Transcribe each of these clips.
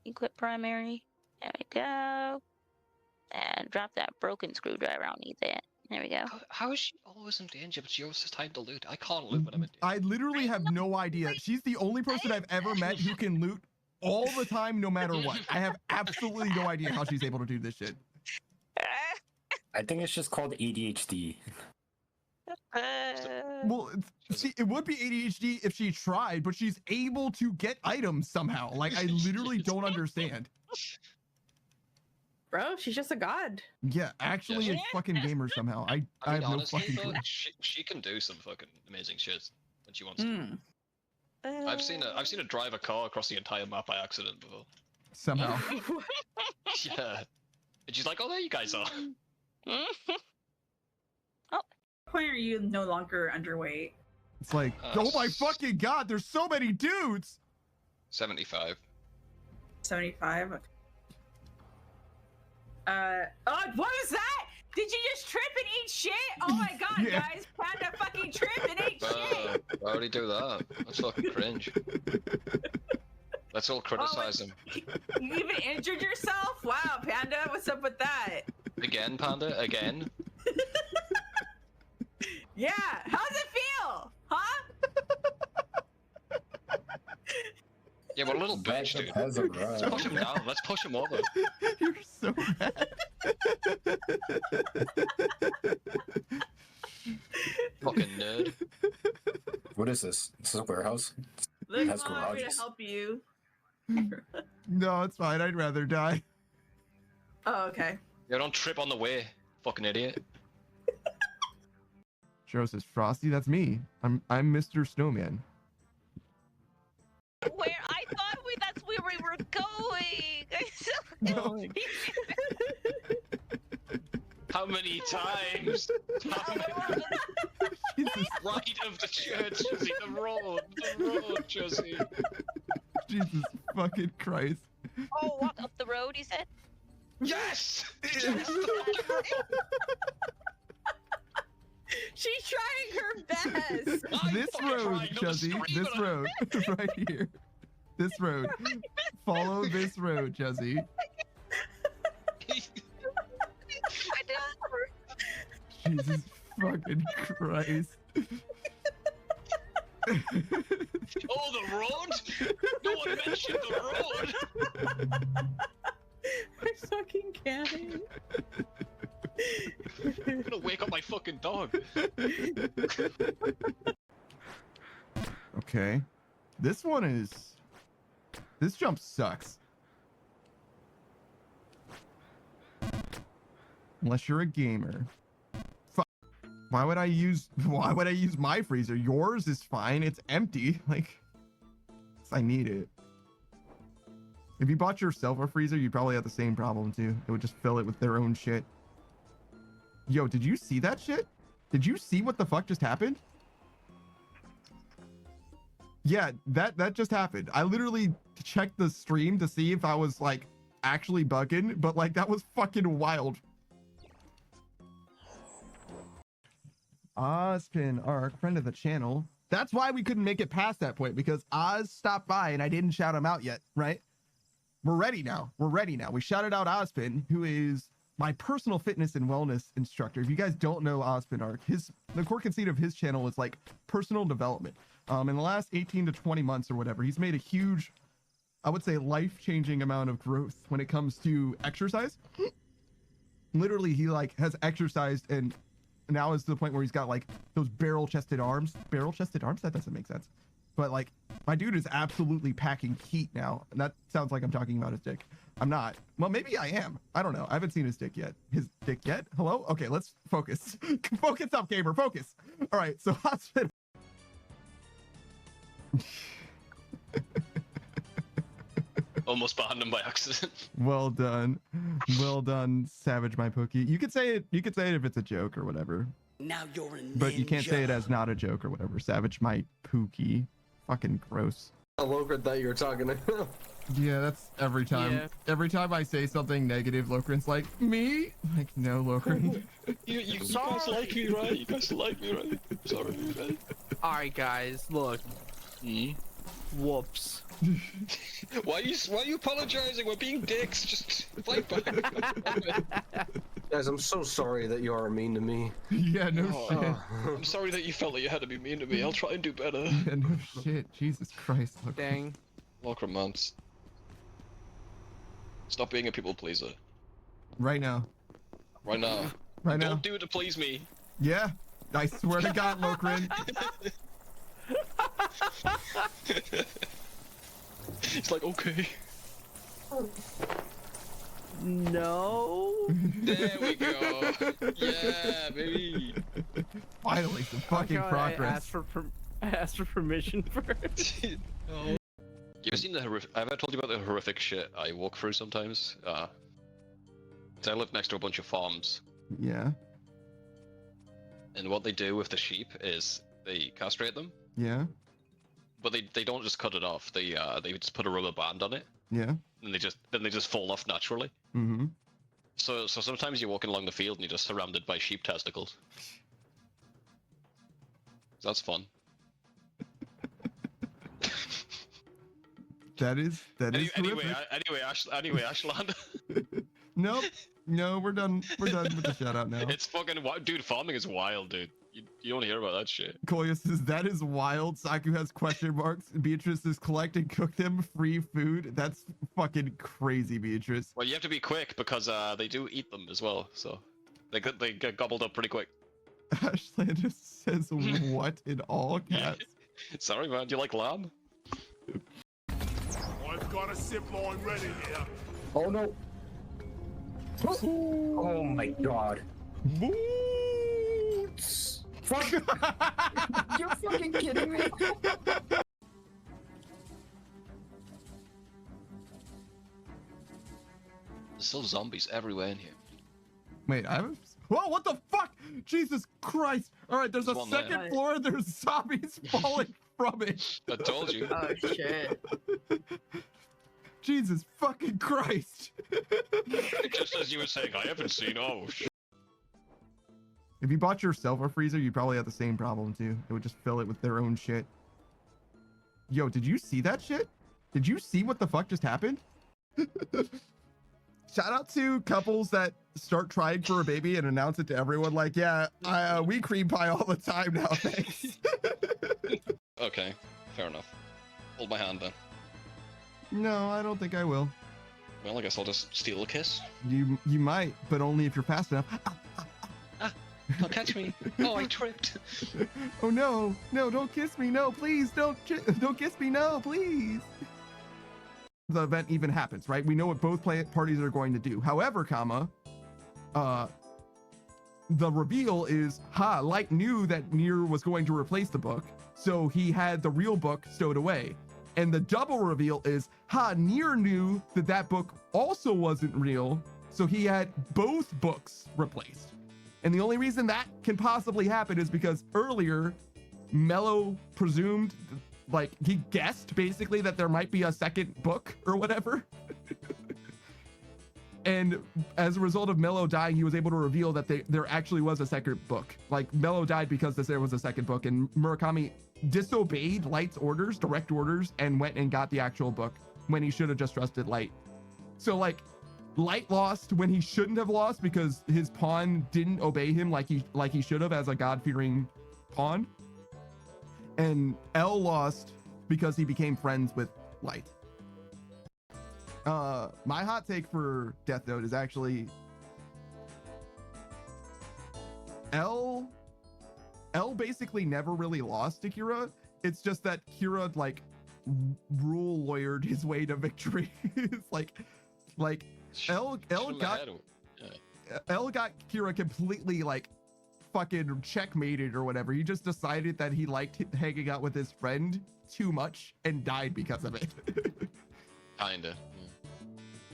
Equip primary. There we go. And drop that broken screwdriver. I don't need that. There we go. How is she always in danger, but she always has time to loot? I can't loot when I'm in danger. I literally have no idea. She's the only person I've ever met who can loot all the time, no matter what. I have absolutely no idea how she's able to do this shit. I think it's just called ADHD. Well, see, it would be ADHD if she tried, but she's able to get items somehow. Like, I literally don't understand. Bro, she's just a god. Yeah, actually, it's fucking gamer somehow. I have no honestly, fucking though, clue. she can do some fucking amazing shit when she wants to. I've seen her drive a car across the entire map by accident before. Somehow. Yeah. And she's like, oh, there you guys are. Point are you no longer underweight? It's like, oh my fucking god, there's so many dudes! 75. 75. Okay. Oh, what was that? Did you just trip and eat shit? Oh my god, Yeah. guys! Panda fucking trip and ate shit. Why would he do that? That's fucking cringe. Let's all criticize him. You even injured yourself? Wow, Panda, what's up with that? Again, Panda? Again? Yeah, how's it feel? Huh? Yeah, what a little bitch, dude. Let's push him down. Let's push him over. You're so bad. Fucking nerd. What is this? This is a warehouse? Look, Has Mom, I'm here to garages. help you. No, it's fine. I'd rather die. Oh, okay. Yeah, don't trip on the way, fucking idiot. Joe says, Frosty, that's me. I'm Mr. Snowman. Where I thought that's where we were going. No. How many times? How many... Jesus, Right of the church, Josie. The road, Josie. Jesus fucking Christ. Oh, walk up the road, he said? Yes! She's trying her best. This road, Josie. This road. Right here. This road. Follow this road, Josie. I don't. Jesus fucking Christ. Oh, the road? No one mentioned the road! I fucking can't. I'm gonna wake up my fucking dog. Okay. This one is... This jump sucks. Unless you're a gamer. Fuck. Why would I use my freezer? Yours is fine. It's empty. Like, I need it. If you bought yourself a freezer, you'd probably have the same problem too. It would just fill it with their own shit. Yo, did you see that shit? Did you see what the fuck just happened? Yeah, that just happened. I literally checked the stream to see if I was like actually bugging, but like that was fucking wild. Ozpin, our friend of the channel. That's why we couldn't make it past that point, because Oz stopped by and I didn't shout him out yet, right? We're ready now. We're ready now. We shouted out Ozpin, who is my personal fitness and wellness instructor. If you guys don't know Ozpin Arc, the core conceit of his channel is like personal development. In the last 18 to 20 months or whatever, he's made a huge, I would say, life-changing amount of growth when it comes to exercise. Literally, he like has exercised and now is to the point where he's got like those barrel-chested arms. Barrel-chested arms? That doesn't make sense. But like, my dude is absolutely packing heat now. And that sounds like I'm talking about his dick. I'm not. Well, maybe I am. I don't know. I haven't seen his dick yet. His dick yet? Hello? Okay, let's focus. Focus up, gamer. Focus. All right, so Hospital. Almost banned him by accident. Well done. Well done, Savage my Pookie. You could say it if it's a joke or whatever. Now you're a ninja. But you can't say it as not a joke or whatever. Savage my Pookie. Fucking gross. Lokrin thought you were talking to him. Yeah, that's every time. Yeah. Every time I say something negative, Lokrin's like, me? Like, no, Lokrin. You guys like me, right? You guys like me, right? Sorry, right? Alright, guys, look. Whoops. Why are you apologizing? We're being dicks. Just fight back. Guys, I'm so sorry that you are mean to me. Yeah, no shit. I'm sorry that you felt that you had to be mean to me. I'll try and do better. Yeah, no shit. Jesus Christ. Look. Dang. Welcome, Mance. Stop being a people pleaser. Right now. Right now. Right now. Don't do it to please me. Yeah. I swear to God, Lokrin. It's like, okay. No. There we go. Yeah, baby. Finally, some fucking progress. I asked for permission first. No. You ever seen the horrific? Have I told you about the horrific shit I walk through sometimes? 'Cause I live next to a bunch of farms. Yeah. And what they do with the sheep is they castrate them. Yeah. But they don't just cut it off. They just put a rubber band on it. Yeah. And they just fall off naturally. Mm-hmm. So sometimes you're walking along the field and you're just surrounded by sheep testicles. That's fun. That is Anyway, Ashland. Nope. No, we're done. We're done with the shout out now. It's fucking wild, dude. Farming is wild, dude. You don't hear about that shit. Koya says that is wild. Saku has question marks. Beatrice is collect and cook them free food. That's fucking crazy, Beatrice. Well, you have to be quick because they do eat them as well, so they get gobbled up pretty quick. Ashland just says what in all caps. Sorry, man. Do you like lamb? I've got a zip line ready here. Oh no. Oh my god. Boots. Fuck. You're fucking kidding me. There's still zombies everywhere in here. Wait, I have. Whoa! What the fuck? Jesus Christ! All right, there's a second floor. There's zombies falling from it. I told you. Oh shit. Jesus fucking Christ! Just as you were saying, I haven't seen. Oh shit. If you bought yourself a freezer, you'd probably have the same problem too. It would just fill it with their own shit. Yo, did you see that shit? Did you see what the fuck just happened? Shout out to couples that start trying for a baby and announce it to everyone like, yeah, we cream pie all the time now, thanks. Okay, fair enough. Hold my hand then. No, I don't think I will. Well, I guess I'll just steal a kiss. You might, but only if you're fast enough. Don't catch me. Oh, I tripped. Oh no, no, don't kiss me. No, please, don't kiss me. No, please. The event even happens, right? We know what both parties are going to do. However, the reveal is, Light knew that Nier was going to replace the book, so he had the real book stowed away. And the double reveal is, Nier knew that book also wasn't real, so he had both books replaced. And the only reason that can possibly happen is because earlier, Mello presumed, like, he guessed basically that there might be a second book or whatever. And as a result of Mello dying, he was able to reveal that there actually was a second book. Like, Mello died because there was a second book, and Murakami disobeyed Light's orders, direct orders, and went and got the actual book when he should have just trusted Light. So, like, Light lost when he shouldn't have lost because his pawn didn't obey him like he should have as a god-fearing pawn. And L lost because he became friends with Light. My hot take for Death Note is actually L basically never really lost to Kira. It's just that Kira like rule lawyered his way to victory. It's like L got Kira completely like fucking checkmated or whatever. He just decided that he liked hanging out with his friend too much and died because of it. Kinda.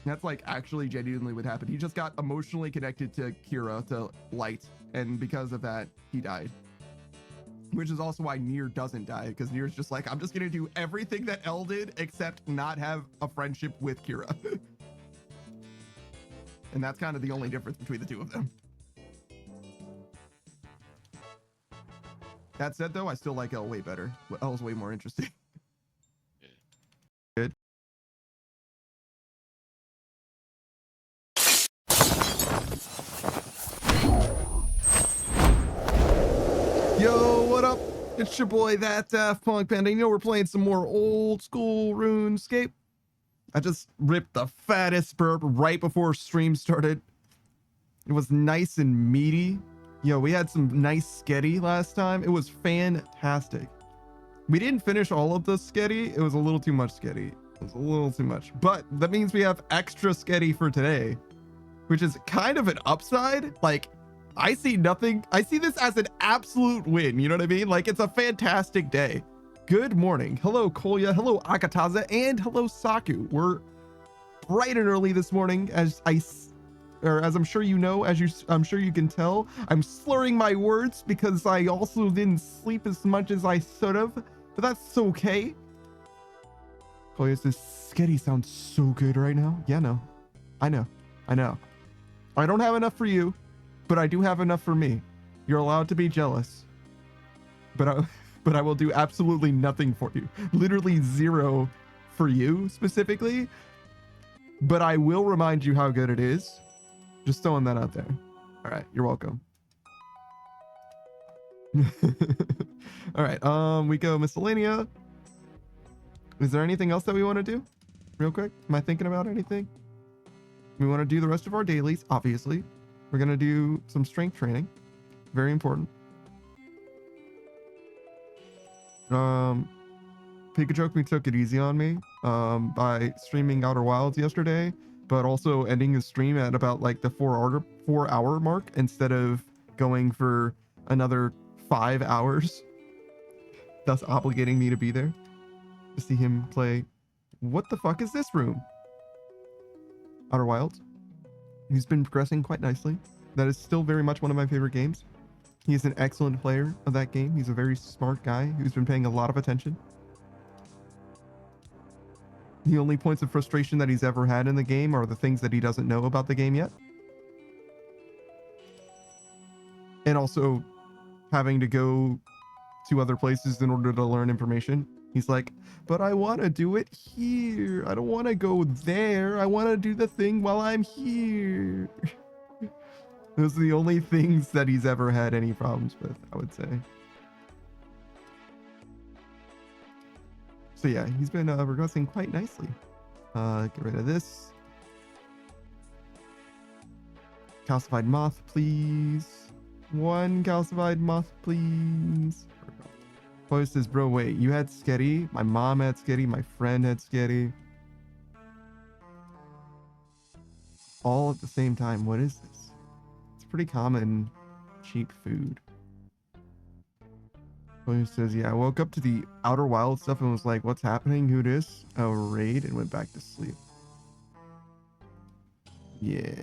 That's like actually genuinely what happened. He just got emotionally connected to Kira, to Light, and because of that, he died. Which is also why Nier doesn't die, because Nier's just like, I'm just gonna do everything that L did except not have a friendship with Kira. And that's kind of the only difference between the two of them. That said, though, I still like L way better. L's way more interesting. It's your boy, that Funk Panda. You know we're playing some more old school RuneScape. I just ripped the fattest burp right before stream started. It was nice and meaty. Yo, we had some nice sketty last time. It was fantastic. We didn't finish all of the sketty. It was a little too much sketty. It was a little too much. But that means we have extra sketty for today, which is kind of an upside. Like, I see nothing. I see this as an absolute win. You know what I mean? Like, it's a fantastic day. Good morning. Hello, Kolya. Hello, Akataza. And hello, Saku. We're bright and early this morning, as I'm sure you know, I'm sure you can tell. I'm slurring my words because I also didn't sleep as much as I should have, but that's okay. Kolya says, sketty sounds so good right now. Yeah, no. I know. I don't have enough for you, but I do have enough for me. You're allowed to be jealous. But I will do absolutely nothing for you. Literally zero for you specifically. But I will remind you how good it is. Just throwing that out there. All right, you're welcome. All right, we go miscellanea. Is there anything else that we want to do? Real quick, am I thinking about anything? We want to do the rest of our dailies, obviously. We're going to do some strength training. Very important. Pikachu took it easy on me by streaming Outer Wilds yesterday, but also ending his stream at about like the 4 hour mark instead of going for another 5 hours, thus obligating me to be there to see him play. What the fuck is this room? Outer Wilds. He's been progressing quite nicely. That is still very much one of my favorite games. He is an excellent player of that game. He's a very smart guy who's been paying a lot of attention. The only points of frustration that he's ever had in the game are the things that he doesn't know about the game yet. And also having to go to other places in order to learn information. He's like, but I want to do it here. I don't want to go there. I want to do the thing while I'm here. Those are the only things that he's ever had any problems with, I would say. So yeah, he's been progressing quite nicely. Get rid of this. Calcified moth, please. One calcified moth, please. Chloe says, bro, wait, you had sketty? My mom had sketty. My friend had sketty. All at the same time. What is this? It's pretty common cheap food. Chloe says, yeah, I woke up to the Outer Wild stuff and was like, what's happening? Who this? Oh, raid, and went back to sleep. Yeah.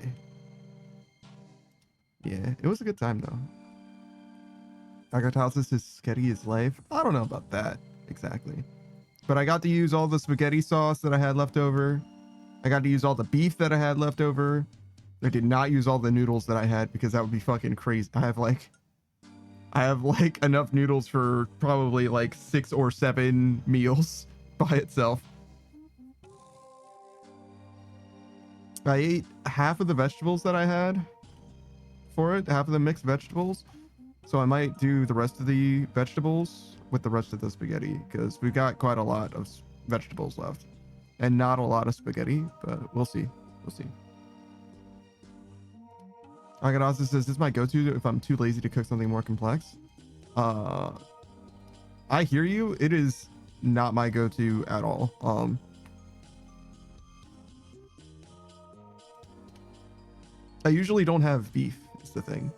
Yeah, it was a good time though. Agatazis says sketty is life. I don't know about that exactly. But I got to use all the spaghetti sauce that I had left over. I got to use all the beef that I had left over. I did not use all the noodles that I had because that would be fucking crazy. I have like enough noodles for probably like 6 or 7 meals by itself. I ate half of the vegetables that I had for it, half of the mixed vegetables. So I might do the rest of the vegetables with the rest of the spaghetti because we've got quite a lot of vegetables left and not a lot of spaghetti, but we'll see. We'll see. Agadasa says, this is my go-to if I'm too lazy to cook something more complex. I hear you. It is not my go-to at all. I usually don't have beef, is the thing.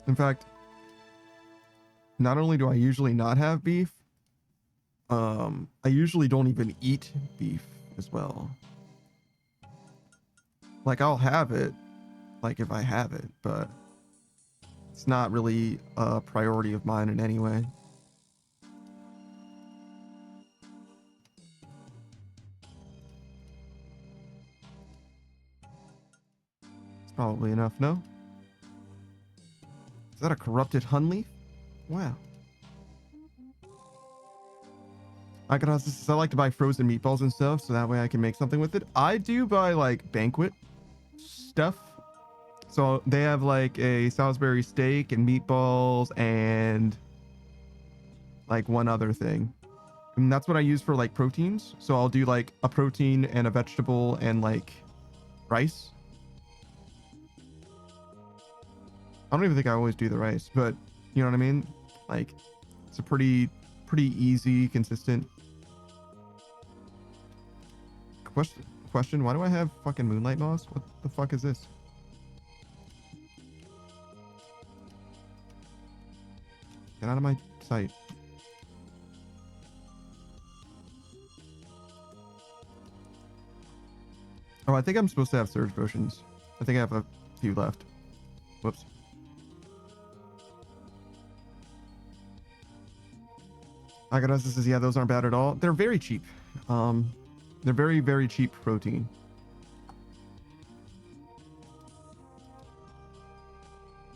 In fact, not only do I usually not have beef, I usually don't even eat beef as well. Like, I'll have it, like, if I have it, but it's not really a priority of mine in any way. It's probably enough, no? Is that a corrupted Hun leaf? Wow. I like to buy frozen meatballs and stuff, so that way I can make something with it. I do buy, like, banquet stuff. So they have like a Salisbury steak and meatballs and like one other thing. And that's what I use for like proteins. So I'll do like a protein and a vegetable and like rice. I don't even think I always do the rice, but you know what I mean? Like it's a pretty easy, consistent. Question, why do I have fucking moonlight moss? What the fuck is this? Get out of my sight. Oh, I think I'm supposed to have surge potions. I think I have a few left. Whoops. Agaras says, yeah, those aren't bad at all. They're very cheap. They're very, very cheap protein.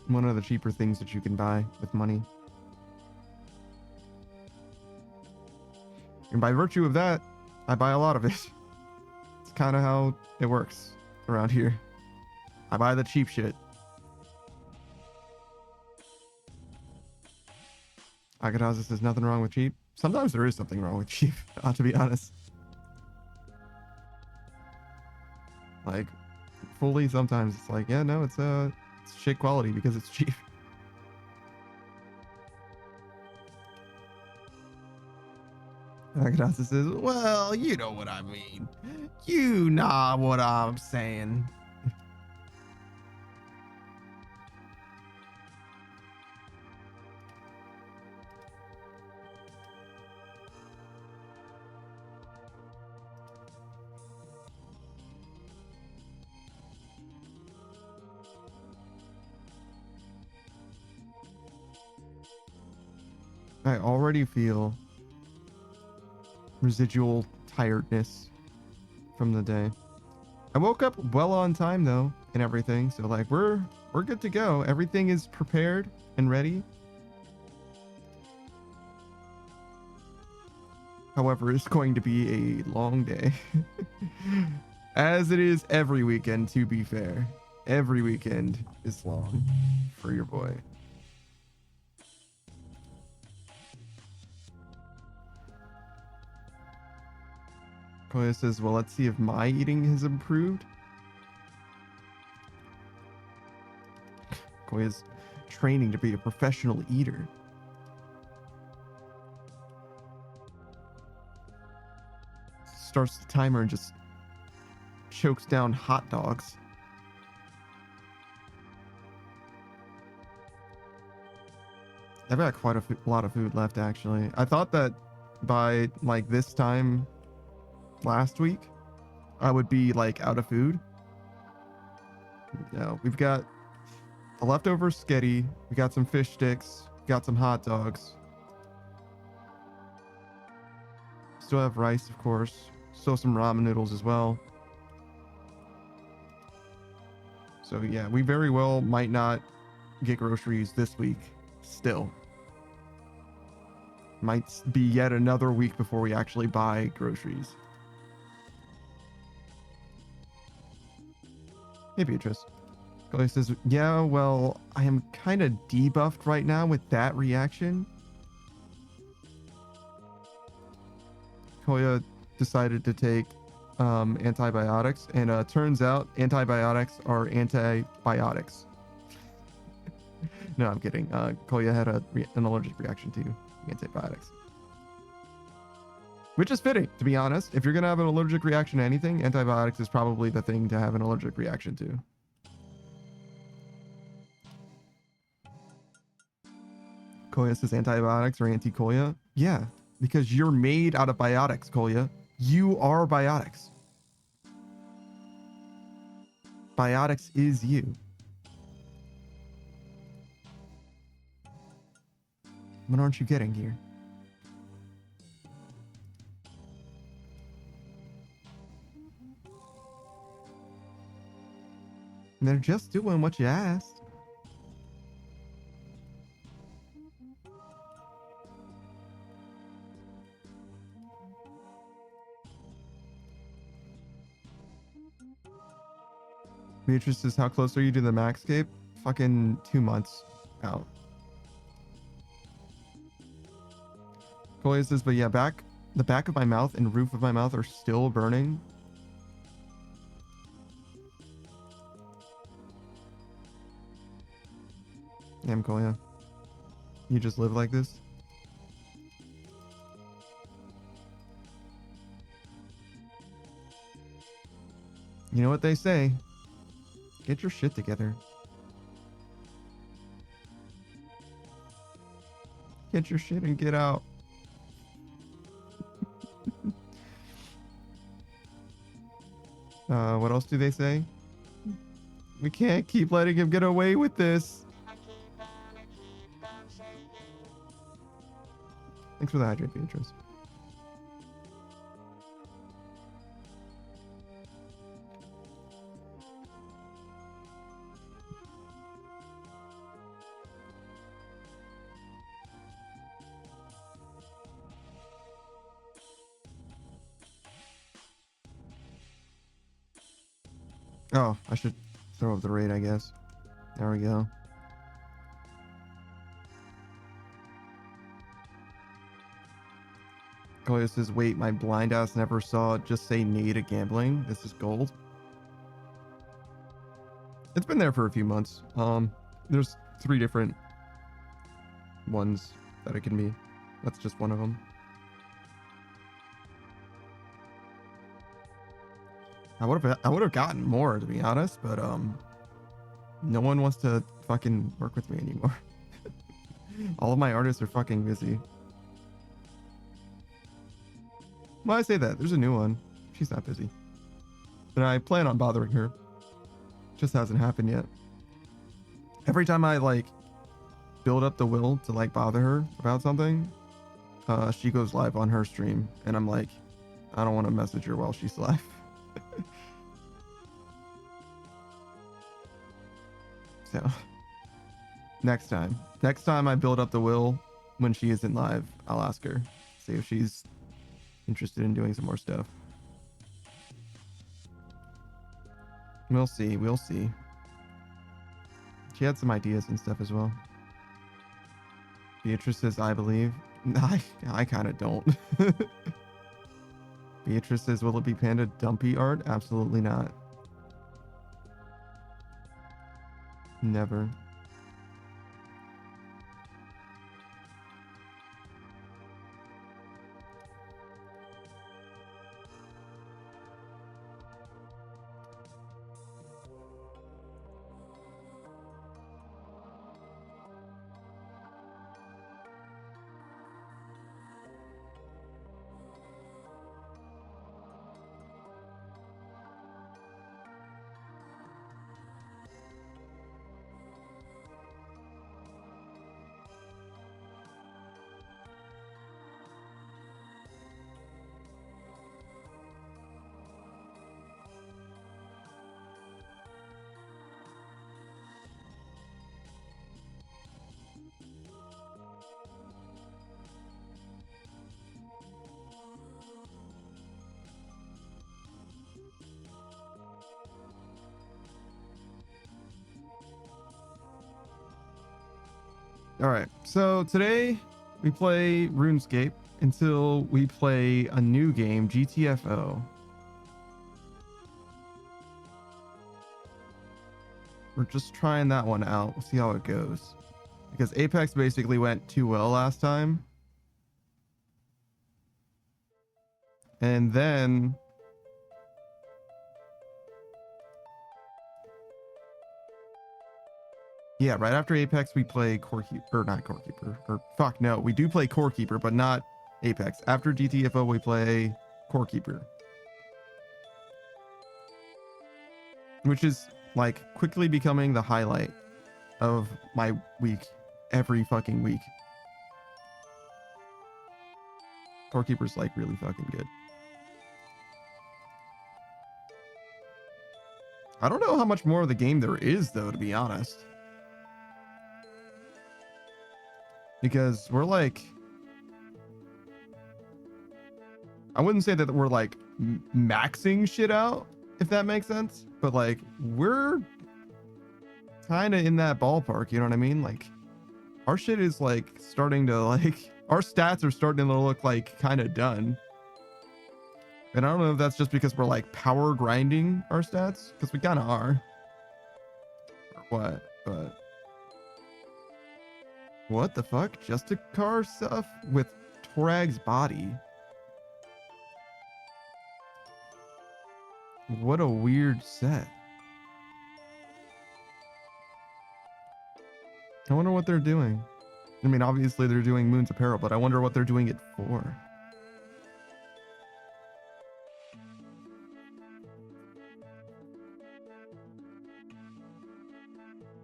One of the cheaper things that you can buy with money. And by virtue of that, I buy a lot of it. It's kind of how it works around here. I buy the cheap shit. Agadaza says nothing wrong with cheap. Sometimes there is something wrong with cheap, to be honest. Like, fully sometimes it's like, yeah, no, it's shit quality because it's cheap. Agadaza says, well, you know what I mean. You know what I'm saying. I already feel residual tiredness from the day. I woke up well on time though and everything, so like we're good to go. Everything is prepared and ready. However, it's going to be a long day. As it is every weekend, to be fair. Every weekend is long for your boy. Koya says, well, let's see if my eating has improved. Koya's training to be a professional eater. Starts the timer and just chokes down hot dogs. I've got quite a lot of food left, actually. I thought that by like this time last week I would be like out of food. No, we've got a leftover sketty, we got some fish sticks, we got some hot dogs, still have rice, of course, still some ramen noodles as well. So yeah, we very well might not get groceries this week still. Might be yet another week before we actually buy groceries. Hey, Beatrice. Koya says, yeah, well, I am kind of debuffed right now with that reaction. Koya decided to take antibiotics, and turns out antibiotics are antibiotics. No, I'm kidding. Koya had an allergic reaction to antibiotics. Which is fitting, to be honest. If you're going to have an allergic reaction to anything, antibiotics is probably the thing to have an allergic reaction to. Koya says antibiotics or anti-Koya. Yeah, because you're made out of biotics, Koya. You are biotics. Biotics is you. What aren't you getting here? And they're just doing what you asked. Beatrice says, how close are you to the Maxscape? Fucking 2 months out. Koya says, but yeah, the back of my mouth and roof of my mouth are still burning. Damn, Koya. You just live like this? You know what they say? Get your shit together. Get your shit and get out. What else do they say? We can't keep letting him get away with this. Thanks for the hydrate, Beatrice. Oh, I should throw up the raid, I guess. There we go. Koya says, wait, my blind ass never saw it just say nay to gambling. This is gold. It's been there for a few months. There's 3 different ones that it can be. That's just one of them. I would have gotten more, to be honest, but no one wants to fucking work with me anymore. All of my artists are fucking busy. Well, I say that. There's a new one. She's not busy. And I plan on bothering her. Just hasn't happened yet. Every time I, like, build up the will to, like, bother her about something, she goes live on her stream. And I'm like, I don't want to message her while she's live. So, next time I build up the will when she isn't live, I'll ask her. See if she's interested in doing some more stuff. We'll see. She had some ideas and stuff as well. Beatrice says, I believe. I kind of don't. Beatrice says, will it be Panda dumpy art? Absolutely not. Never. All right, so today we play RuneScape until we play a new game, GTFO. We're just trying that one out. We'll see how it goes. Because Apex basically went too well last time. And then yeah, right after Apex, we play Core Keeper, or not Core Keeper, or fuck no, we do play Core Keeper, but not Apex. After GTFO, we play Core Keeper, which is like quickly becoming the highlight of my week every fucking week. Core Keeper's like really fucking good. I don't know how much more of the game there is though, to be honest. Because we're like, I wouldn't say that we're like maxing shit out, if that makes sense. But like, we're kind of in that ballpark, you know what I mean? Like, our shit is like starting to like, our stats are starting to look like kind of done. And I don't know if that's just because we're like power grinding our stats, because we kind of are. Or what? But what the fuck? Just a car stuff with Torag's body. What a weird set. I wonder what they're doing. I mean, obviously they're doing Moon's Apparel, but I wonder what they're doing it for.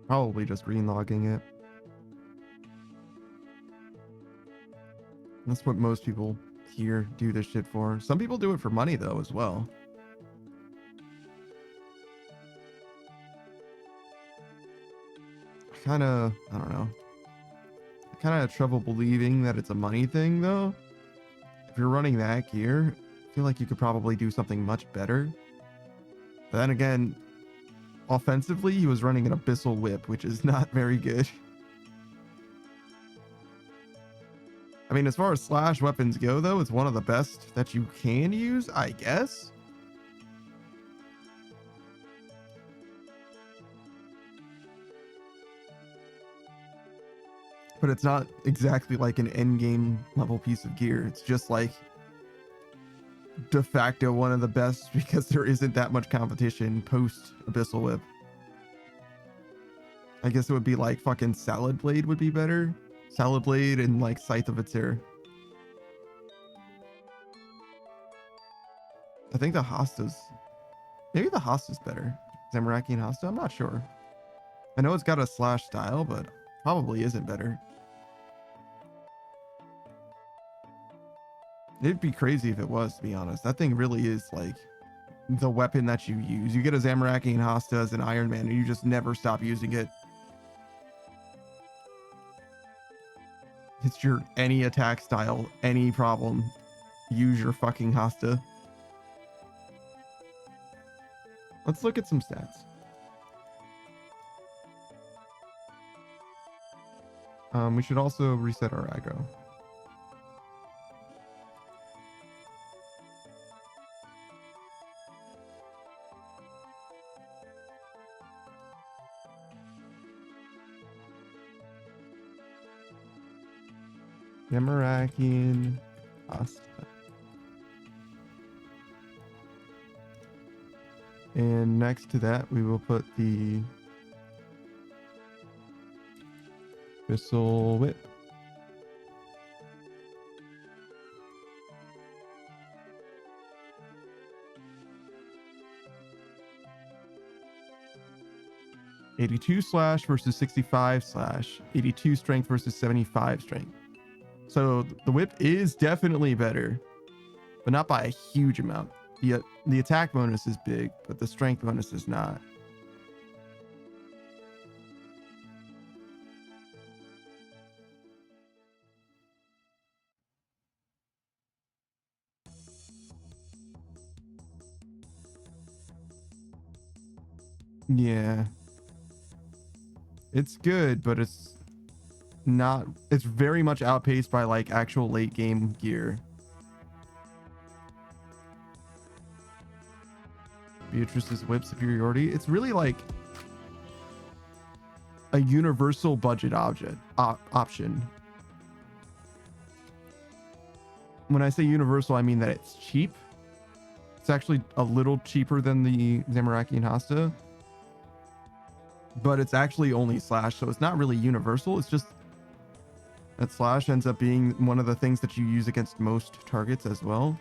Probably just green logging it. That's what most people here do this shit for. Some people do it for money though as well. I don't know. I kind of have trouble believing that it's a money thing though. If you're running that gear, I feel like you could probably do something much better. But then again, offensively, he was running an Abyssal Whip, which is not very good. I mean, as far as slash weapons go, though, it's one of the best that you can use, I guess. But it's not exactly like an endgame level piece of gear. It's just like de facto one of the best because there isn't that much competition post Abyssal Whip. I guess it would be like fucking Salad Blade would be better. Salad Blade and like Scythe of Atir. I think the Hosta's... Maybe the Hosta's better. Zamaraki and Hosta? I'm not sure. I know it's got a slash style, but probably isn't better. It'd be crazy if it was, to be honest. That thing really is like the weapon that you use. You get a Zamaraki and Hosta as an Iron Man and you just never stop using it. It's your any attack style, any problem. Use your fucking Hosta. Let's look at some stats. We should also reset our aggro. Yamarakian Asta. And next to that, we will put the Abyssal Whip. $82 slash versus 65 slash. 82 strength versus 75 strength. So the whip is definitely better, but not by a huge amount. The attack bonus is big, but the strength bonus is not. Yeah. It's good, but it's not... It's very much outpaced by like actual late game gear. Beatrice's whip superiority. It's really like a universal budget option. When I say universal, I mean that it's cheap. It's actually a little cheaper than the Zamaraki and Hosta, but it's actually only slash, so it's not really universal. It's just that slash ends up being one of the things that you use against most targets as well.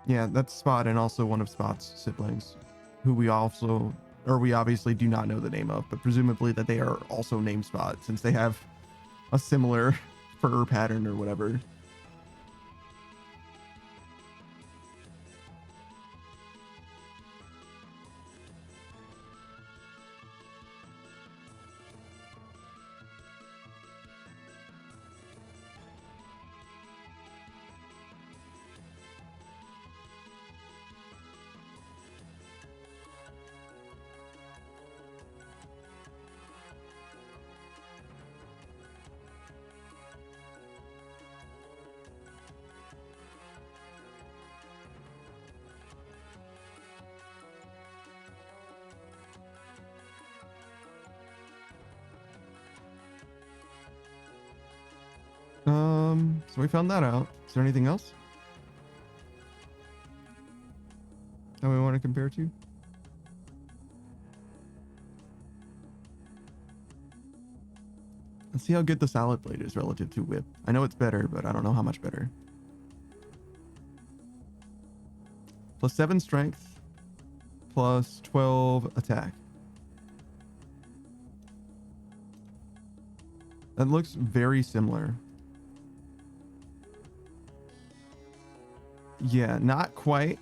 Yeah, that's Spot, and also one of Spot's siblings, who we obviously do not know the name of, but presumably that they are also named Spot since they have a similar fur pattern or whatever. So we found that out. Is there anything else that we want to compare to? Let's see how good the salad blade is relative to whip. I know it's better, but I don't know how much better. Plus 7 strength, plus 12 attack. That looks very similar. Yeah, not quite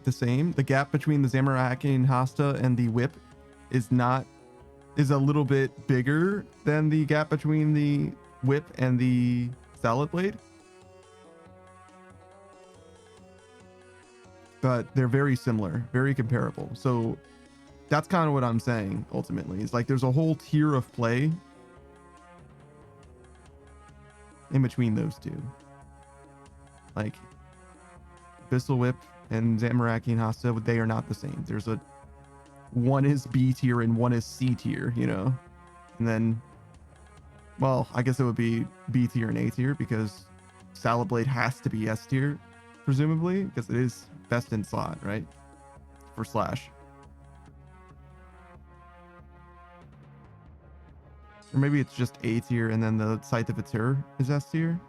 the same. The gap between the Zamorakian Hasta and the whip is a little bit bigger than the gap between the whip and the salad blade. But they're very similar, very comparable. So that's kind of what I'm saying ultimately. Is like there's a whole tier of play in between those two. Like Abyssal Whip and Zamorakian Hasta, they are not the same. There's one is B tier and one is C tier, you know? And then, well, I guess it would be B tier and A tier because Salad Blade has to be S tier, presumably, because it is best in slot, right? For Slash. Or maybe it's just A tier and then the Scythe of Atur is S tier.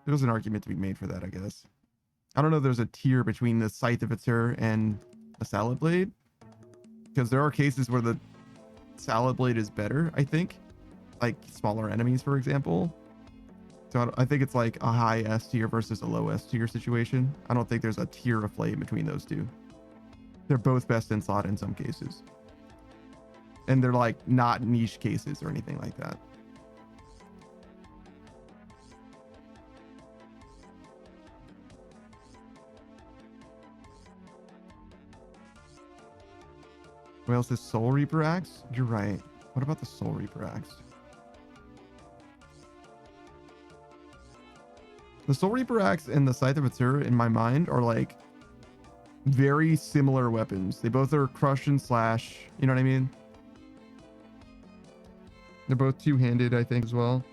There's an argument to be made for that, I guess. I don't know if there's a tier between the Scythe of Atur and a Salad Blade, because there are cases where the Salad Blade is better, I think. Like smaller enemies, for example. So I think it's like a high S tier versus a low S tier situation. I don't think there's a tier of play between those two. They're both best in slot in some cases. And they're like not niche cases or anything like that. What else is Soul Reaper Axe? You're right. What about the Soul Reaper Axe? The Soul Reaper Axe and the Scythe of Atur, in my mind, are like very similar weapons. They both are crush and slash. You know what I mean? They're both two-handed, I think, as well.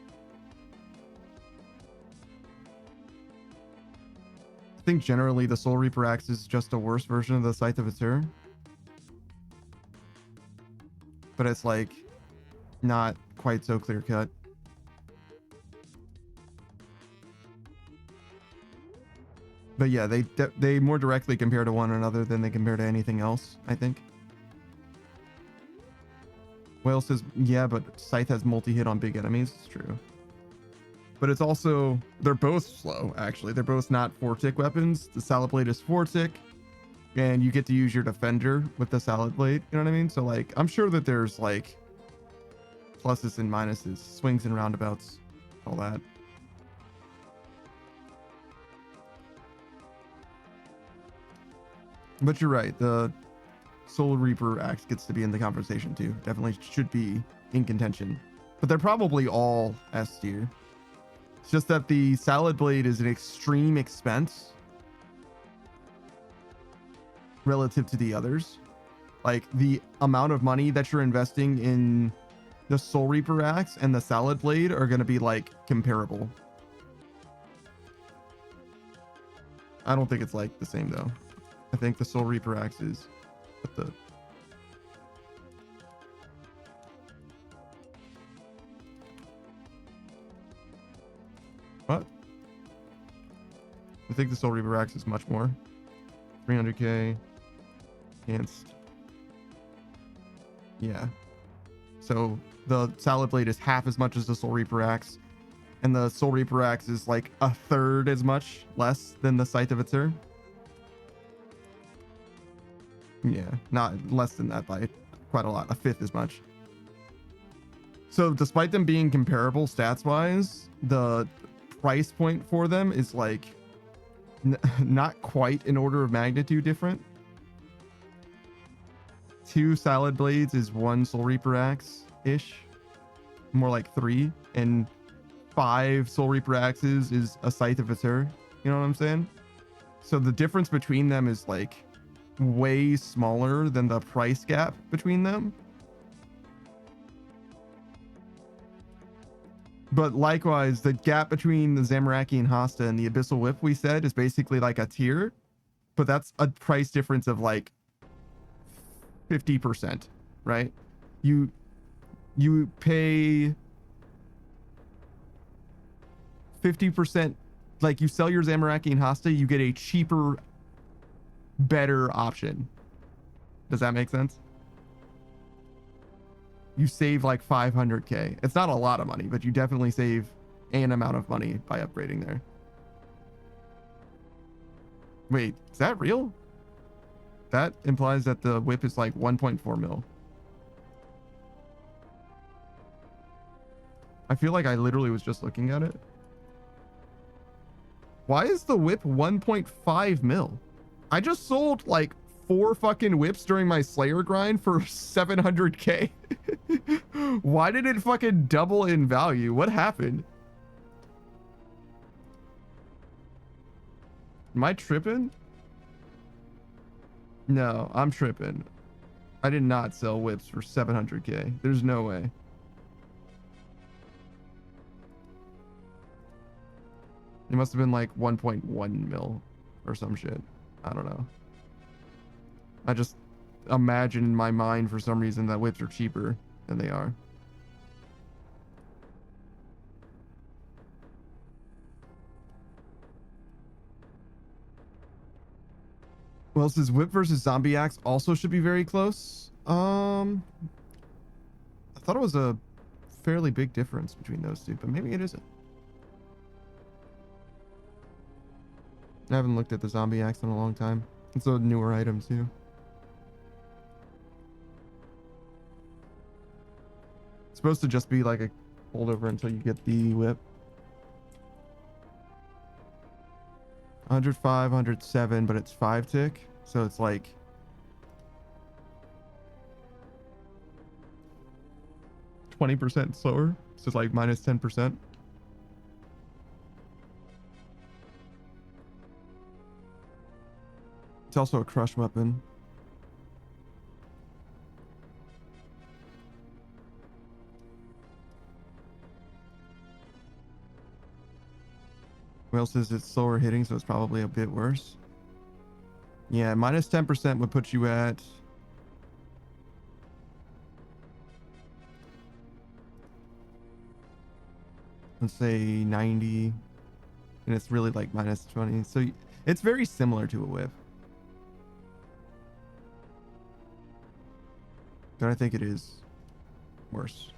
I think generally the Soul Reaper Axe is just a worse version of the Scythe of Atur. But it's like not quite so clear cut. But yeah, they more directly compare to one another than they compare to anything else, I think. Whale says, yeah, but Scythe has multi-hit on big enemies. It's true. But it's also, they're both slow, actually. They're both not 4-tick weapons. The Salad Blade is 4-tick. And you get to use your defender with the Salad Blade. You know what I mean? So, like, I'm sure that there's, like, pluses and minuses, swings and roundabouts, all that. But you're right. The Soul Reaper Axe gets to be in the conversation, too. Definitely should be in contention. But they're probably all S tier. It's just that the Salad Blade is an extreme expense relative to the others. Like the amount of money that you're investing in the Soul Reaper Axe and the Salad Blade are going to be like comparable. I don't think it's like the same though. I think the Soul Reaper Axe is the what? I think the Soul Reaper Axe is much more. 300k against, yeah. So the Salad Blade is half as much as the Soul Reaper Axe, and the Soul Reaper Axe is like a third as much less than the Scythe of Atur. Yeah, not less than that by quite a lot, a fifth as much. So despite them being comparable stats wise, the price point for them is like not quite an order of magnitude different. 2 Salad Blades is 1 Soul Reaper Axe ish, more like 3, and 5 Soul Reaper Axes is a Scythe of Atur. You know what I'm saying? So the difference between them is like way smaller than the price gap between them. But likewise, the gap between the Zamorakian Hasta and the Abyssal Whip we said is basically like a tier, but that's a price difference of like 50%, right? You pay 50%, like you sell your Zamorakian Hasta, you get a cheaper, better option. Does that make sense? You save like 500k. It's not a lot of money, but you definitely save an amount of money by upgrading there. Wait, is that real? That implies that the whip is like 1.4 mil. I feel like I literally was just looking at it. Why is the whip 1.5 mil? I just sold like 4 fucking whips during my Slayer grind for 700k. Why did it fucking double in value? What happened? Am I tripping? No, I'm tripping. I did not sell whips for 700k. There's no way. It must have been like 1.1 mil or some shit. I don't know. I just imagine in my mind for some reason that whips are cheaper than they are. Well, says whip versus zombie axe also should be very close. I thought it was a fairly big difference between those two, but maybe it isn't. I haven't looked at the zombie axe in a long time. It's a newer item too. It's supposed to just be like a holdover until you get the whip. 105, 107, but it's 5 tick, so it's like %20 slower. So it's like minus 10%. It's also a crush weapon. Well, says it's slower hitting, so it's probably a bit worse. Yeah, minus 10% would put you at let's say 90, and it's really like minus 20. So it's very similar to a whip. But I think it is worse.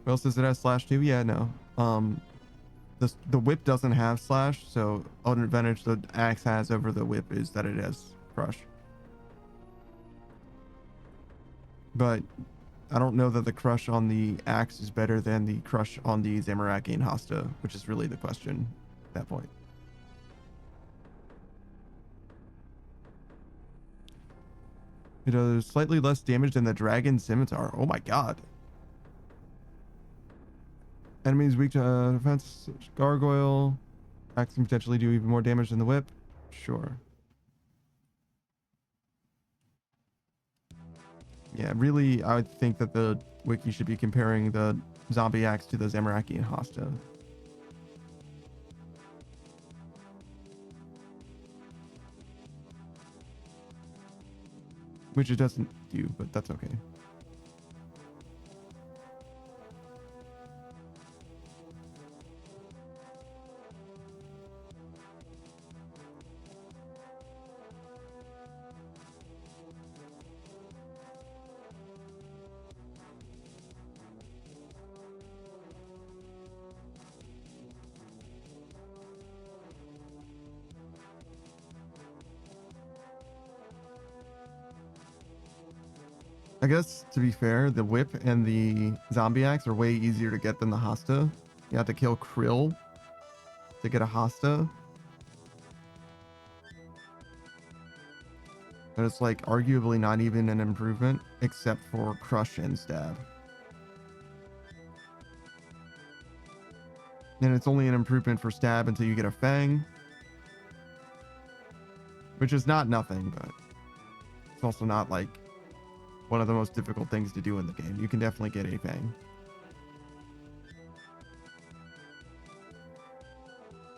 Well, says it has slash too? Yeah, no. The whip doesn't have slash, so an advantage the axe has over the whip is that it has crush. But I don't know that the crush on the axe is better than the crush on the Zamorakian Hasta, which is really the question at that point. It does slightly less damage than the Dragon Scimitar. Oh my god. Enemies weak to defense. Gargoyle. Axe can potentially do even more damage than the whip. Sure. Yeah, really, I would think that the wiki should be comparing the zombie axe to the Zamorakian Hasta. Which it doesn't do, but that's okay. I guess, to be fair, the whip and the zombie axe are way easier to get than the Hasta. You have to kill Krill to get a Hasta. But it's like arguably not even an improvement except for crush and stab. And it's only an improvement for stab until you get a fang. Which is not nothing, but it's also not like one of the most difficult things to do in the game. You can definitely get a fang.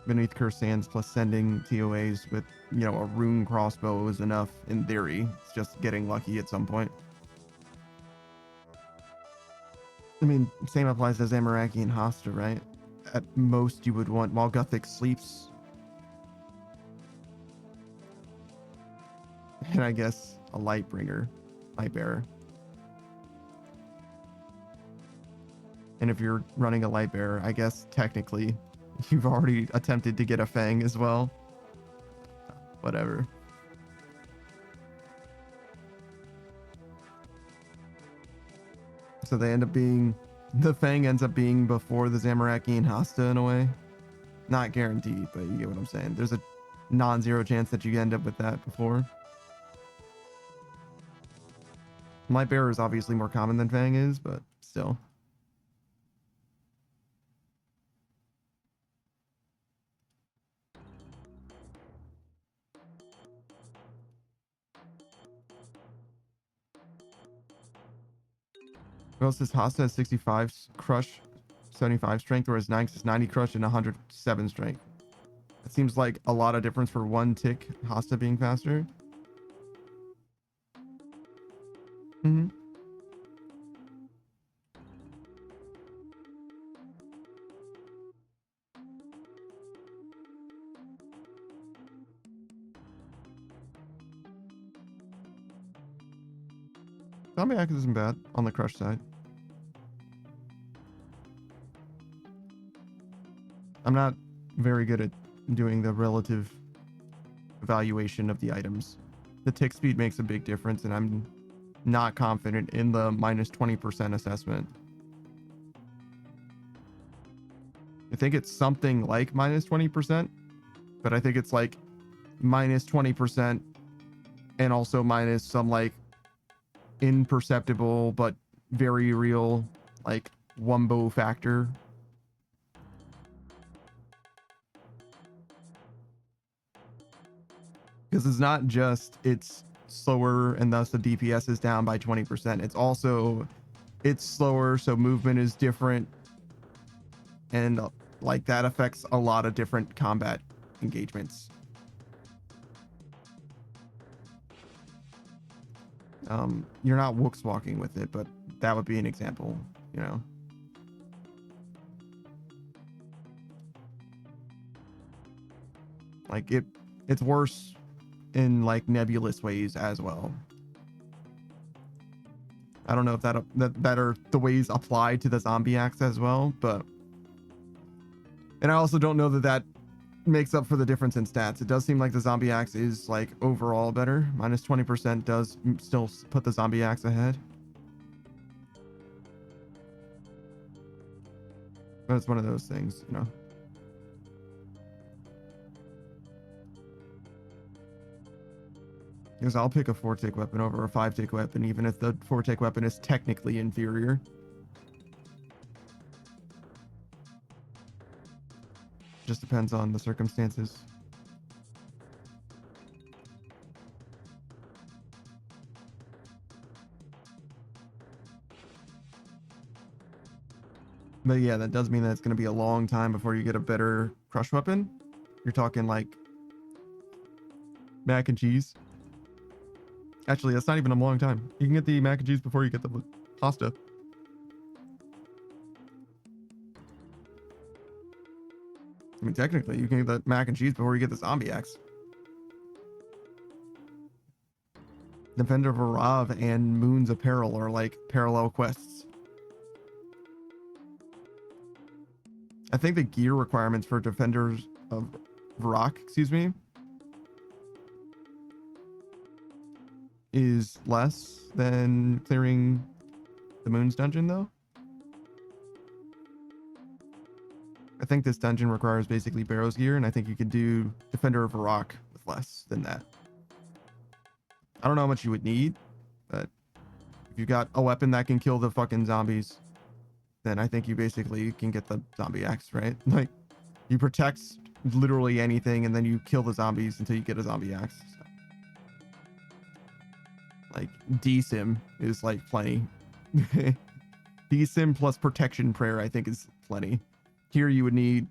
Beneath Cursed Sands plus sending TOAs with, you know, a rune crossbow is enough in theory. It's just getting lucky at some point. I mean, same applies to Zamaraki and Hasta, right? At most, you would want while Guthic sleeps. And I guess a Lightbringer, Lightbearer. And if you're running a Lightbearer, I guess technically you've already attempted to get a Fang as well. Whatever. So they end up being, the Fang ends up being before the Zamaraki and Hasta in a way. Not guaranteed, but you get what I'm saying. There's a non-zero chance that you end up with that before. Lightbearer is obviously more common than Fang is, but still. Who else is Hasta has 65 crush, 75 strength, whereas Nyx is 90 crush and 107 strength. It seems like a lot of difference for one tick, Hasta being faster. Mm-hmm. Zombie Axe isn't bad on the crush side. I'm not very good at doing the relative evaluation of the items. The tick speed makes a big difference, and I'm not confident in the minus 20% assessment. I think it's something like minus 20%, but I think it's like minus 20% and also minus some like imperceptible but very real like wumbo factor. Because it's not just it's slower and thus the DPS is down by 20%. It's also it's slower, so movement is different, and like that affects a lot of different combat engagements. You're not Wooks walking with it, but that would be an example, you know. Like it's worse in like nebulous ways as well. I don't know if that are the ways applied to the zombie axe as well, but and I also don't know that makes up for the difference in stats. It does seem like the zombie axe is like overall better. Minus 20% does still put the zombie axe ahead. But it's one of those things, you know. Because I'll pick a 4-tick weapon over a 5-tick weapon, even if the 4-tick weapon is technically inferior. Just depends on the circumstances. But yeah, that does mean that it's going to be a long time before you get a better crush weapon. You're talking like mac and cheese. Actually, that's not even a long time. You can get the mac and cheese before you get the pasta. I mean, technically, you can get the mac and cheese before you get the zombie axe. Defender of Arav and Moon's Apparel are like parallel quests. I think the gear requirements for Defenders of Varrock, excuse me, is less than clearing the Moon's dungeon, though. I think this dungeon requires basically Barrow's gear, and I think you could do Defender of Varrock with less than that. I don't know how much you would need, but if you got a weapon that can kill the fucking zombies, then I think you basically can get the zombie axe, right? Like, you protect literally anything, and then you kill the zombies until you get a zombie axe. So. Like, D-Sim is like plenty. D-Sim plus Protection Prayer, I think, is plenty. Here you would need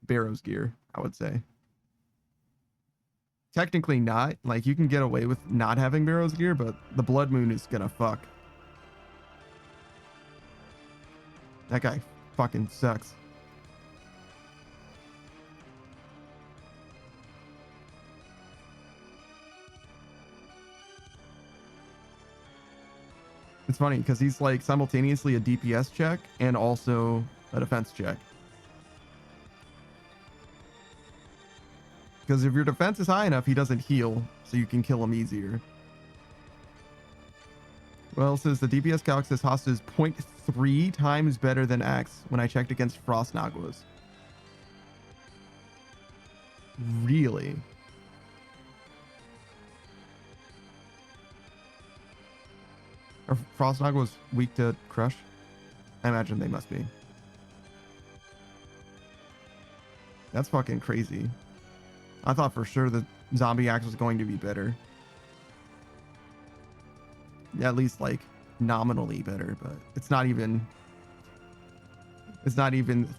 Barrow's gear, I would say. Technically not. Like, you can get away with not having Barrow's gear, but the Blood Moon is gonna fuck. That guy fucking sucks. It's funny because he's like simultaneously a DPS check and also a defense check. Because if your defense is high enough, he doesn't heal, so you can kill him easier. Well, it says the DPS calc says Hosta is 0.3 times better than Axe when I checked against Frost Naguas. Really? Are Frost Naguas weak to Crush? I imagine they must be. That's fucking crazy. I thought for sure the Zombie Axe was going to be better. At least like nominally better, but it's not even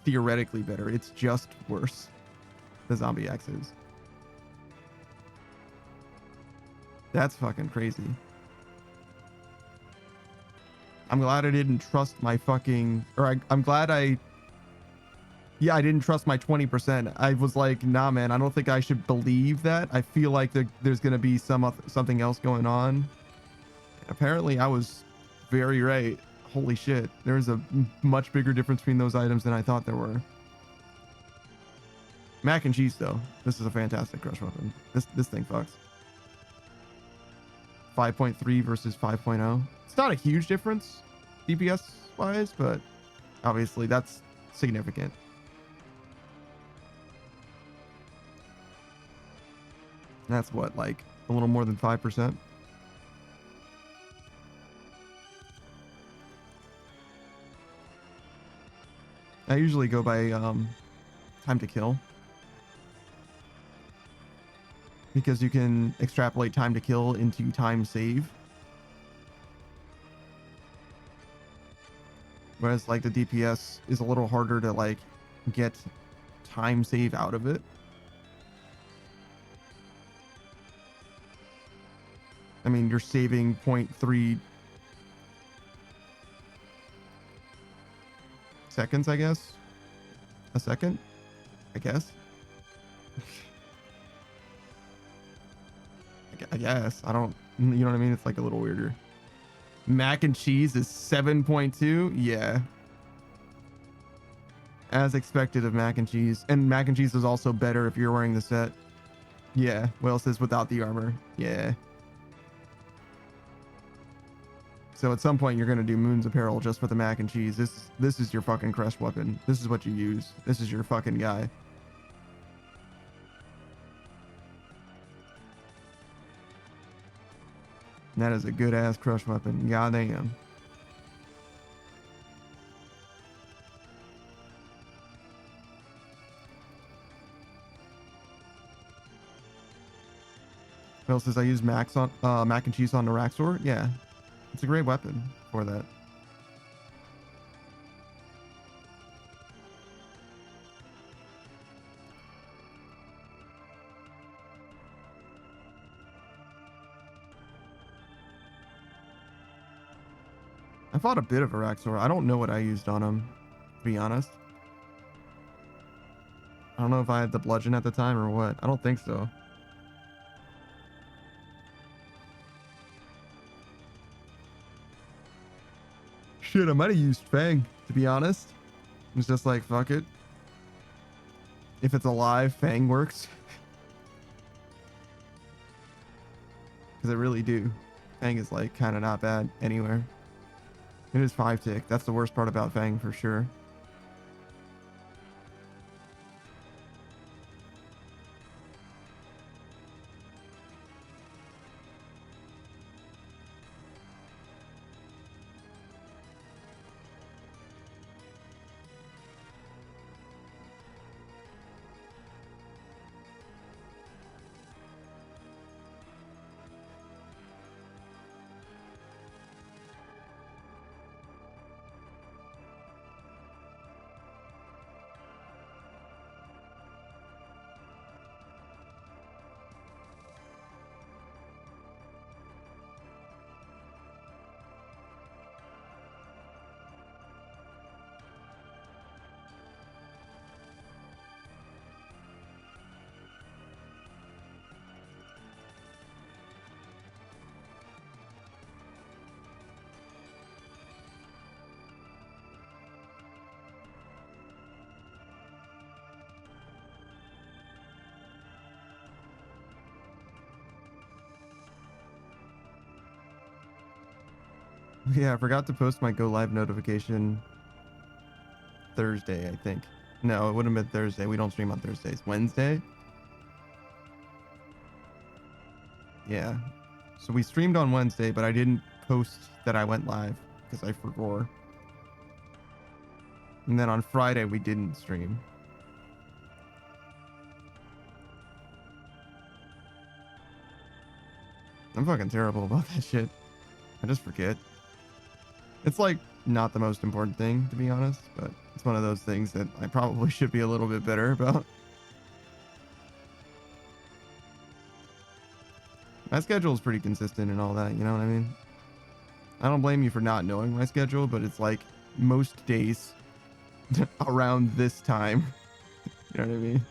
theoretically better. It's just worse. The Zombie Axe is. That's fucking crazy. I'm glad I didn't trust my fucking, or I'm glad I didn't trust my 20%. I was like, nah, man, I don't think I should believe that. I feel like there's going to be something else going on. Apparently I was very right. Holy shit. There's a much bigger difference between those items than I thought there were. Mac and cheese though. This is a fantastic crush weapon. This thing fucks. 5.3 versus 5.0. It's not a huge difference DPS wise, but obviously that's significant. That's what, like a little more than 5%. I usually go by time to kill, because you can extrapolate time to kill into time save. Whereas like the DPS is a little harder to like get time save out of it. I mean, you're saving 0.3 seconds, I guess. A second, I guess. I guess. I don't, you know what I mean? It's like a little weirder. Mac and cheese is 7.2. Yeah. As expected of mac and cheese. And mac and cheese is also better if you're wearing the set. Yeah. Whale says without the armor. Yeah. So at some point you're going to do Moon's Apparel just for the mac and cheese. This is your fucking crush weapon. This is what you use. This is your fucking guy. That is a good ass crush weapon. Goddamn. Phil says I use mac and cheese on the Raxor. Yeah, it's a great weapon for that. I fought a bit of Araxor. I don't know what I used on him, to be honest. I don't know if I had the bludgeon at the time or what. I don't think so. Shit, I might have used Fang, to be honest. It's just like, fuck it. If it's alive, Fang works. Because I really do. Fang is like kind of not bad anywhere. It is 5 tick. That's the worst part about Fang for sure. Yeah, I forgot to post my go live notification Thursday, I think. No, it would have been Thursday. We don't stream on Thursdays. Wednesday? Yeah. So we streamed on Wednesday, but I didn't post that I went live because I forgot. And then on Friday, we didn't stream. I'm fucking terrible about that shit. I just forget. It's like not the most important thing, to be honest, but it's one of those things that I probably should be a little bit better about. My schedule is pretty consistent and all that, you know what I mean? I don't blame you for not knowing my schedule, but it's like most days around this time. You know what I mean?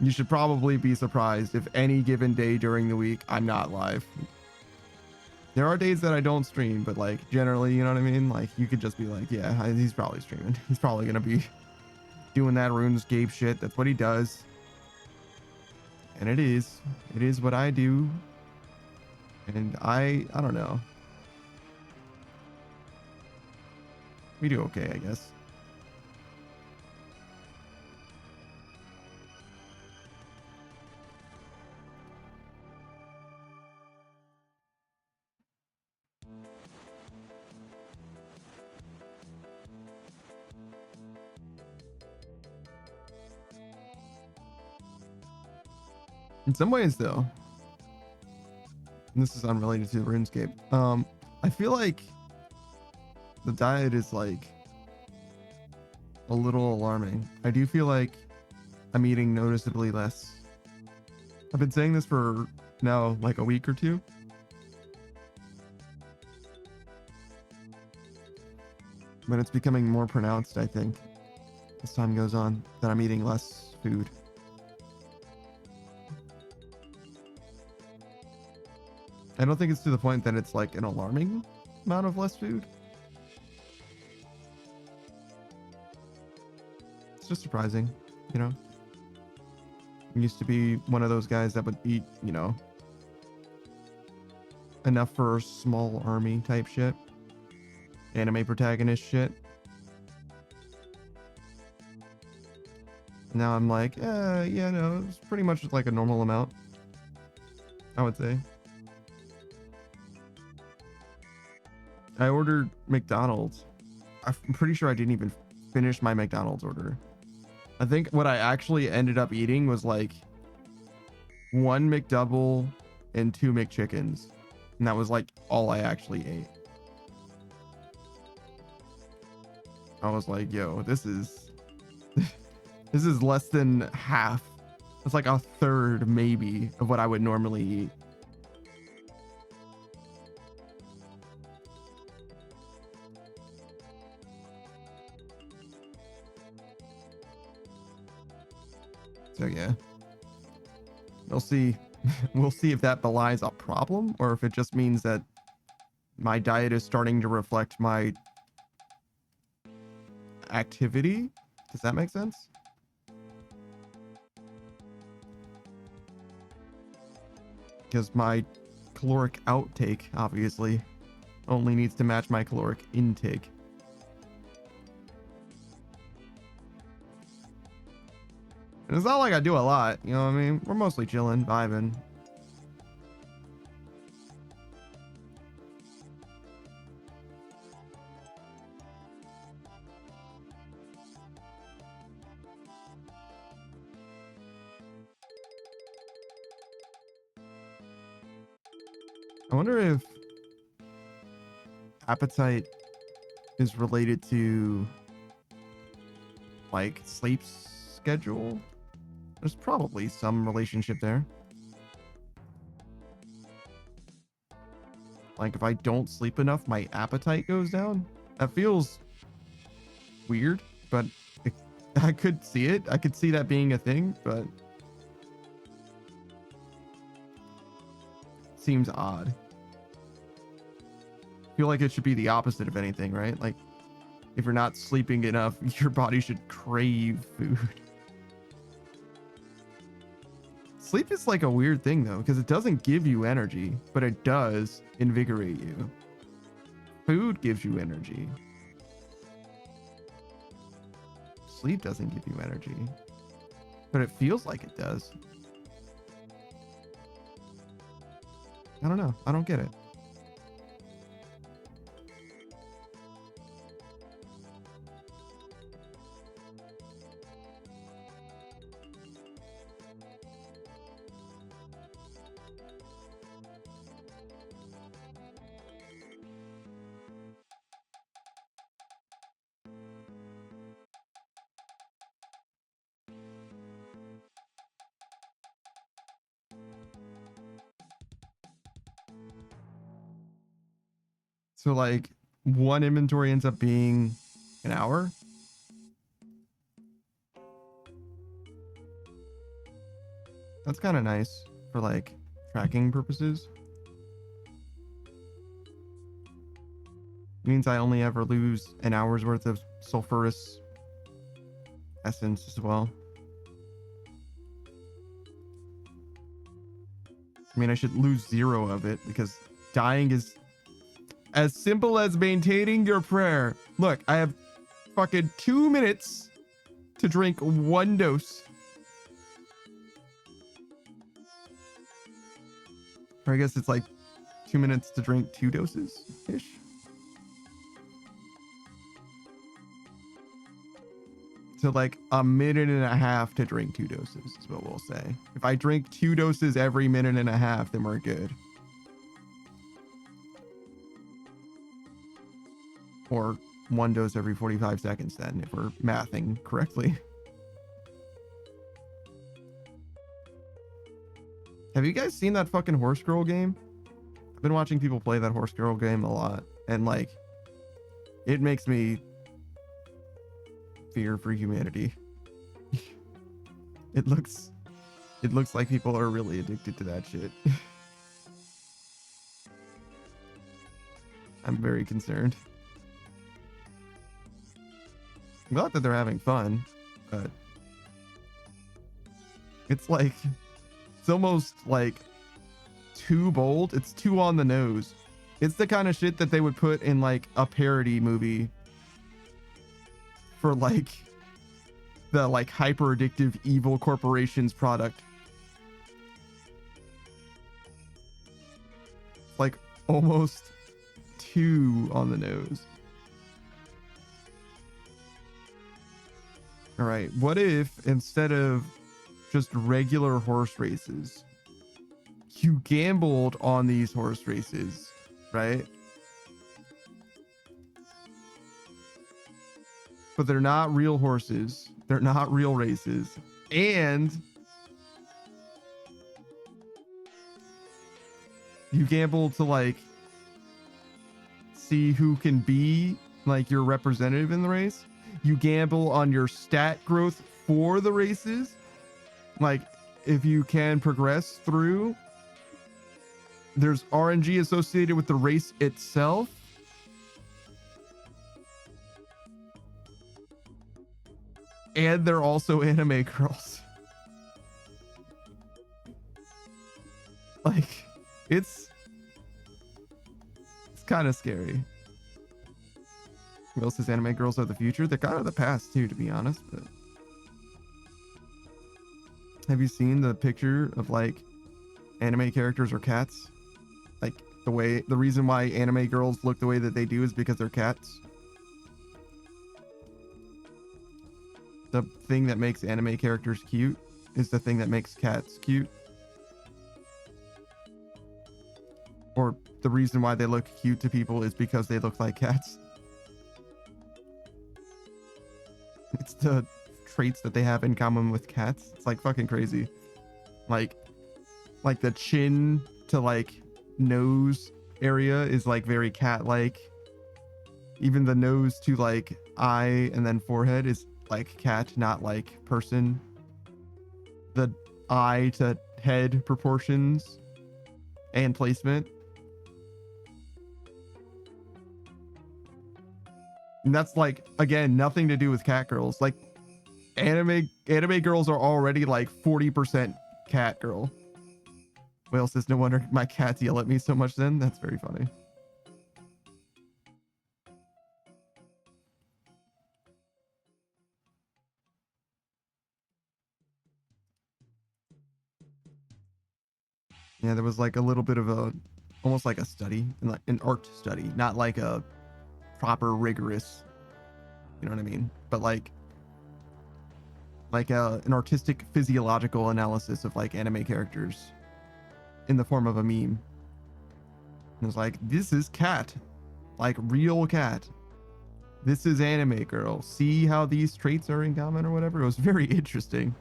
You should probably be surprised if any given day during the week I'm not live. There are days that I don't stream, but like generally, you know what I mean? Like you could just be like, yeah, he's probably streaming. He's probably going to be doing that RuneScape shit. That's what he does. And it is what I do. And I don't know. We do okay, I guess. In some ways, though, and this is unrelated to RuneScape, I feel like the diet is like a little alarming. I do feel like I'm eating noticeably less. I've been saying this for now like a week or two. But it's becoming more pronounced, I think, as time goes on, that I'm eating less food. I don't think it's to the point that it's like an alarming amount of less food. It's just surprising, you know? I used to be one of those guys that would eat, you know, enough for a small army type shit. Anime protagonist shit. Now I'm like, yeah, no, it's pretty much like a normal amount, I would say. I ordered McDonald's. I'm pretty sure I didn't even finish my McDonald's order. I think what I actually ended up eating was like 1 McDouble and 2 McChickens. And that was like all I actually ate. I was like, yo, this is this is less than half. It's like a third maybe of what I would normally eat. So yeah, we'll see. We'll see if that belies a problem or if it just means that my diet is starting to reflect my activity. Does that make sense? Because my caloric outtake obviously only needs to match my caloric intake. And it's not like I do a lot, you know what I mean? We're mostly chilling, vibing. I wonder if appetite is related to like sleep schedule. There's probably some relationship there. Like if I don't sleep enough, my appetite goes down. That feels weird, but I could see it. I could see that being a thing, but seems odd. I feel like it should be the opposite of anything, right? Like if you're not sleeping enough, your body should crave food. Sleep is like a weird thing though, because it doesn't give you energy, but it does invigorate you. Food gives you energy. Sleep doesn't give you energy, but it feels like it does. I don't know. I don't get it. So like one inventory ends up being an hour. That's kind of nice for like tracking purposes. Means I only ever lose an hour's worth of sulfurous essence as well. I mean, I should lose 0 of it because dying is as simple as maintaining your prayer. Look, I have fucking 2 minutes to drink 1 dose. Or I guess it's like 2 minutes to drink 2 doses-ish. So like a minute and a half to drink 2 doses is what we'll say. If I drink 2 doses every minute and a half, then we're good. Or 1 dose every 45 seconds then, if we're mathing correctly. Have you guys seen that fucking Horse Girl game? I've been watching people play that Horse Girl game a lot, and like, it makes me fear for humanity. It looks like people are really addicted to that shit. I'm very concerned. I'm glad that they're having fun, but it's like, it's almost like too bold. It's too on the nose. It's the kind of shit that they would put in like a parody movie for like the like hyper addictive evil corporation's product. Like almost too on the nose. All right, what if instead of just regular horse races, you gambled on these horse races, right? But they're not real horses. They're not real races. And you gamble to like see who can be like your representative in the race. You gamble on your stat growth for the races. Like if you can progress through, there's RNG associated with the race itself. And they're also anime girls. Like, it's kind of scary. Will says anime girls are the future. They're kind of the past too, to be honest. But have you seen the picture of like anime characters or cats? Like the reason why anime girls look the way that they do is because they're cats. The thing that makes anime characters cute is the thing that makes cats cute. Or the reason why they look cute to people is because they look like cats. It's the traits that they have in common with cats. It's like fucking crazy. Like the chin to like nose area is like very cat-like. Even the nose to like eye and then forehead is like cat, not like person. The eye to head proportions and placement. And that's like, again, nothing to do with cat girls. Like anime girls are already like 40% cat girl. Whale says, no wonder my cats yell at me so much then. That's very funny. Yeah, there was like a little bit of a, almost like a study, like an art study, not like a proper rigorous, you know what I mean? But like an artistic physiological analysis of like anime characters in the form of a meme. It was like, this is cat, like real cat. This is anime girl. See how these traits are in common or whatever. It was very interesting.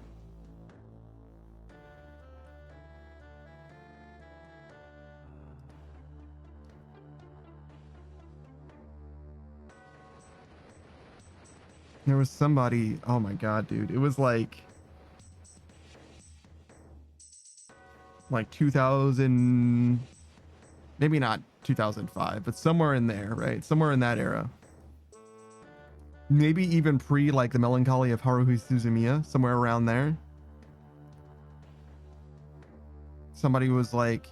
There was somebody, oh my god, dude. It was like 2000, maybe not 2005, but somewhere in there, right? Somewhere in that era. Maybe even pre like the Melancholy of Haruhi Suzumiya, somewhere around there. Somebody was like,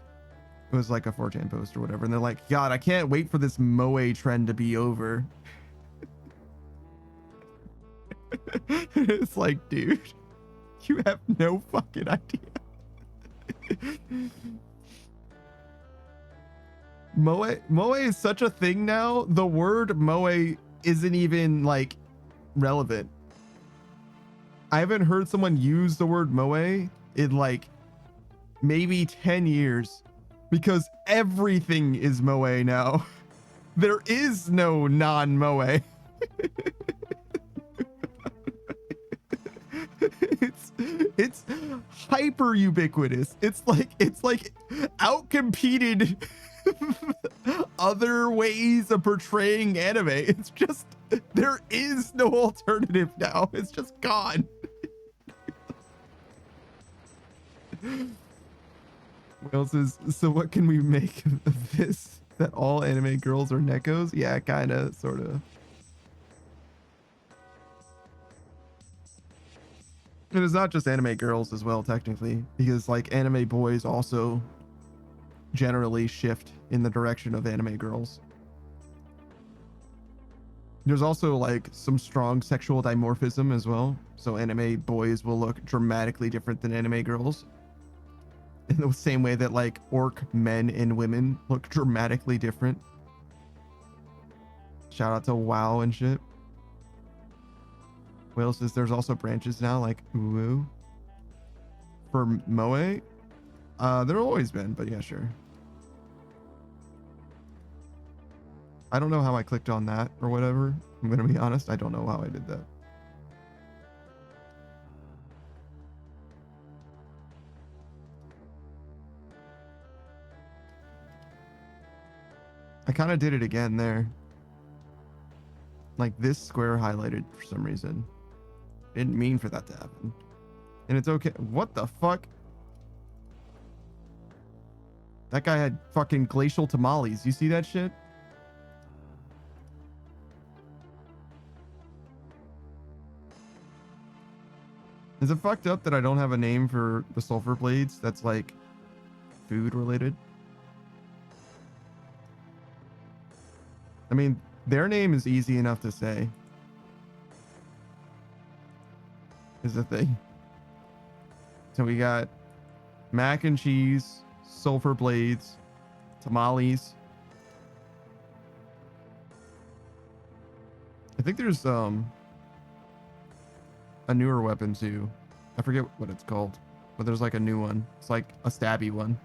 it was like a 4chan post or whatever, and they're like, God, I can't wait for this moe trend to be over. It's like, dude, you have no fucking idea. Moe is such a thing now. The word moe isn't even like relevant. I haven't heard someone use the word moe in like maybe 10 years because everything is moe now. There is no non-moe. It's hyper ubiquitous. It's like outcompeted other ways of portraying anime. It's just, there is no alternative now. It's just gone. Wales says, so what can we make of this? That all anime girls are nekos? Yeah, kind of, sort of. And it's not just anime girls as well, technically, because like anime boys also generally shift in the direction of anime girls. There's also like some strong sexual dimorphism as well. So anime boys will look dramatically different than anime girls. In the same way that like orc men and women look dramatically different. Shout out to WoW and shit. Whale says there's also branches now like Uwu. For moe? There always been, but yeah, sure. I don't know how I clicked on that or whatever. I'm gonna be honest, I don't know how I did that. I kind of did it again there. Like this square highlighted for some reason. Didn't mean for that to happen. And it's okay. What the fuck? That guy had fucking glacial tamales. You see that shit? Is it fucked up that I don't have a name for the sulfur blades that's like food related? I mean, their name is easy enough to say. Is the thing. So we got mac and cheese, sulfur blades, tamales. I think there's a newer weapon too. I forget what it's called, but there's like a new one. It's like a stabby one.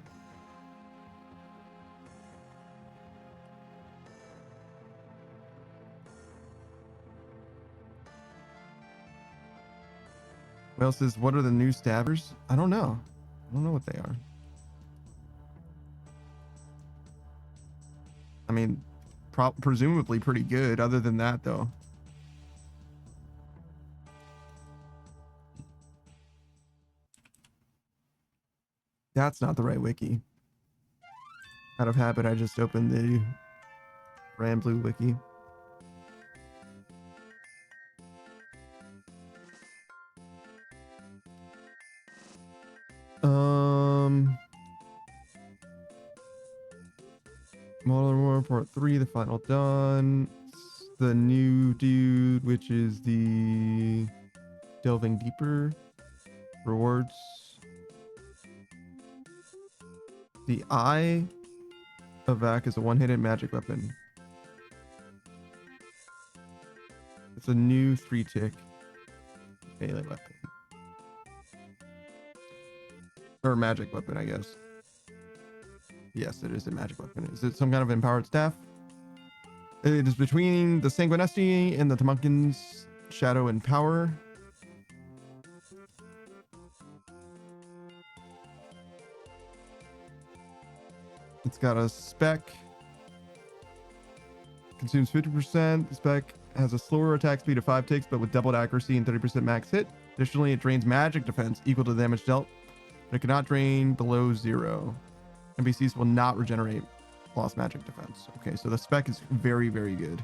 Whale says, what are the new stabbers? I don't know. I don't know what they are. I mean, presumably pretty good. Other than that, though. That's not the right wiki. Out of habit, I just opened the Ramblue wiki. Modern War Part 3, the final done. The new dude, which is the Delving Deeper rewards. The Eye of Vac is a one-handed magic weapon. It's a new 3-tick melee weapon. Or magic weapon, I guess. Yes, it is a magic weapon. Is it some kind of empowered staff? It is between the Sanguinesti and the Tamunkin's shadow and power. It's got a spec. Consumes 50%. The spec has a slower attack speed of 5 ticks, but with doubled accuracy and 30% max hit. Additionally, it drains magic defense equal to the damage dealt, but it cannot drain below 0. NPCs will not regenerate lost magic defense. Okay, so the spec is very, very good.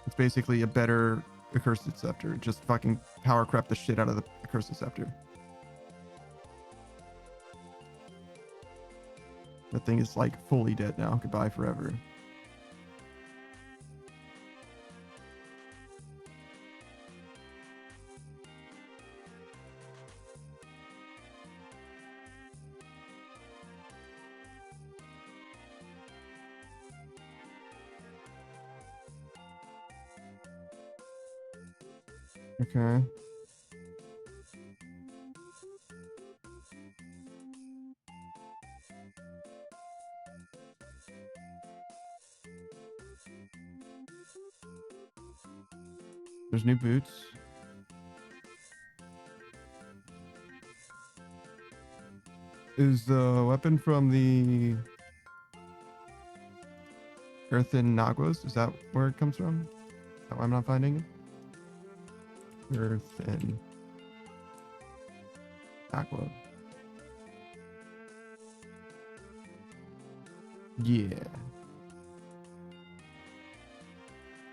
It's basically a better Accursed Scepter. Just fucking power crap the shit out of the Accursed Scepter. That thing is like fully dead now. Goodbye forever. Okay. There's new boots. Is the weapon from the Earthen Naguas? Is that where it comes from? Is that why I'm not finding it? Earthen Aqua. Yeah.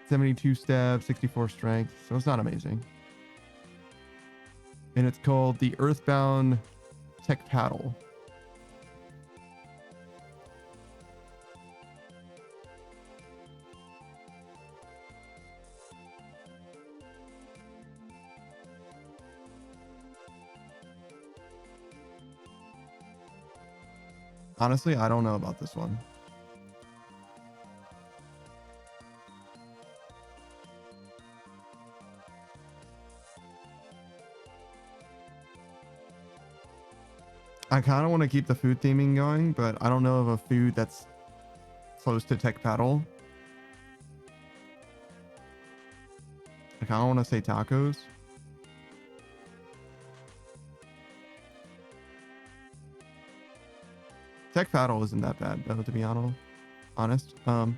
72 stab, 64 strength. So it's not amazing. And it's called the Earthbound Tech Paddle. Honestly, I don't know about this one. I kind of want to keep the food theming going, but I don't know of a food that's close to Tech Paddle. I kind of want to say tacos. Tech Paddle isn't that bad, though, to be honest. But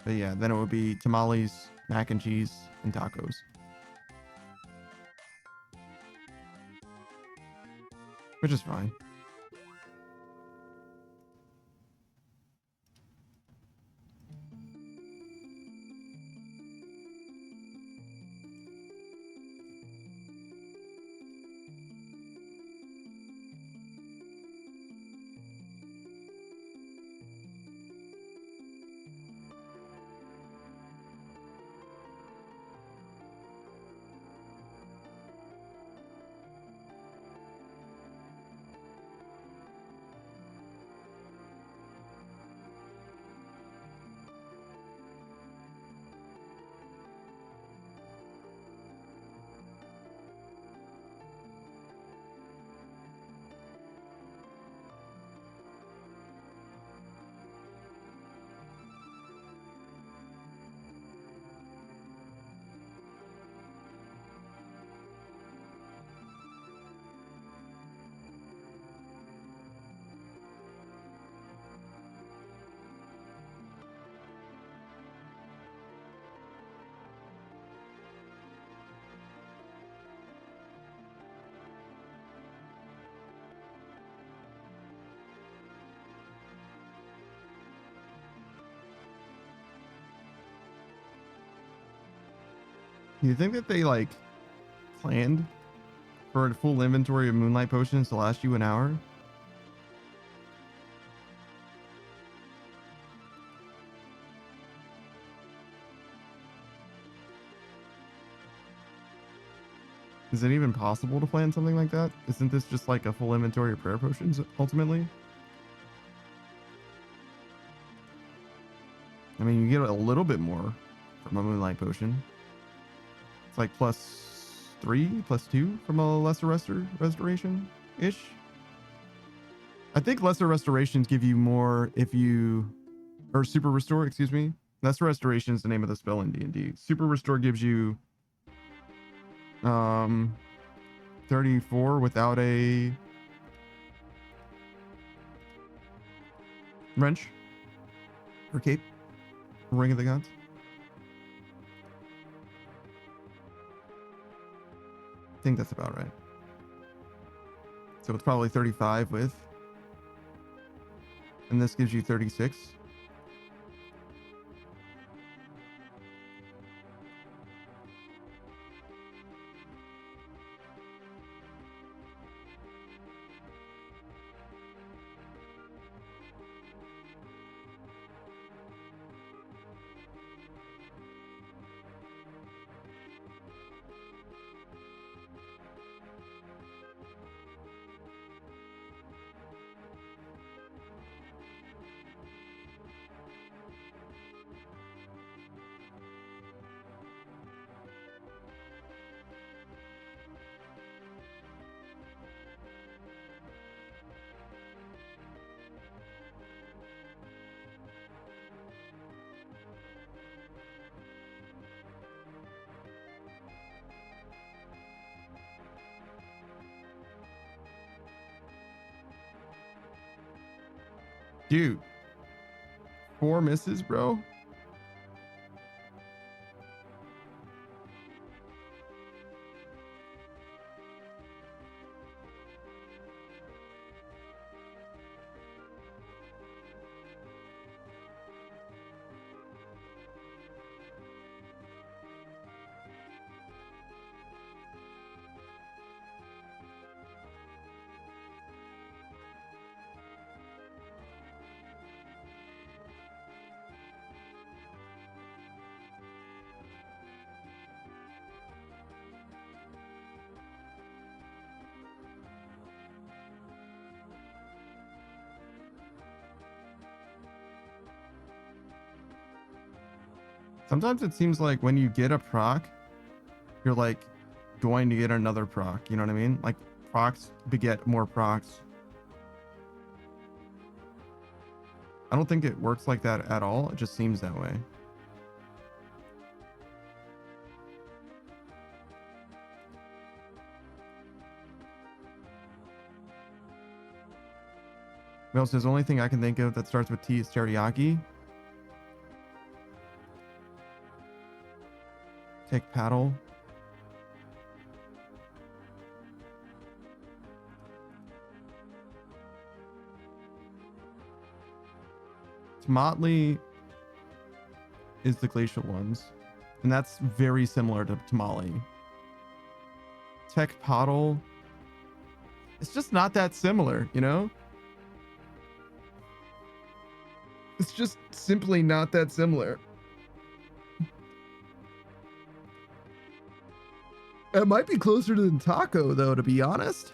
yeah, then it would be tamales, mac and cheese, and tacos. Which is fine. You think that they like planned for a full inventory of moonlight potions to last you an hour? Is it even possible to plan something like that? Isn't this just like a full inventory of prayer potions ultimately? I mean, you get a little bit more from a moonlight potion. It's like +3, +2 from a lesser restoration-ish. I think lesser restorations give you more if you, or super restore, excuse me. Lesser restoration is the name of the spell in D&D. Super restore gives you 34 without a wrench or cape, ring of the gods. I think that's about right. So it's probably 35 with, and this gives you 36. Dude, 4 misses, bro. Sometimes it seems like when you get a proc, you're like going to get another proc. You know what I mean? Like procs beget more procs. I don't think it works like that at all. It just seems that way. Mel says the only thing I can think of that starts with T is teriyaki. Take paddle. Motley is the glacial ones, and that's very similar to tamale. Tech paddle, it's just not that similar, you know? It's just simply not that similar. It might be closer to the taco, though, to be honest.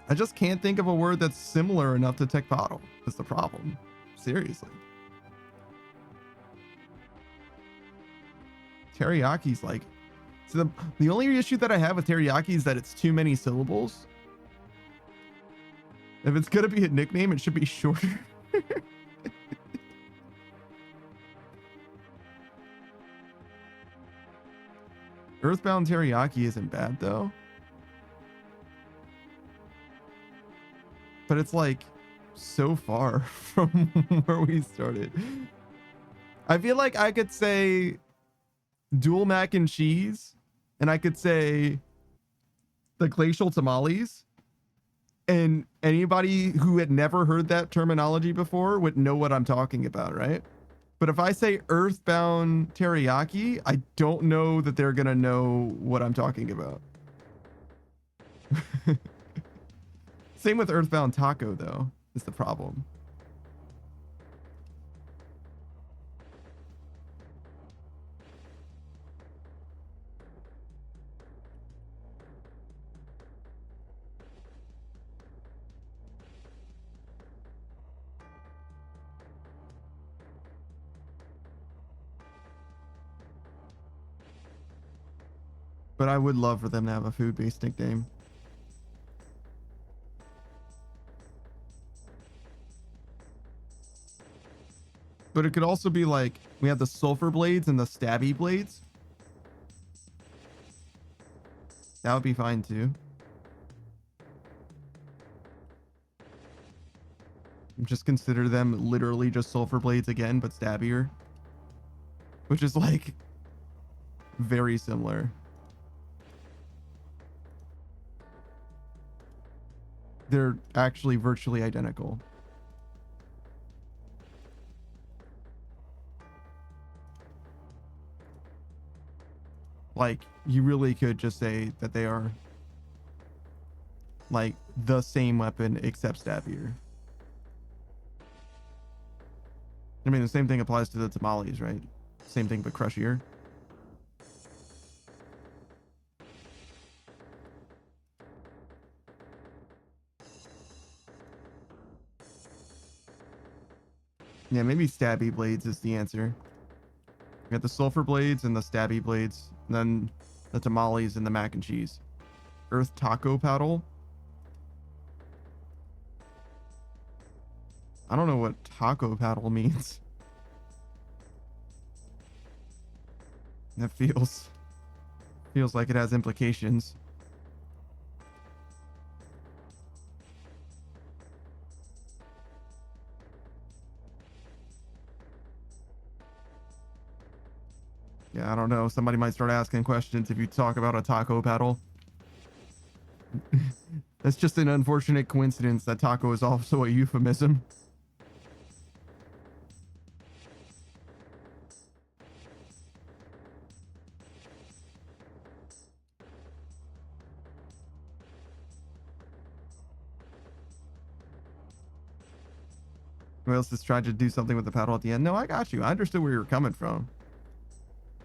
I just can't think of a word that's similar enough to tech bottle. That's the problem. Seriously. Teriyaki's like... So the only issue that I have with teriyaki is that it's too many syllables. If it's going to be a nickname, it should be shorter. Earthbound teriyaki isn't bad though. But it's like so far from where we started. I feel like I could say dual mac and cheese, and I could say the glacial tamales, and anybody who had never heard that terminology before would know what I'm talking about, right? But if I say earthbound teriyaki, I don't know that they're gonna know what I'm talking about. Same with earthbound taco, though, is the problem. But I would love for them to have a food-based nickname. But it could also be like, we have the sulfur blades and the stabby blades. That would be fine too. Just consider them literally just sulfur blades again, but stabbier. Which is like very similar. They're actually virtually identical. Like, you really could just say that they are like the same weapon except stabbier. I mean, the same thing applies to the tamales, right? Same thing, but crushier. Yeah, maybe stabby blades is the answer. We got the sulfur blades and the stabby blades, and then the tamales and the mac and cheese. Earth taco paddle. I don't know what taco paddle means. That feels like it has implications. Yeah, I don't know. Somebody might start asking questions if you talk about a taco paddle. That's just an unfortunate coincidence that taco is also a euphemism. Who else has tried to do something with the paddle at the end? No, I got you. I understood where you were coming from.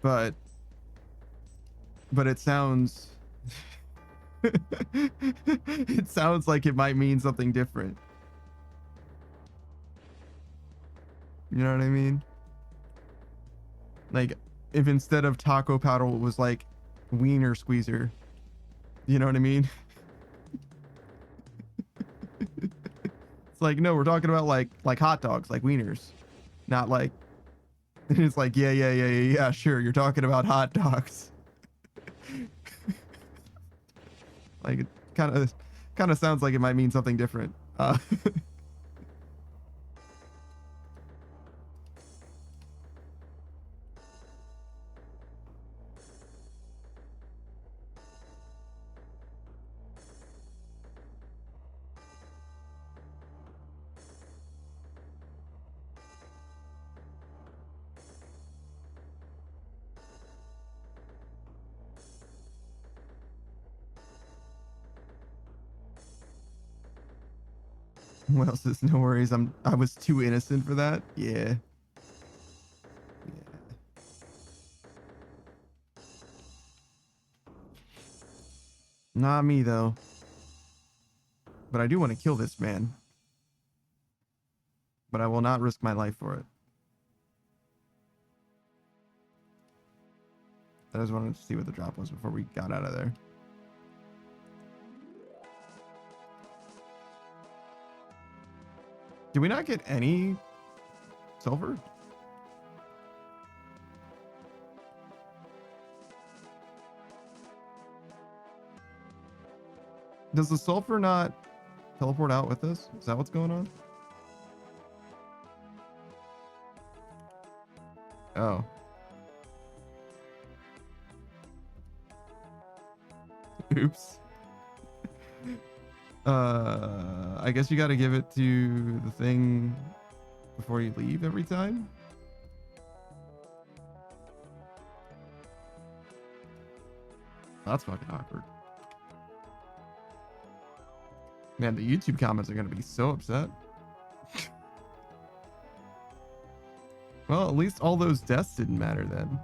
But it sounds it sounds like it might mean something different. You know what I mean? Like, if instead of taco paddle it was like wiener squeezer. You know what I mean? It's like, no, we're talking about like hot dogs, like wieners. Not like, and it's like, yeah, sure, you're talking about hot dogs. Like, it kind of sounds like it might mean something different. What else is no worries? I was too innocent for that. Yeah. Not me though. But I do want to kill this man. But I will not risk my life for it. I just wanted to see what the drop was before we got out of there. Did we not get any silver? Does the sulfur not teleport out with us? Is that what's going on? Oh. Oops. I guess you got to give it to the thing before you leave every time. That's fucking awkward. Man, the YouTube comments are going to be so upset. Well, at least all those deaths didn't matter then.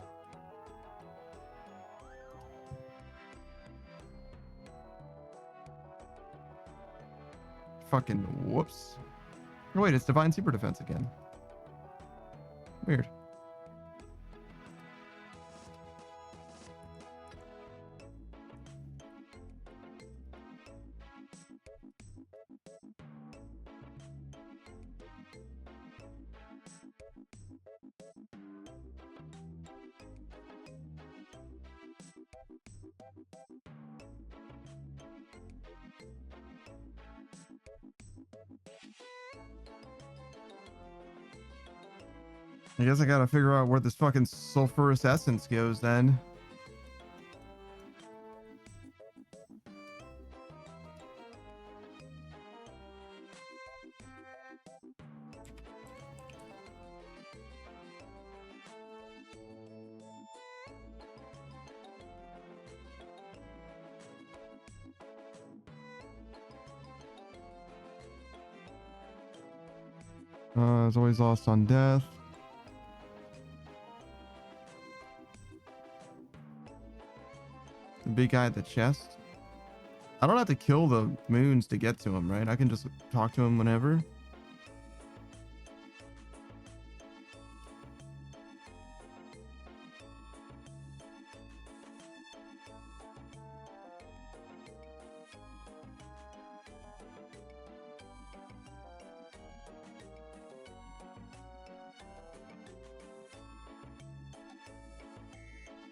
Fucking whoops. Oh, wait, it's Divine Super Defense again. Weird. I guess I gotta figure out where this fucking sulfurous essence goes then. Is always lost on death. The big guy at the chest. I don't have to kill the moons to get to him, right? I can just talk to him whenever.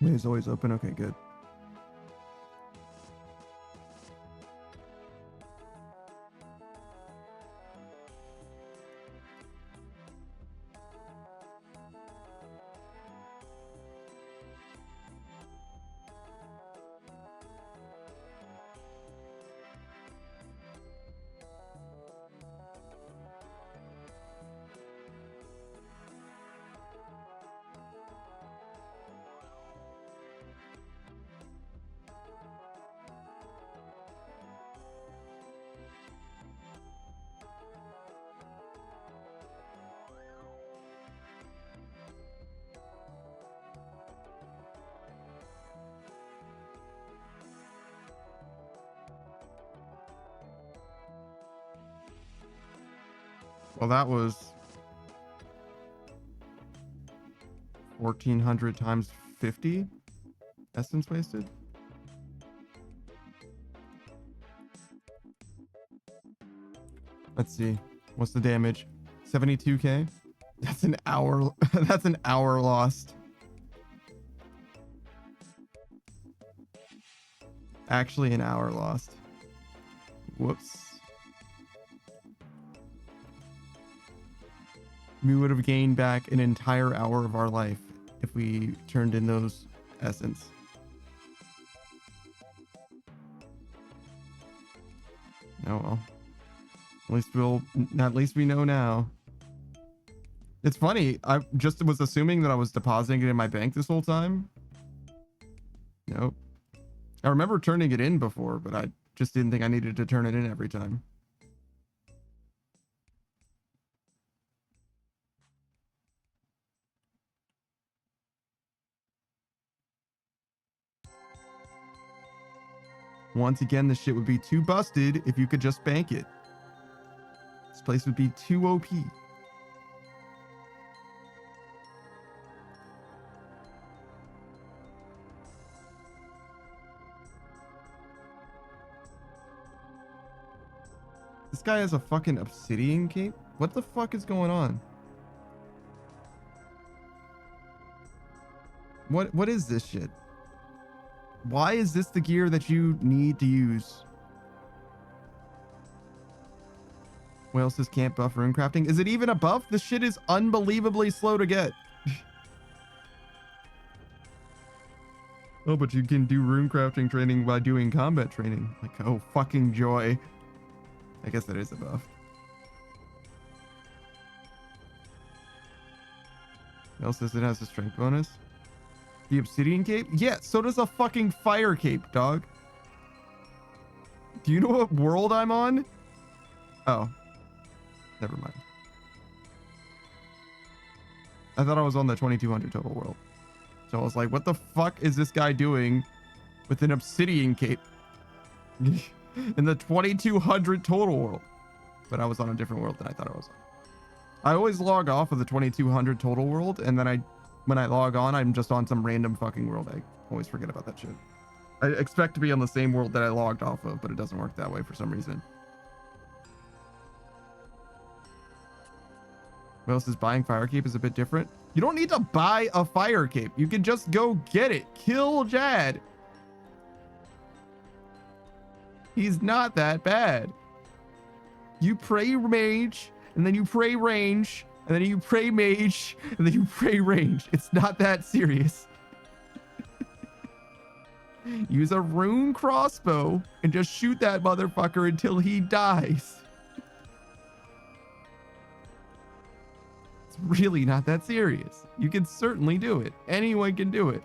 It's always open. Okay, good. Well, that was 1400 times 50 essence wasted. Let's see. What's the damage? 72k? That's an hour. That's an hour lost. Actually, an hour lost. Whoops. We would have gained back an entire hour of our life if we turned in those essence. Oh well. At least we know now. It's funny. I just was assuming that I was depositing it in my bank this whole time. Nope. I remember turning it in before, but I just didn't think I needed to turn it in every time. Once again, this shit would be too busted if you could just bank it. This place would be too OP. This guy has a fucking obsidian cape? What the fuck is going on? What is this shit? Why is this the gear that you need to use? Whale says can't buff rune crafting. Is it even a buff? This shit is unbelievably slow to get. Oh, but you can do rune crafting training by doing combat training. Like, oh, fucking joy. I guess that is a buff. Whale says it has a strength bonus. The obsidian cape? Yeah, so does a fucking fire cape, dog. Do you know what world I'm on? Oh. Never mind. I thought I was on the 2200 total world. So I was like, what the fuck is this guy doing with an obsidian cape in the 2200 total world? But I was on a different world than I thought I was on. I always log off of the 2200 total world, and then when I log on, I'm just on some random fucking world. I always forget about that shit. I expect to be on the same world that I logged off of, but it doesn't work that way for some reason. What else is buying fire cape is a bit different? You don't need to buy a fire cape. You can just go get it. Kill Jad. He's not that bad. You pray mage, and then you pray range, and then you pray mage, and then you pray range. It's not that serious. Use a rune crossbow and just shoot that motherfucker until he dies. It's really not that serious. You can certainly do it. Anyone can do it.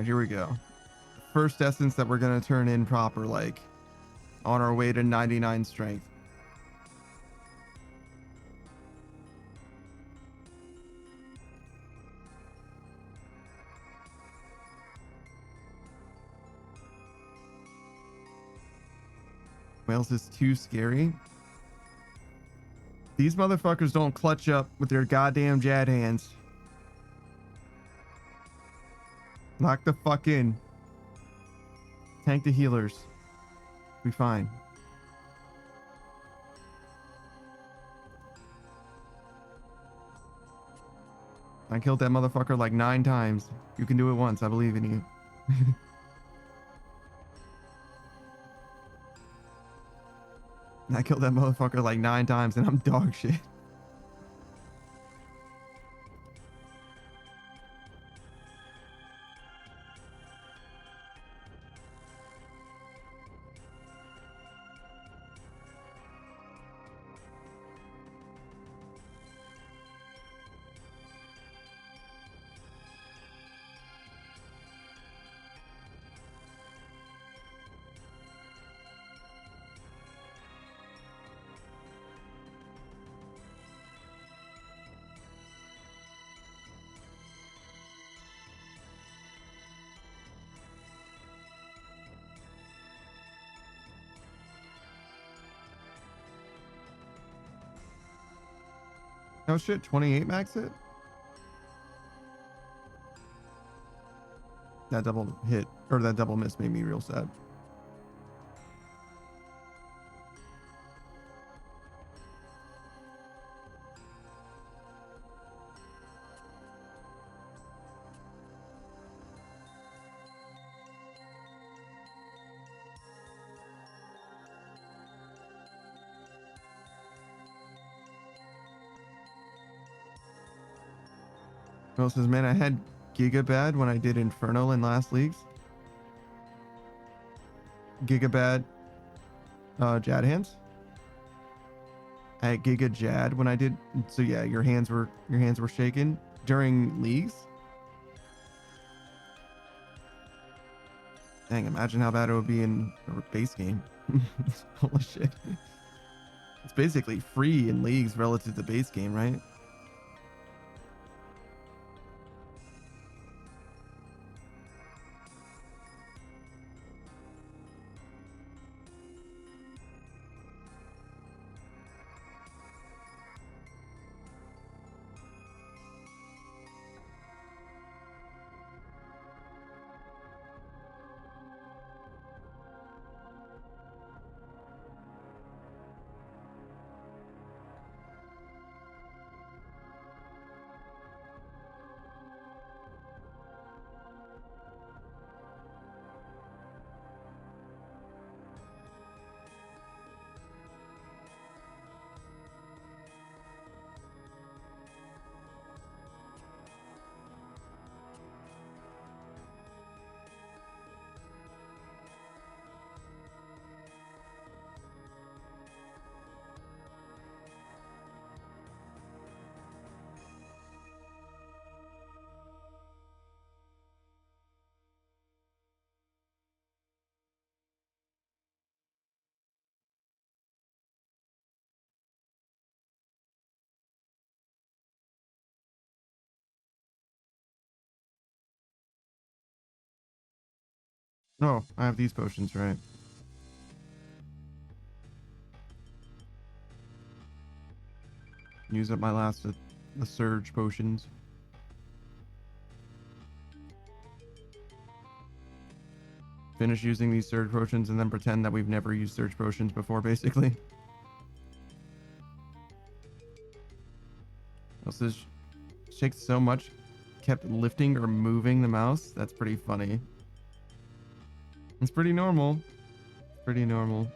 Here we go. First essence that we're going to turn in proper, like on our way to 99 strength. Whales is too scary. These motherfuckers don't clutch up with their goddamn jad hands. Lock the fuck in. Tank the healers. Be fine. I killed that motherfucker like 9 times. You can do it once. I believe in you. I killed that motherfucker like 9 times and I'm dog shit. Oh shit, 28 max hit? That double hit, or that double miss made me real sad. Well, says, man, I had Gigabad when I did Inferno in last leagues. Gigabad, Jad hands. I had Giga Jad when I did. So yeah, your hands were shaking during leagues. Dang, imagine how bad it would be in a base game. Holy shit. It's basically free in leagues relative to base game, right? Oh, I have these potions, right? Use up my last the surge potions. finish using these surge potions and then pretend that we've never used surge potions before, basically. Also, shakes so much, kept lifting or moving the mouse. That's pretty funny. It's pretty normal. Pretty normal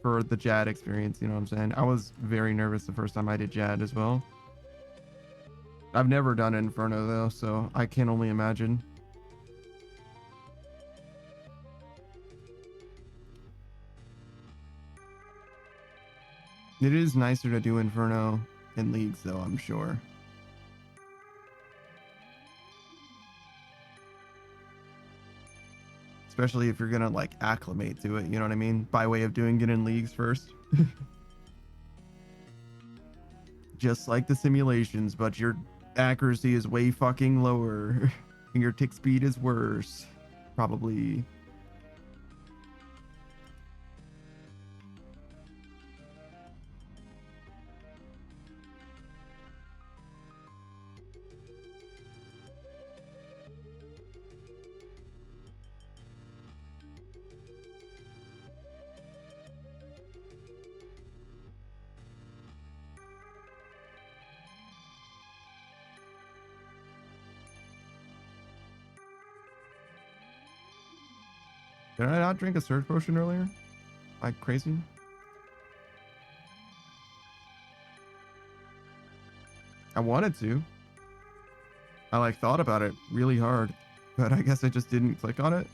for the Jad experience, you know what I'm saying? I was very nervous the first time I did Jad as well. I've never done Inferno though, so I can only imagine. It is nicer to do Inferno in leagues though, I'm sure. Especially if you're gonna like acclimate to it, you know what I mean? By way of doing it in leagues first. Just like the simulations, but your accuracy is way fucking lower. And your tick speed is worse. Probably. Did I not drink a surge potion earlier? Like crazy? I wanted to. I like thought about it really hard, but I guess I just didn't click on it.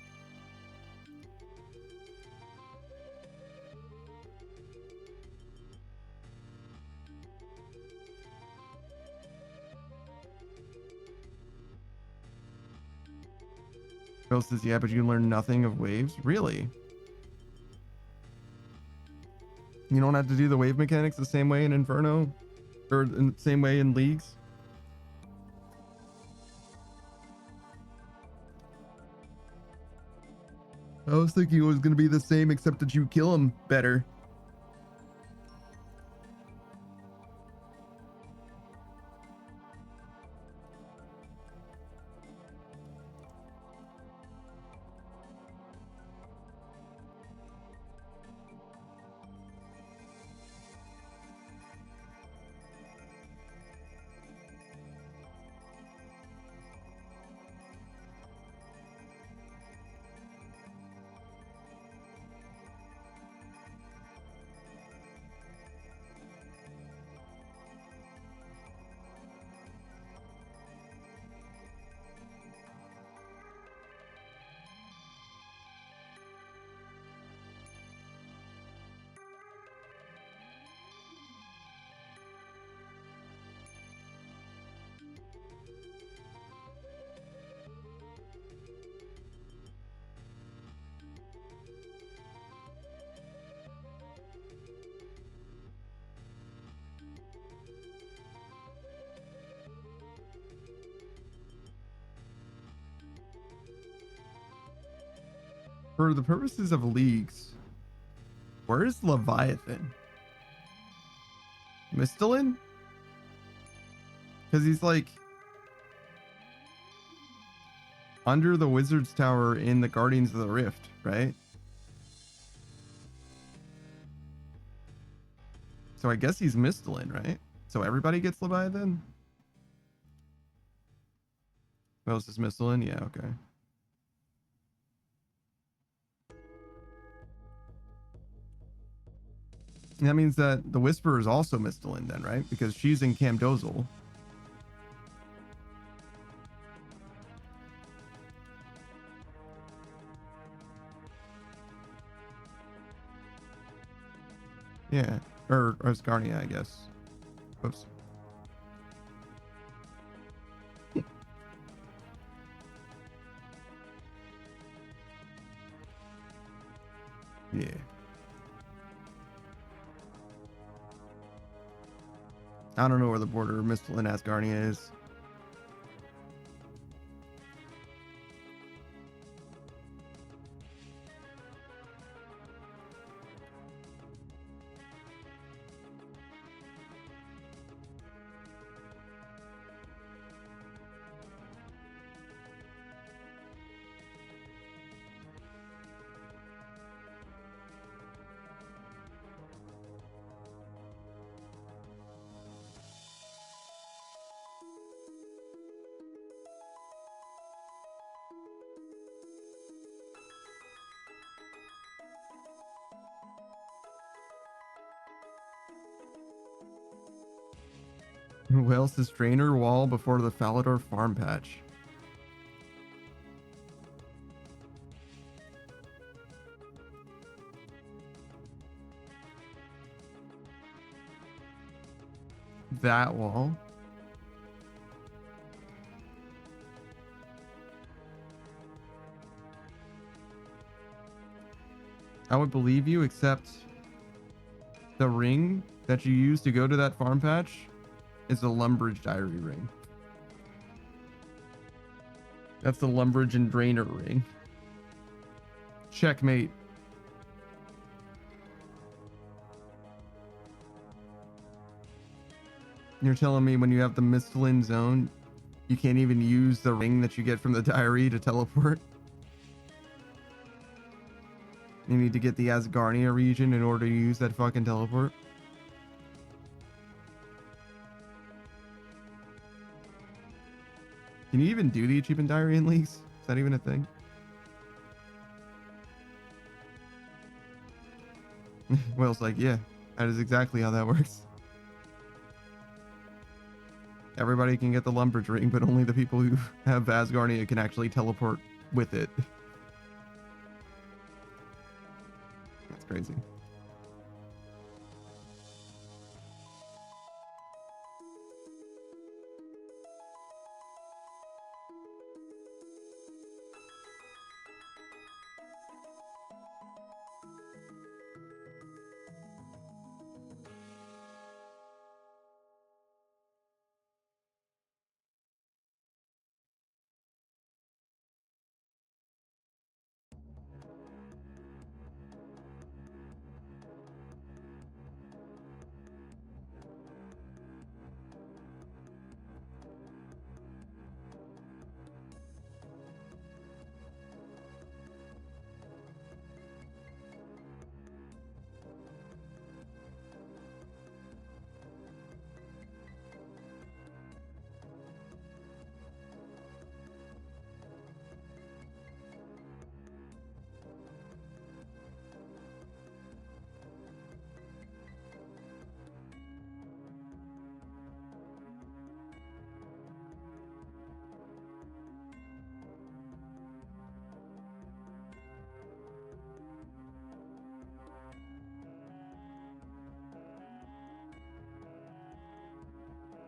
Bill says, yeah, but you learn nothing of waves? Really? You don't have to do the wave mechanics the same way in Inferno? Or in the same way in leagues? I was thinking it was going to be the same except that you kill him better. For the purposes of leagues, where is Leviathan? Misthalin? Because he's like under the Wizard's Tower in the Guardians of the Rift, right? So I guess he's Misthalin, right? So everybody gets Leviathan? Who else is Misthalin? Yeah, okay. That means that the Whisperer is also Misthalin then, right? Because she's in Camdozel. Yeah. Or Asgarnia, I guess. Oops. Yeah. I don't know where the border of Mistal and Asgarnia is. Who else is drainer wall before the Falador farm patch? That wall? I would believe you, except the ring that you use to go to that farm patch is the Lumbridge Diary ring. That's the Lumbridge and Drainer ring. Checkmate. You're telling me when you have the Misthalin zone, you can't even use the ring that you get from the diary to teleport? You need to get the Asgarnia region in order to use that fucking teleport? Can you even do the achievement diary in leagues? Is that even a thing? Will's like, yeah, that is exactly how that works. Everybody can get the Lumbridge ring, but only the people who have Asgarnia can actually teleport with it. That's crazy.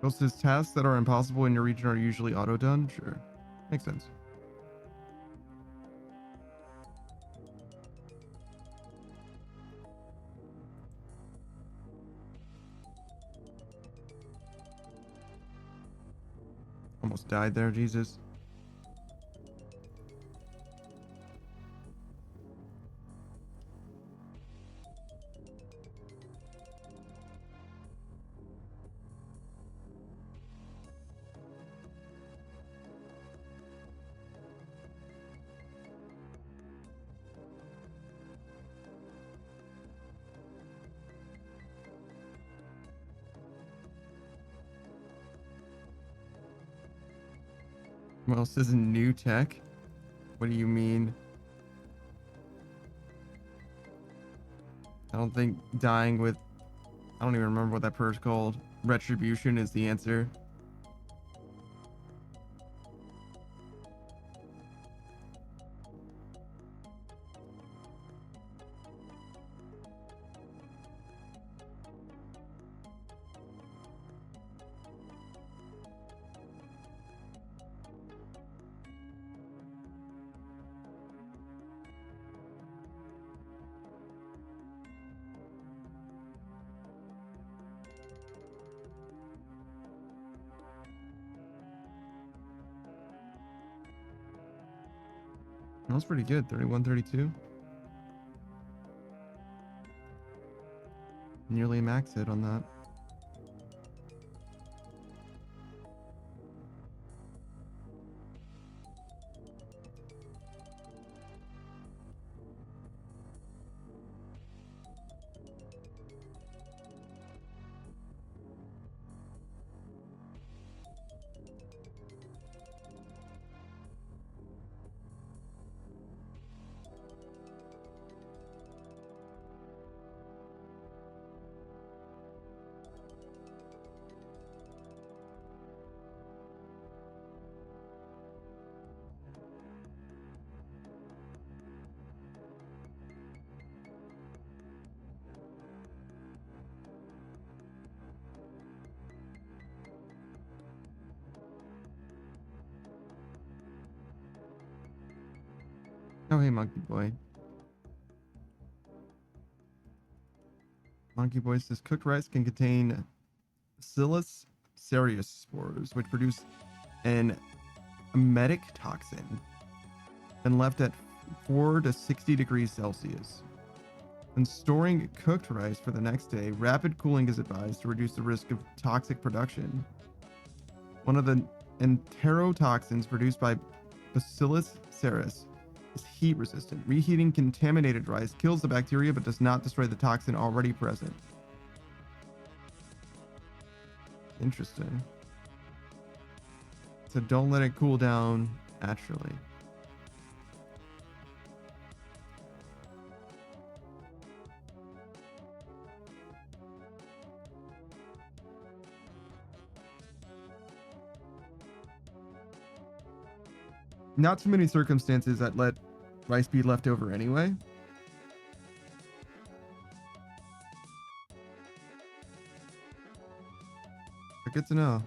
Most of his tasks that are impossible in your region are usually auto done. Sure, makes sense. Almost died there, Jesus. What else is new tech? What do you mean? I don't think dying with... I don't even remember what that perk's called. Retribution is the answer. That was pretty good. 31, 32. Nearly a max hit on that. Oh, hey, Monkey Boy. Monkey Boy says cooked rice can contain Bacillus cereus spores, which produce an emetic toxin, and left at 4 to 60 degrees Celsius. When storing cooked rice for the next day, rapid cooling is advised to reduce the risk of toxic production. One of the enterotoxins produced by Bacillus cereus is heat resistant. Reheating contaminated rice kills the bacteria but does not destroy the toxin already present. Interesting. So don't let it cool down naturally. Not too many circumstances that let rice be left over anyway. But good to know.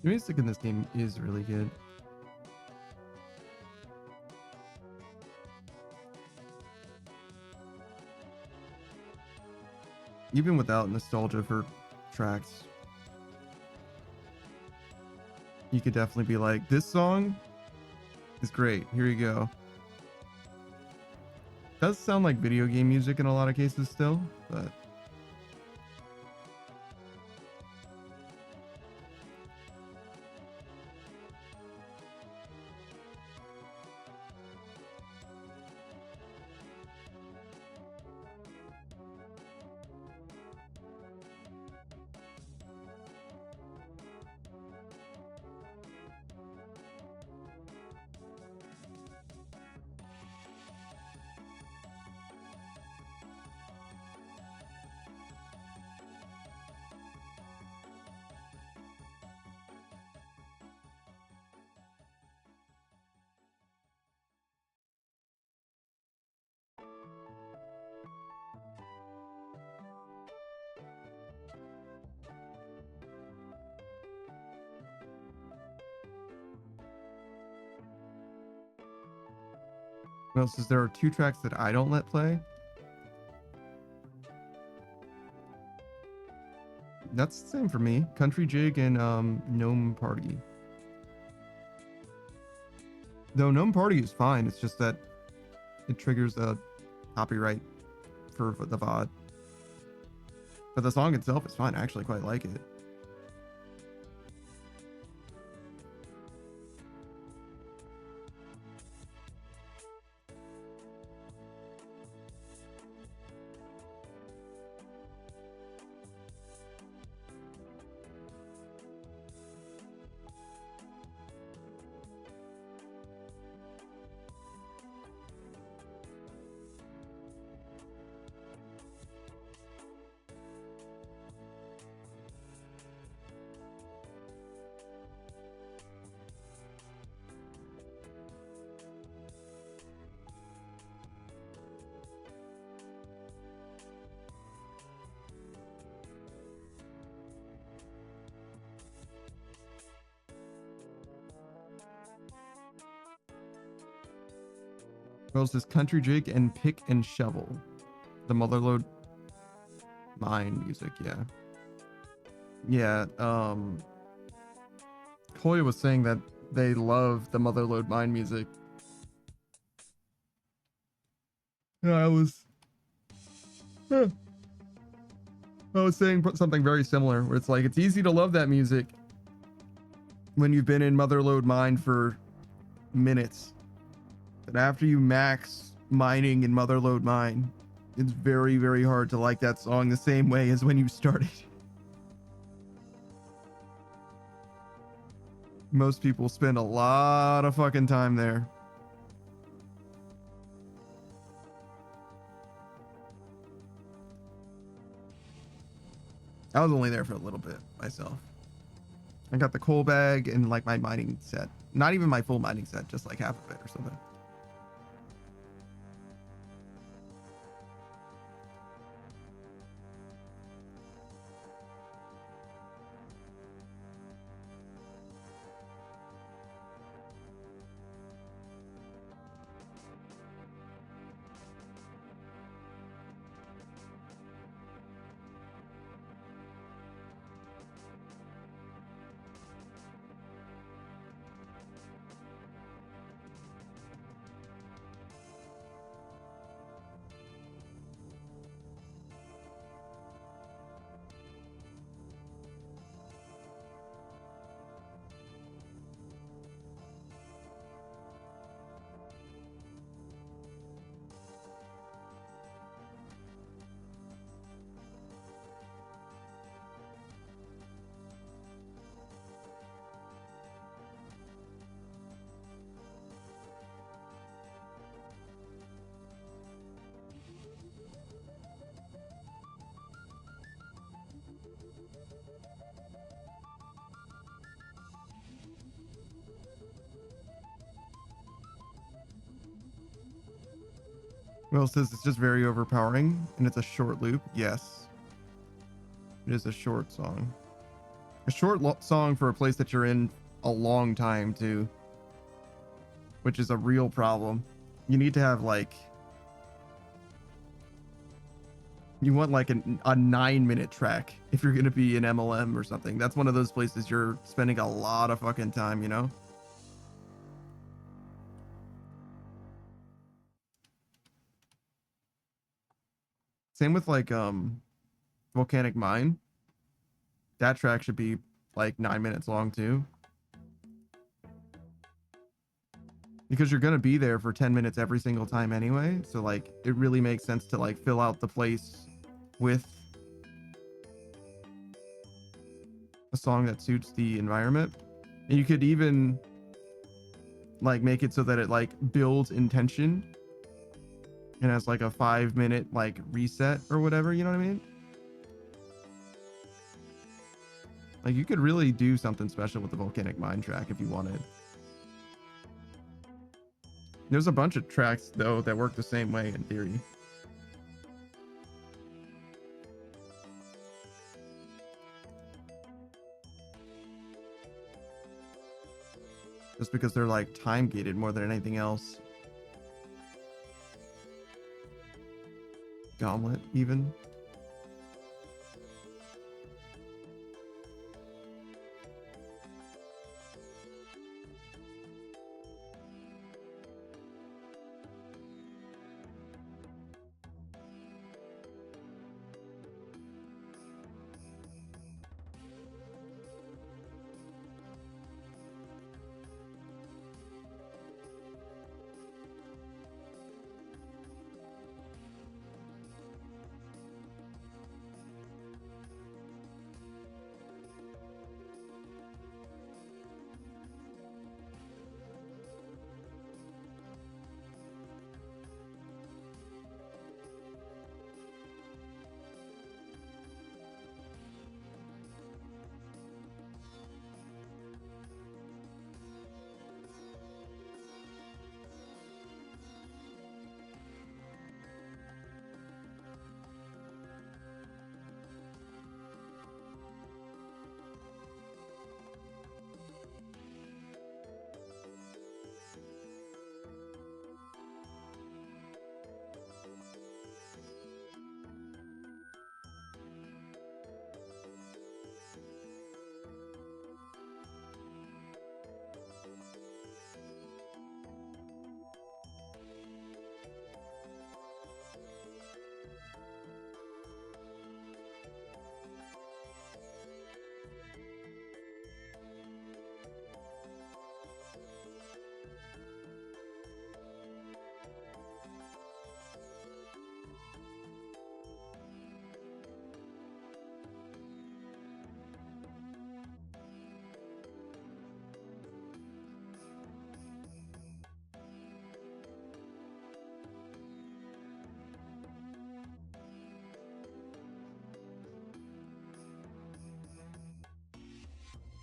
The music in this game is really good. Even without nostalgia for tracks, you could definitely be like, this song is great. Here you go. Does sound like video game music in a lot of cases still, but what else is there? Are 2 tracks that I don't let play. That's the same for me. Country Jig and Gnome Party. Though Gnome Party is fine, it's just that it triggers a copyright for the VOD. But the song itself is fine. I actually quite like it. What else is Country Jig and Pick and Shovel? The Motherlode Mine music, yeah. Yeah, Hoya was saying that they love the Motherlode Mine music. Yeah, I was saying something very similar, where it's like, it's easy to love that music when you've been in Motherlode Mine for minutes. But after you max mining in Motherlode Mine, it's very, very hard to like that song the same way as when you started. Most people spend a lot of fucking time there. I was only there for a little bit myself. I got the coal bag and like my mining set. Not even my full mining set, just like half of it or something. Will says it's just very overpowering and it's a short loop. Yes. It is a short song. A short song for a place that you're in a long time too. Which is a real problem. You need to have like... You want like a 9-minute track if you're going to be in MLM or something. That's one of those places you're spending a lot of fucking time, you know? Same with like Volcanic Mine. That track should be like 9 minutes long too. Because you're gonna be there for 10 minutes every single time anyway. So like it really makes sense to like fill out the place with a song that suits the environment. And you could even like make it so that it like builds in tension and has like a 5-minute like reset or whatever, you know what I mean? Like you could really do something special with the Volcanic Mine track if you wanted. There's a bunch of tracks though that work the same way in theory. Just because they're like time gated more than anything else. Gauntlet even.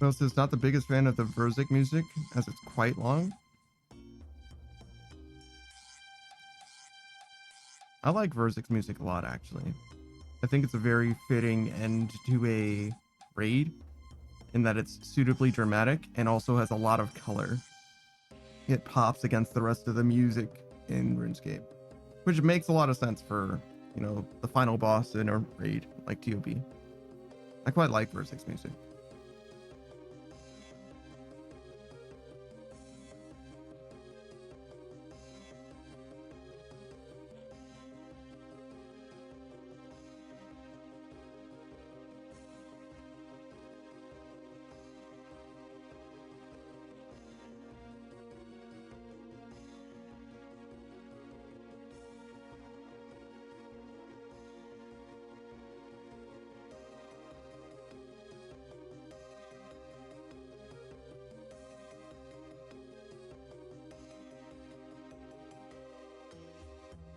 Well, says not the biggest fan of the Verzik music as it's quite long. I like Verzik's music a lot, actually. I think it's a very fitting end to a raid in that it's suitably dramatic and also has a lot of color. It pops against the rest of the music in RuneScape, which makes a lot of sense for, you know, the final boss in a raid like TOB. I quite like Verzik's music.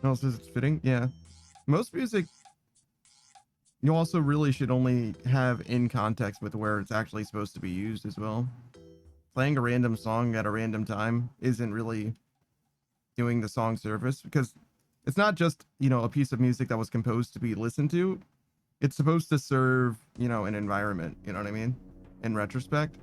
Else is it's fitting? Yeah. Most music you also really should only have in context with where it's actually supposed to be used as well. Playing a random song at a random time isn't really doing the song service, because it's not just, you know, a piece of music that was composed to be listened to. It's supposed to serve, you know, an environment, you know what I mean? In retrospect.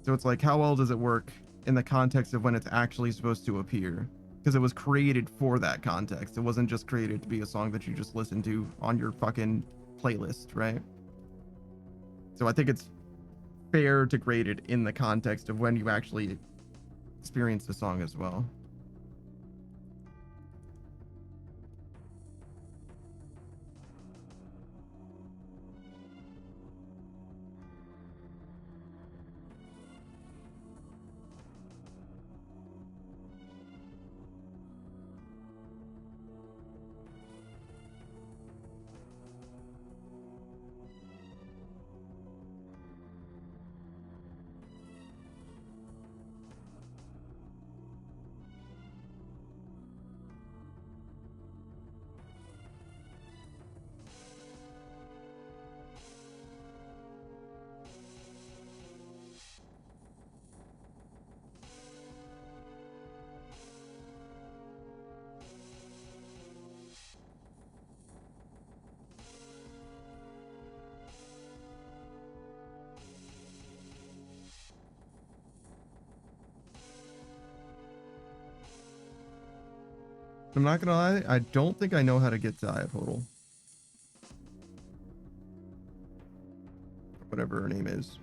So it's like, how well does it work in the context of when it's actually supposed to appear? Because it was created for that context. It wasn't just created to be a song that you just listen to on your fucking playlist, right? So I think it's fair to grade it in the context of when you actually experience the song as well. I'm not gonna lie, I don't think I know how to get to Iapodal. Whatever her name is.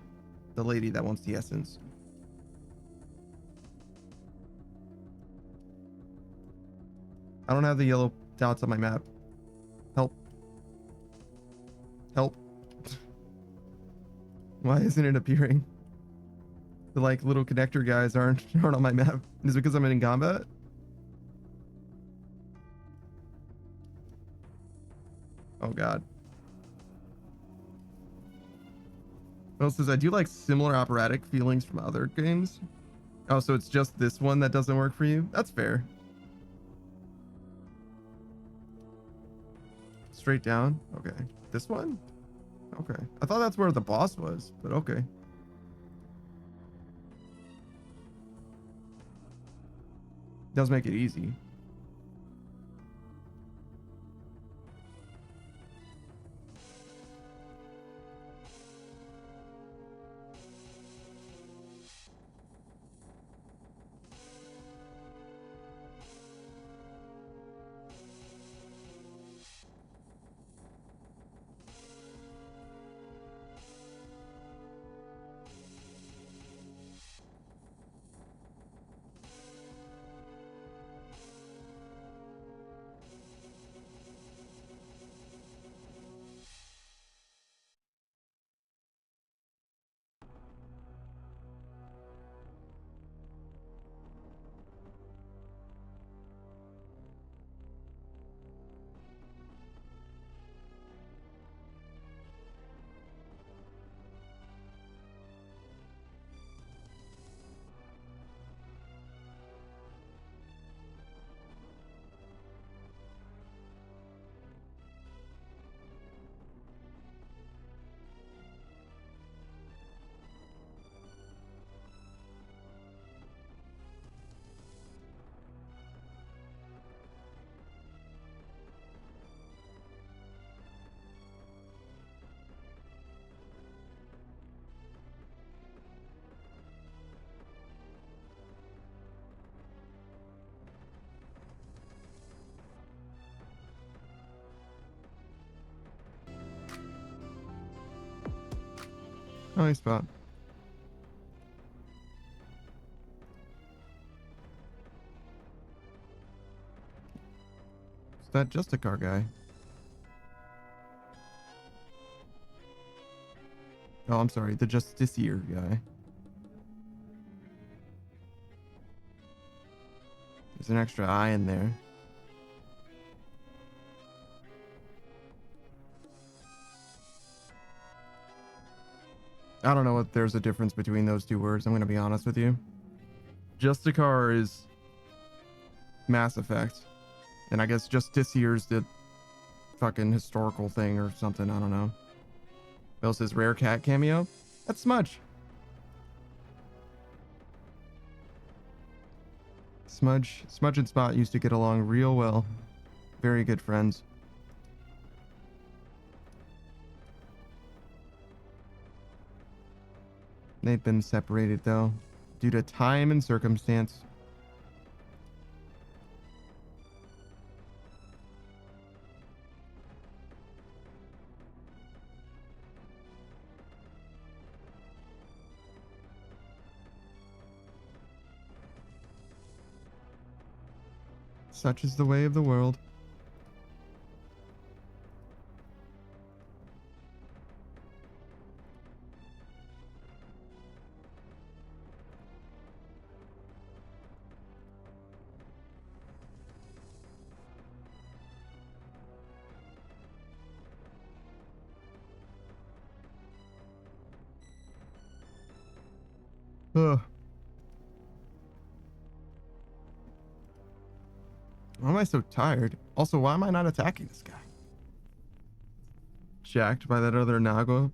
The lady that wants the essence. I don't have the yellow dots on my map. Help. Help. Why isn't it appearing? The like little connector guys aren't on my map. Is it because I'm in combat? Oh god. Well, says I do like similar operatic feelings from other games. Oh, so it's just this one that doesn't work for you? That's fair. Straight down? Okay. This one? Okay. I thought that's where the boss was, but okay. Does make it easy. Nice spot. Is that just a car guy? Oh, I'm sorry, the Justiciar guy. There's an extra eye in there. I don't know if there's a difference between those two words, I'm gonna be honest with you. Justicar is Mass Effect. And I guess Justiciar's the fucking historical thing or something, I don't know. Bill says rare cat cameo? That's Smudge. Smudge and Spot used to get along real well. Very good friends. They've been separated though, due to time and circumstance. Such is the way of the world. Ugh. Why am I so tired? Also, why am I not attacking this guy? Jacked by that other Naga.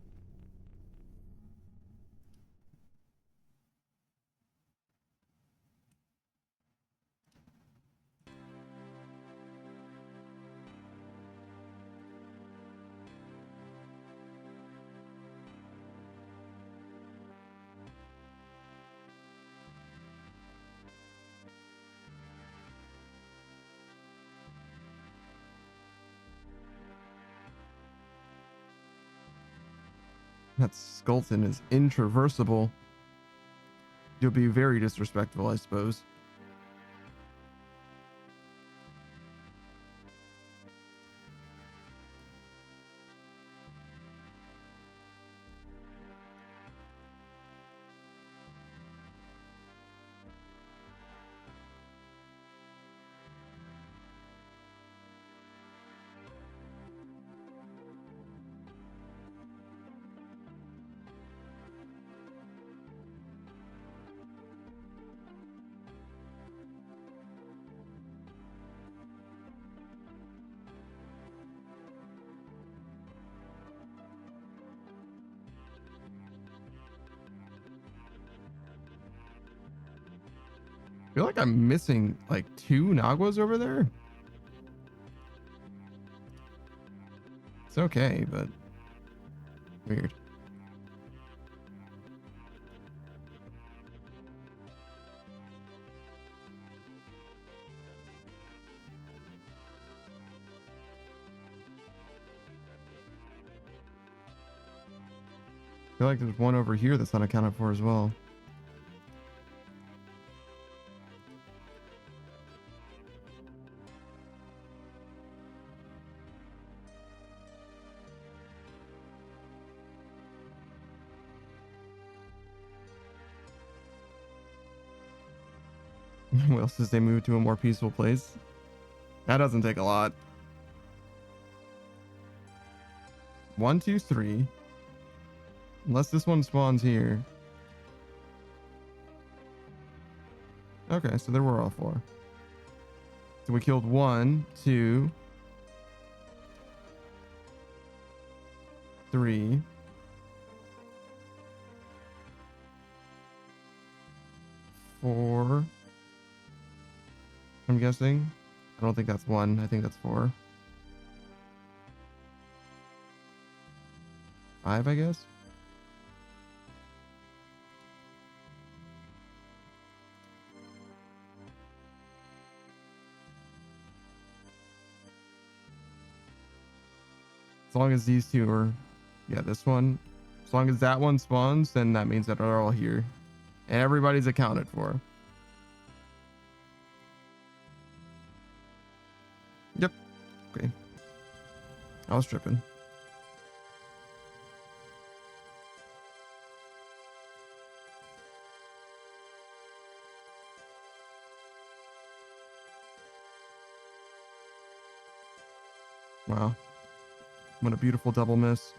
That Skulton is intraversible. You'll be very disrespectful, I suppose. I feel like I'm missing like 2 Naguas over there. It's okay, but weird. I feel like there's one over here that's not accounted for as well. Will says they moved to a more peaceful place. That doesn't take a lot. 1, 2, 3. Unless this one spawns here. Okay, so there were all 4. So we killed 1, 2, 3. 4. I'm guessing. I don't think that's 1. I think that's 4. 5, I guess. As long as these 2 are, yeah, this one, As long as that one spawns, then that means that they're all here. And everybody's accounted for. Yep. Okay. I was tripping. Wow. What a beautiful double miss.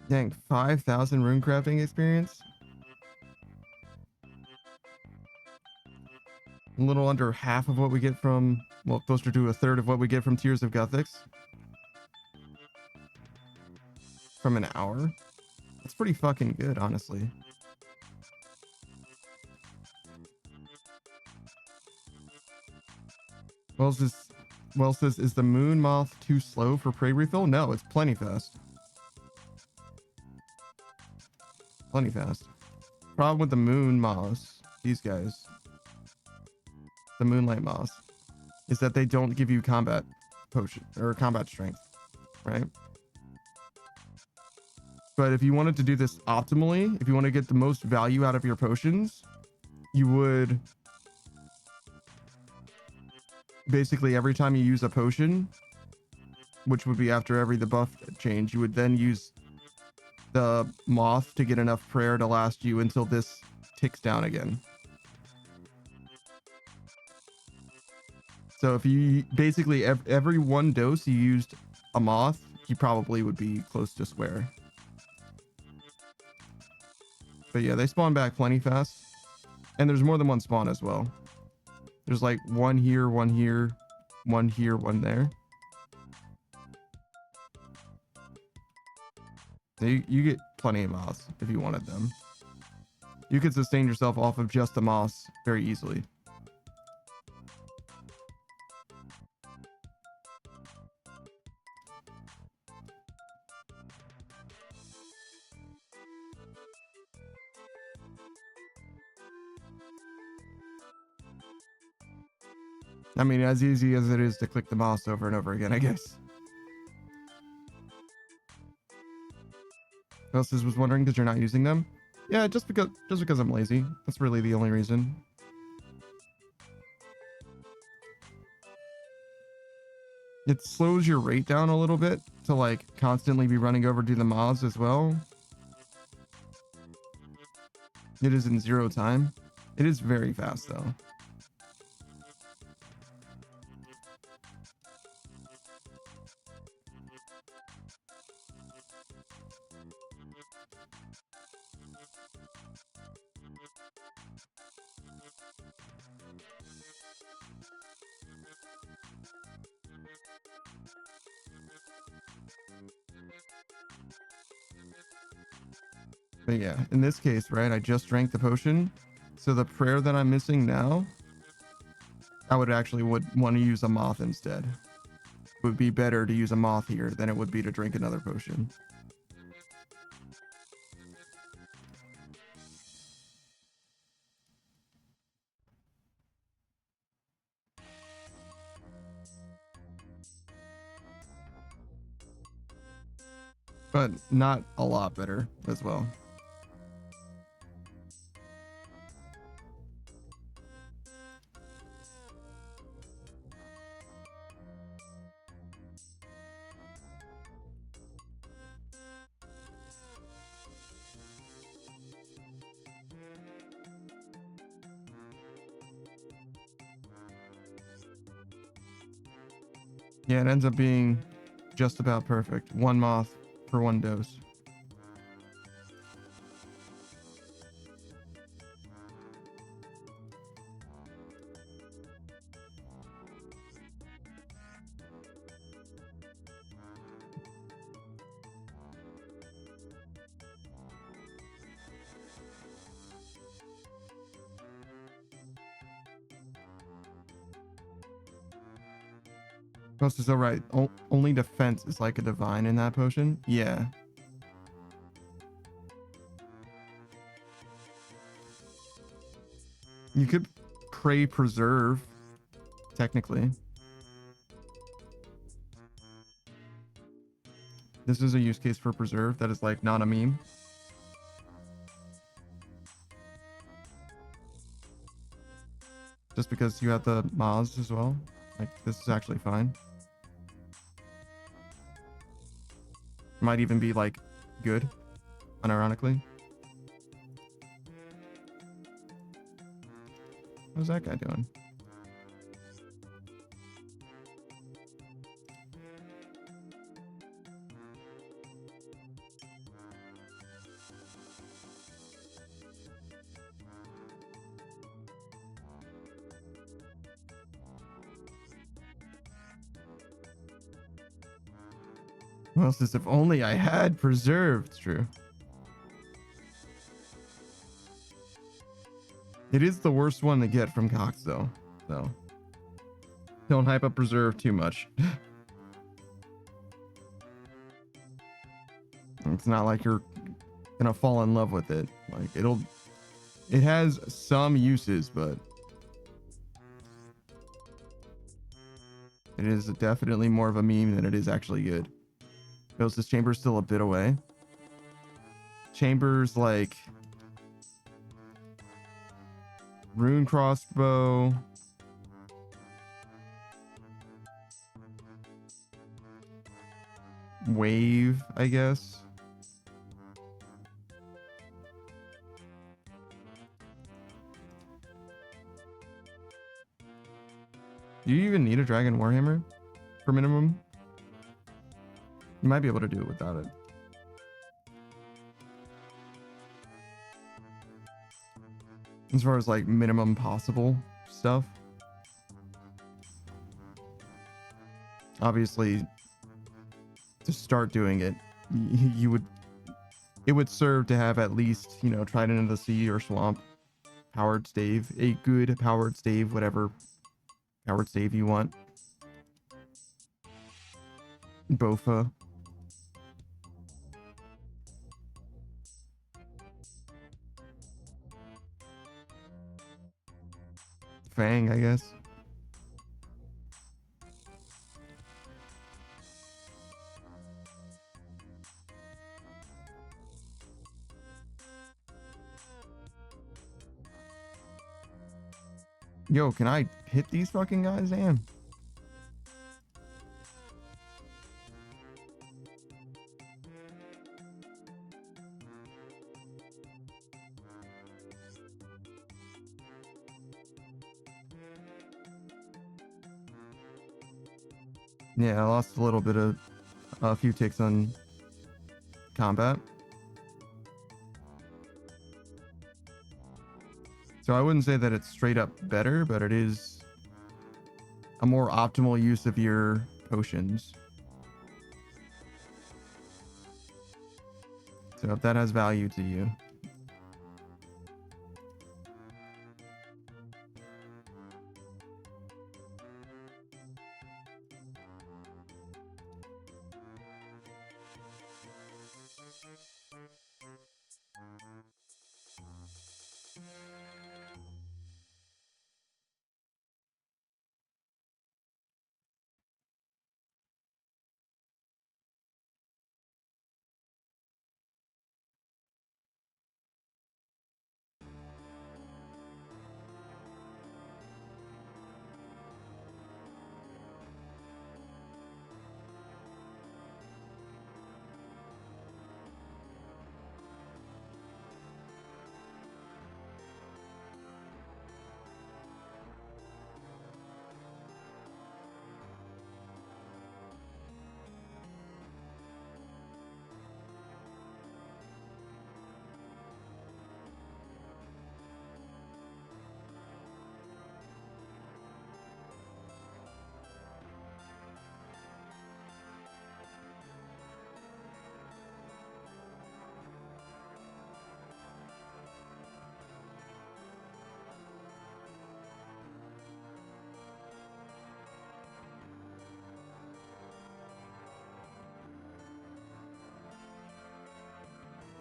Dang, 5,000 rune crafting experience? A little under half of what we get from, well, closer to a third of what we get from Tears of Guthix. From an hour? That's pretty fucking good, honestly. Well says, is the moon moth too slow for prey refill? No, it's plenty fast. Plenty fast. Problem with the moon moths, these guys, the moonlight moths, is that they don't give you combat potion or combat strength, right? But if you wanted to do this optimally, if you want to get the most value out of your potions, you would basically every time you use a potion, which would be after every debuff change, you would then use the moth to get enough prayer to last you until this ticks down again. So if you basically every one dose you used a moth, you probably would be close to square. But yeah, they spawn back plenty fast. And there's more than one spawn as well. There's like one here, one here, one here, one there. So you get plenty of moths if you wanted them. You could sustain yourself off of just the moths very easily. I mean, as easy as it is to click the mouse over and over again, I guess. Who else was wondering because you're not using them? Yeah, just because I'm lazy. That's really the only reason. It slows your rate down a little bit to like constantly be running over to the moths as well. It is in 0 time. It is very fast though. But yeah, in this case, right, I just drank the potion. So the prayer that I'm missing now, I would want to use a moth instead. It would be better to use a moth here than it would be to drink another potion. But not a lot better as well. Yeah, it ends up being just about perfect. One moth for one dose. Most is so right. Only defense is like a divine in that potion. Yeah. You could pray preserve, technically. This is a use case for preserve that is like not a meme. Just because you have the Maz as well. Like, this is actually fine. Might even be like good, unironically. How's that guy doing? Well, says if only I had preserved. It's true. It is the worst one to get from Cox, though. So don't hype up preserve too much. It's not like you're gonna fall in love with it. Like it has some uses, but it is definitely more of a meme than it is actually good. This chamber's still a bit away. Chamber's like rune crossbow. Wave, I guess. Do you even need a dragon warhammer for minimum? You might be able to do it without it. As far as like minimum possible stuff. Obviously, to start doing it, it would serve to have at least, you know, Trident of the Sea or Swamp, powered stave, a good powered stave, whatever powered stave you want. Bofa. Fang, I guess. Yo, can I hit these fucking guys? Damn. Yeah, I lost a little bit of a few ticks on combat. So I wouldn't say that it's straight up better, but it is a more optimal use of your potions. So if that has value to you.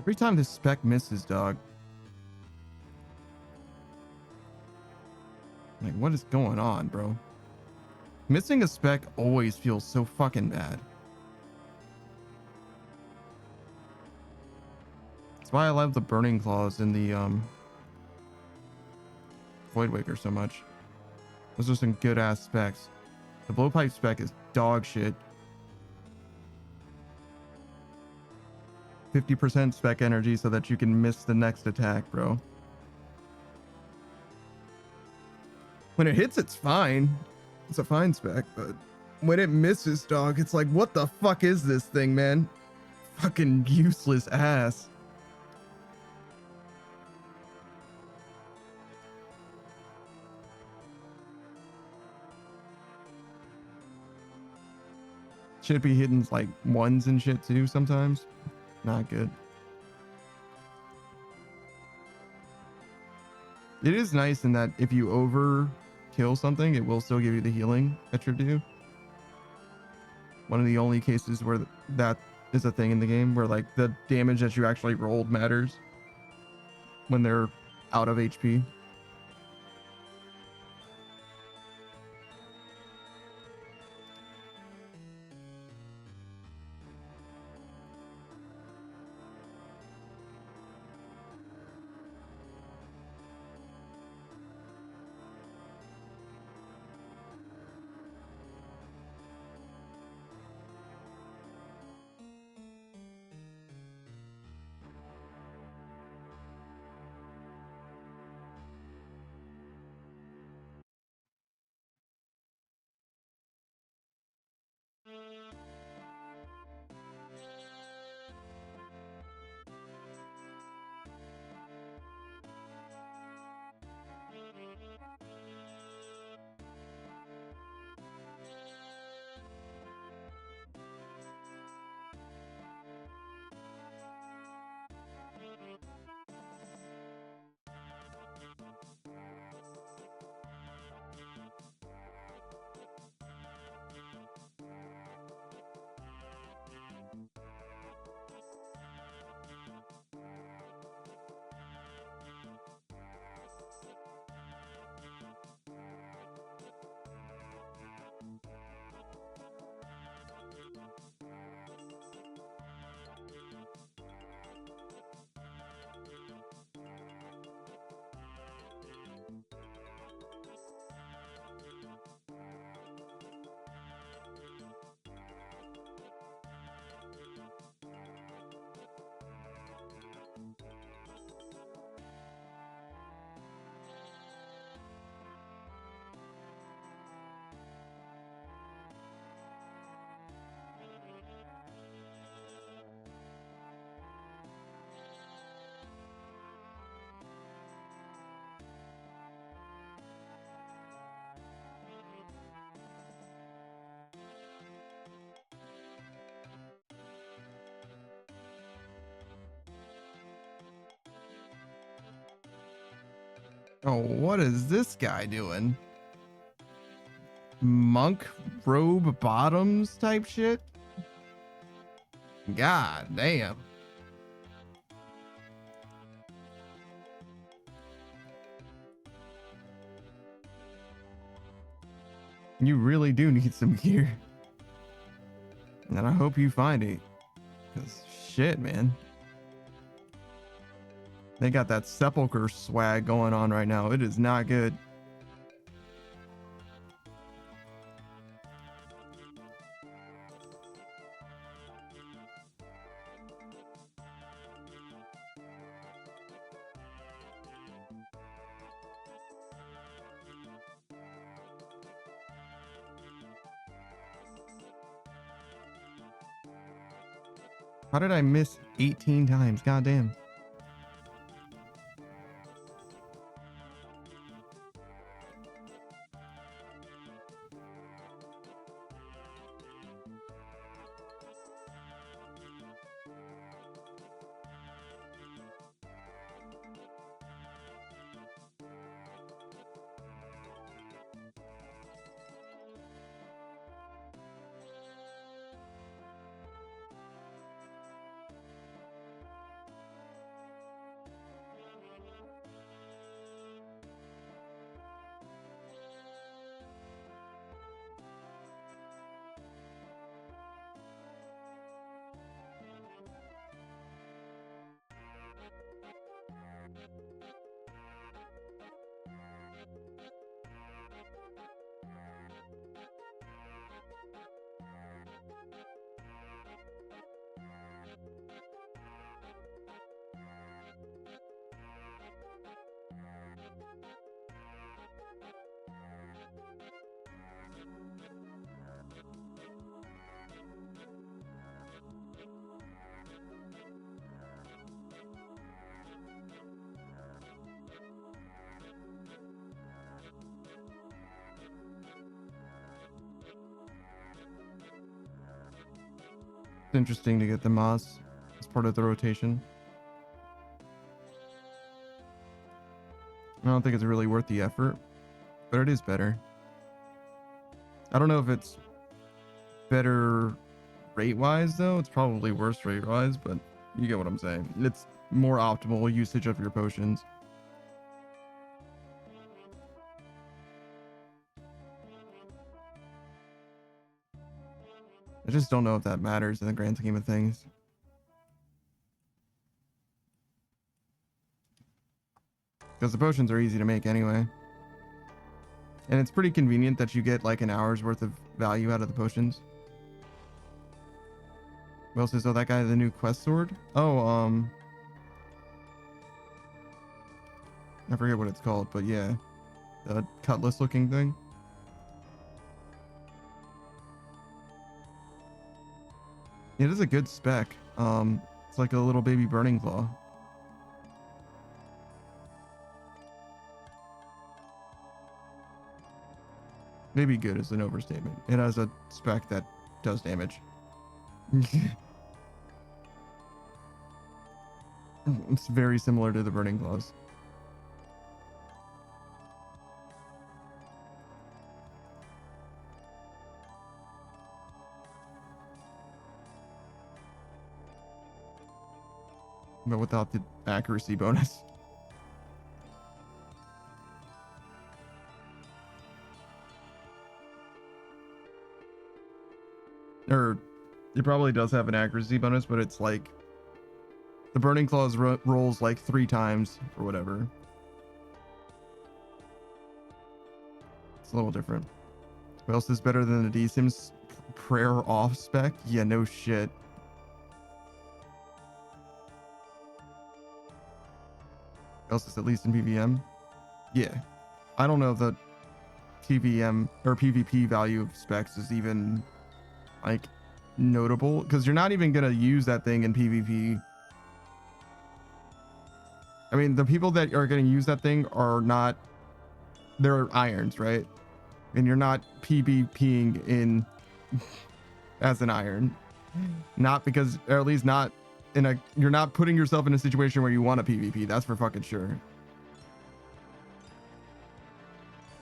Every time this spec misses, dog. Like, what is going on, bro? Missing a spec always feels so fucking bad. That's why I love the burning claws in the Voidwaker so much. Those are some good ass specs. The blowpipe spec is dog shit. 50% spec energy so that you can miss the next attack, bro. When it hits, it's fine. It's a fine spec, but when it misses, dog, it's like, what the fuck is this thing, man? Fucking useless ass. Should be hitting like ones and shit too sometimes. Not good. It is nice in that if you over kill something, it will still give you the healing that you're due. One of the only cases where that is a thing in the game, where like the damage that you actually rolled matters when they're out of HP. Oh, what is this guy doing? Monk robe bottoms type shit? God damn. You really do need some gear. And I hope you find it. Because shit, man. They got that sepulcher swag going on right now. It is not good. How did I miss 18 times? God damn. It's interesting to get the moss as part of the rotation. I don't think it's really worth the effort, but it is better. I don't know if it's better rate-wise though. It's probably worse rate-wise, but you get what I'm saying. It's more optimal usage of your potions. I just don't know if that matters in the grand scheme of things. Because the potions are easy to make anyway. And it's pretty convenient that you get like an hour's worth of value out of the potions. Who else is, oh, that guy, the new quest sword? Oh, I forget what it's called, but yeah. The cutlass looking thing. It is a good spec. It's like a little baby burning claw. Maybe good is an overstatement. It has a spec that does damage. It's very similar to the burning claws. But without the accuracy bonus. Or it probably does have an accuracy bonus, but it's like the burning claws rolls like 3 times or whatever. It's a little different. What else is better than the D-Sims prayer off spec? Yeah, no shit. Else is at least in PVM. Yeah, I don't know if the TVM or PvP value of specs is even like notable, because you're not even gonna use that thing in PvP. I mean, the people that are gonna use that thing are not, they're irons, right? And you're not PvPing in as an iron, not because, or at least not in a, you're not putting yourself in a situation where you want a PvP. That's for fucking sure.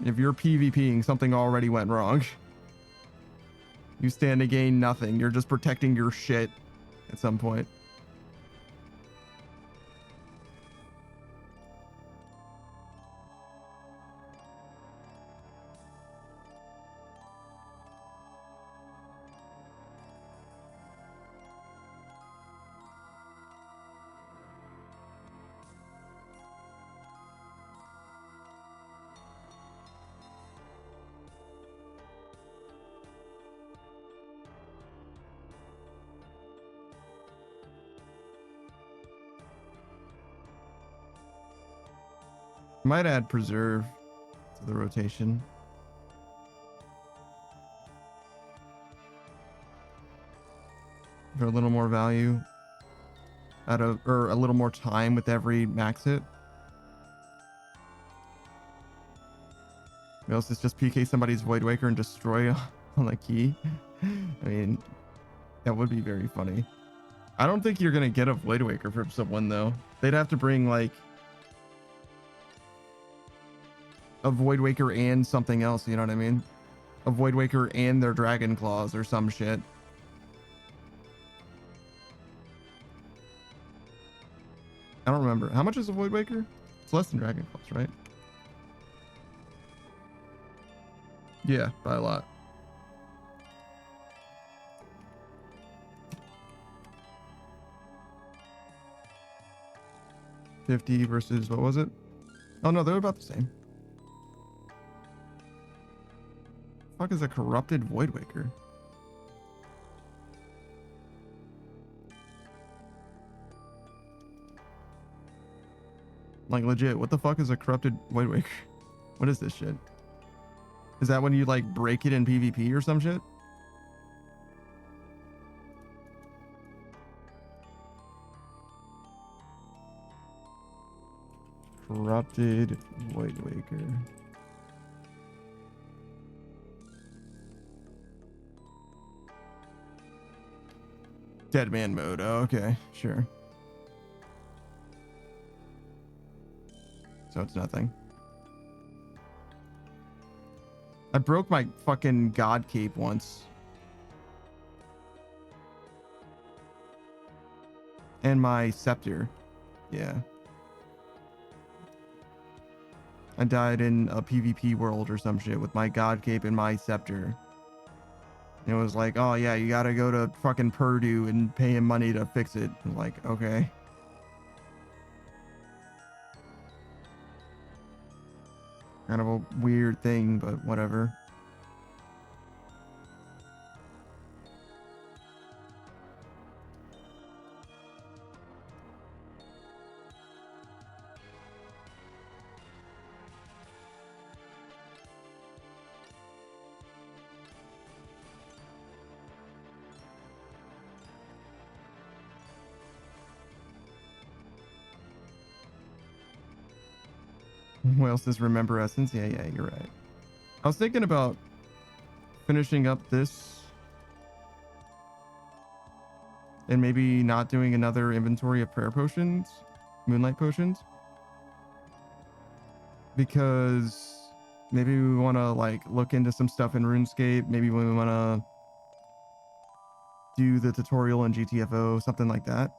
If you're PvPing, something already went wrong. You stand to gain nothing. You're just protecting your shit at some point. Might add preserve to the rotation. For a little more value out of, or a little more time with every max hit. Or else it's just PK somebody's Void Waker and destroy on the key. I mean, that would be very funny. I don't think you're gonna get a Void Waker from someone though. They'd have to bring like a Void Waker and something else, you know what I mean? A Void Waker and their Dragon Claws or some shit. I don't remember. How much is a Void Waker? It's less than Dragon Claws, right? Yeah, by a lot. $50 versus, what was it? Oh no, they're about the same. Fuck is a corrupted Void Waker? Like legit, what the fuck is a corrupted Void Waker? What is this shit? Is that when you like break it in PvP or some shit? Corrupted Void Waker. Dead man mode. Oh, okay, sure. So it's nothing. I broke my fucking god cape once. And my scepter. Yeah. I died in a PvP world or some shit with my god cape and my scepter. And it was like, oh yeah, you gotta go to fucking Purdue and pay him money to fix it. I'm like, okay. Kind of a weird thing, but whatever. What else does Remember Essence? Yeah, you're right. I was thinking about finishing up this and maybe not doing another inventory of prayer potions, moonlight potions, because maybe we want to like look into some stuff in RuneScape. Maybe we want to do the tutorial in GTFO, something like that.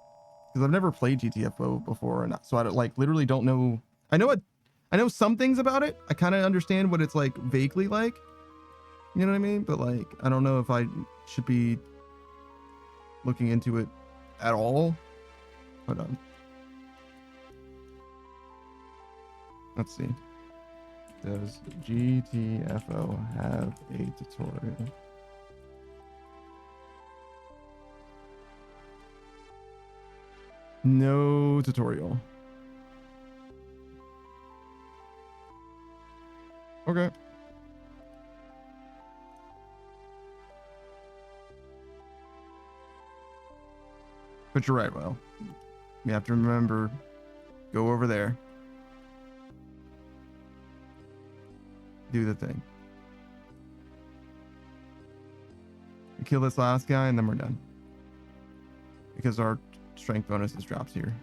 Because I've never played GTFO before, and so I like literally don't know. I know some things about it. I kind of understand what it's like vaguely like. You know what I mean? But like, I don't know if I should be looking into it at all. Hold on. Let's see. Does GTFO have a tutorial? No tutorial. Okay. But you're right, Well. You have to remember, go over there. Do the thing. We kill this last guy and then we're done. Because our strength bonuses drops here.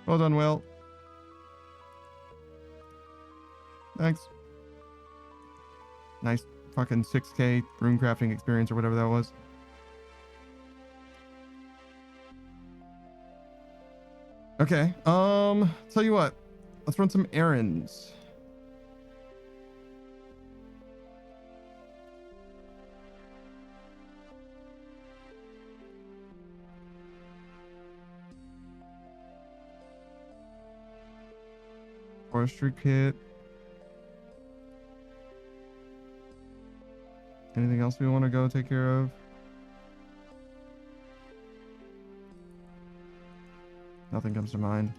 Well done, Will. Thanks. Nice fucking 6K rune crafting experience or whatever that was. Okay. Tell you what. Let's run some errands. Forestry kit. Anything else we want to go take care of? Nothing comes to mind.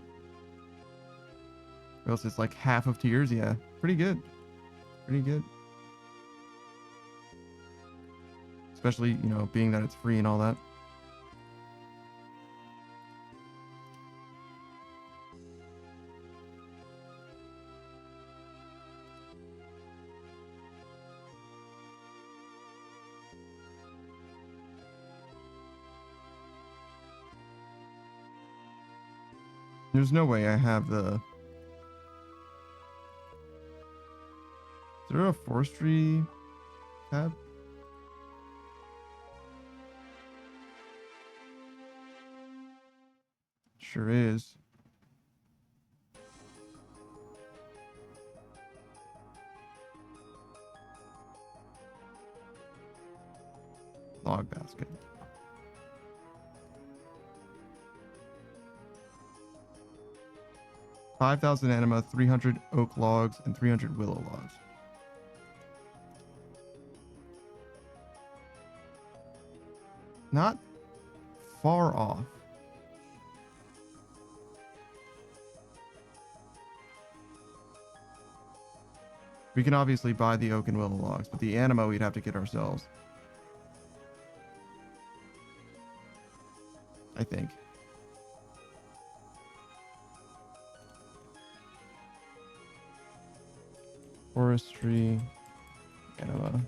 Or else it's like half of tiers. Yeah, pretty good. Pretty good. Especially, you know, being that it's free and all that. There's no way I have the... Is there a forestry tab? Sure is. Log basket. $5,000 anima, 300 oak logs, and 300 willow logs. Not far off. We can obviously buy the oak and willow logs, but the anima we'd have to get ourselves. I think. Forestry, anima.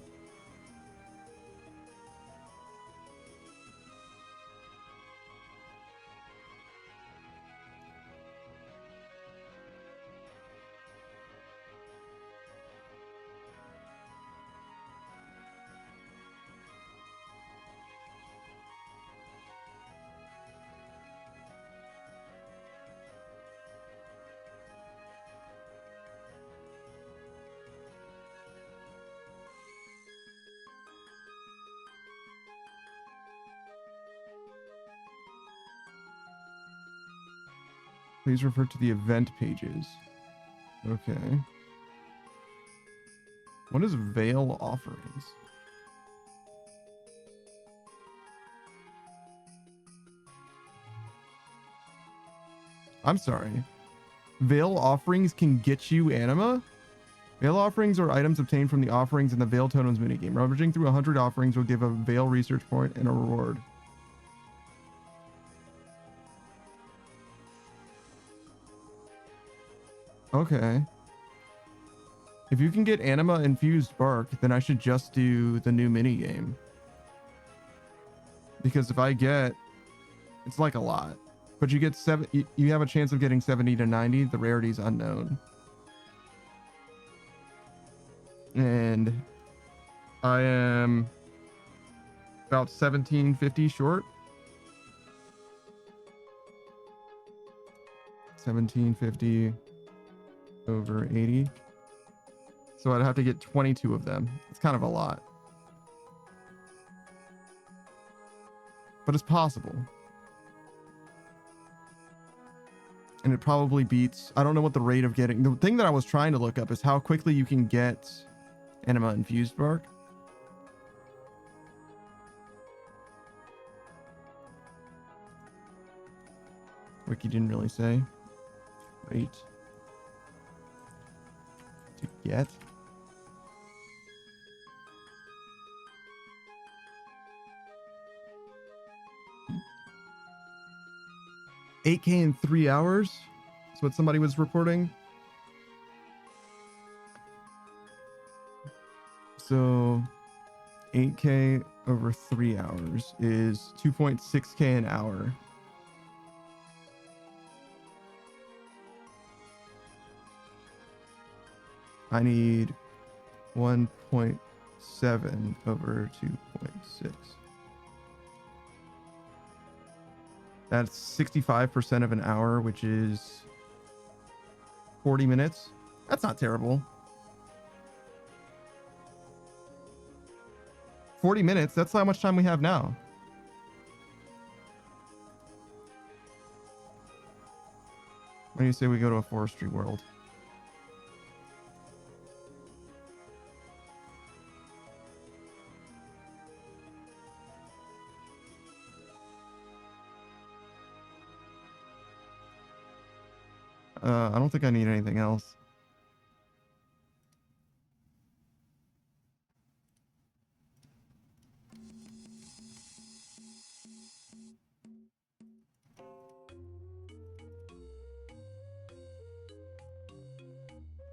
Please refer to the event pages. Okay. What is Veil Offerings? I'm sorry. Veil Offerings can get you anima? Veil Offerings are items obtained from the offerings in the Veil Totems minigame. Rummaging through 100 offerings will give a Veil research point and a reward. Okay. If you can get anima infused bark, then I should just do the new mini game. Because if I get, it's like a lot, but you get you have a chance of getting 70 to 90. The rarity is unknown. And I am about 1750 short. 1750 over 80. So I'd have to get 22 of them. It's kind of a lot. But it's possible. And it probably beats... I don't know what the rate of getting... The thing that I was trying to look up is how quickly you can get anima infused bark. Wiki didn't really say. Wait. To get. $8K in 3 hours. That's what somebody was reporting. So 8K over 3 hours is 2.6K an hour. I need 1.7 over 2.6. That's 65% of an hour, which is 40 minutes. That's not terrible. 40 minutes, that's how much time we have now. When do you say we go to a forestry world? I don't think I need anything else.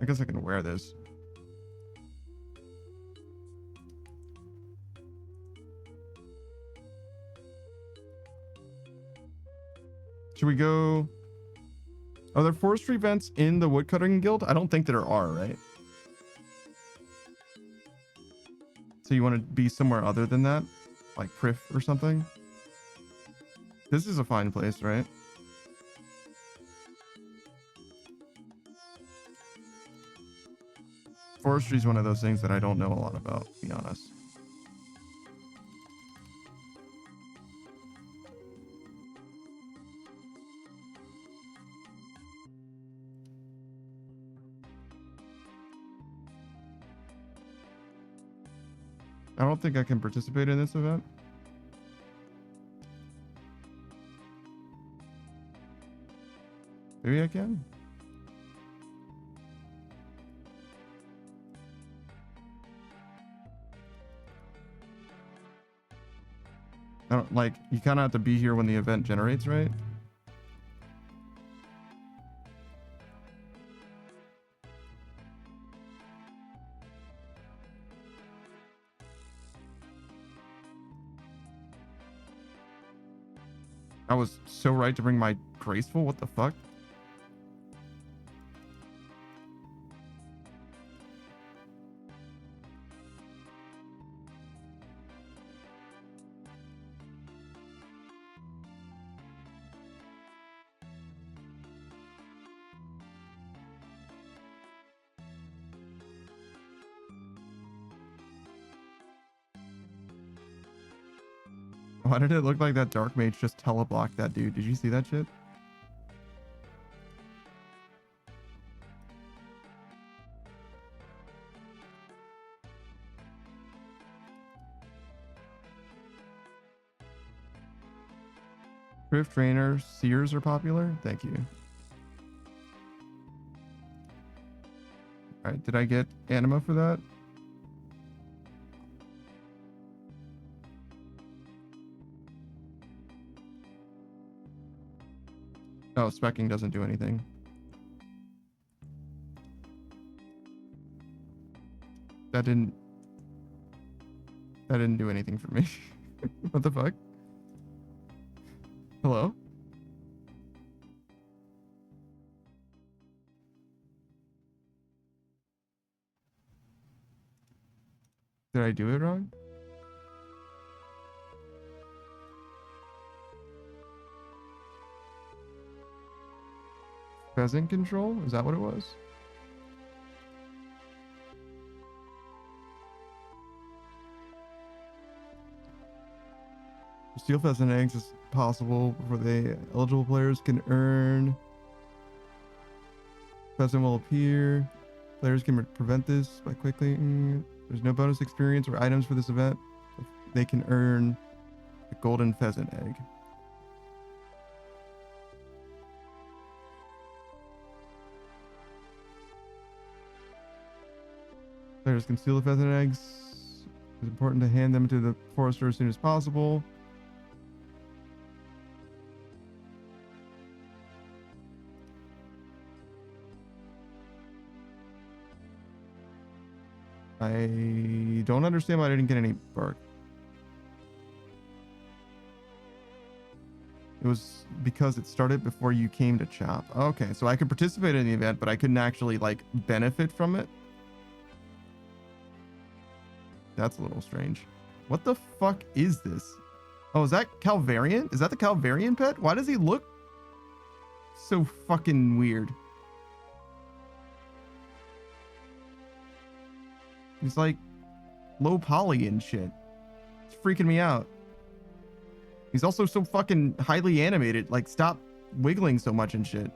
I guess I can wear this. Should we go? Are there forestry events in the woodcutting guild? I don't think there are, right? So you want to be somewhere other than that? Like Prif or something? This is a fine place, right? Forestry is one of those things that I don't know a lot about, to be honest. I don't think I can participate in this event. Maybe I can. I don't like, you kind of have to be here when the event generates, right? I was so right to bring my graceful. What the fuck? Why did it look like that dark mage just teleblocked that dude? Did you see that shit? Thrift trainer, Sears are popular. Thank you. All right, did I get anima for that? Oh, specking doesn't do anything. That didn't do anything for me. What the fuck? Hello? Did I do it wrong? Pheasant control? Is that what it was? Steal pheasant eggs is possible before the eligible players can earn. Pheasant will appear. Players can prevent this by quickly. There's no bonus experience or items for this event. They can earn a golden pheasant egg. Players can steal the pheasant eggs. It's important to hand them to the forester as soon as possible. I don't understand why I didn't get any bark. It was because it started before you came to chop. Okay, so I could participate in the event, but I couldn't actually like benefit from it. That's a little strange. What the fuck is this? Oh, is that Calvarian? Is that the Calvarian pet? Why does he look so fucking weird? He's like low poly and shit. It's freaking me out. He's also so fucking highly animated. Like, stop wiggling so much and shit.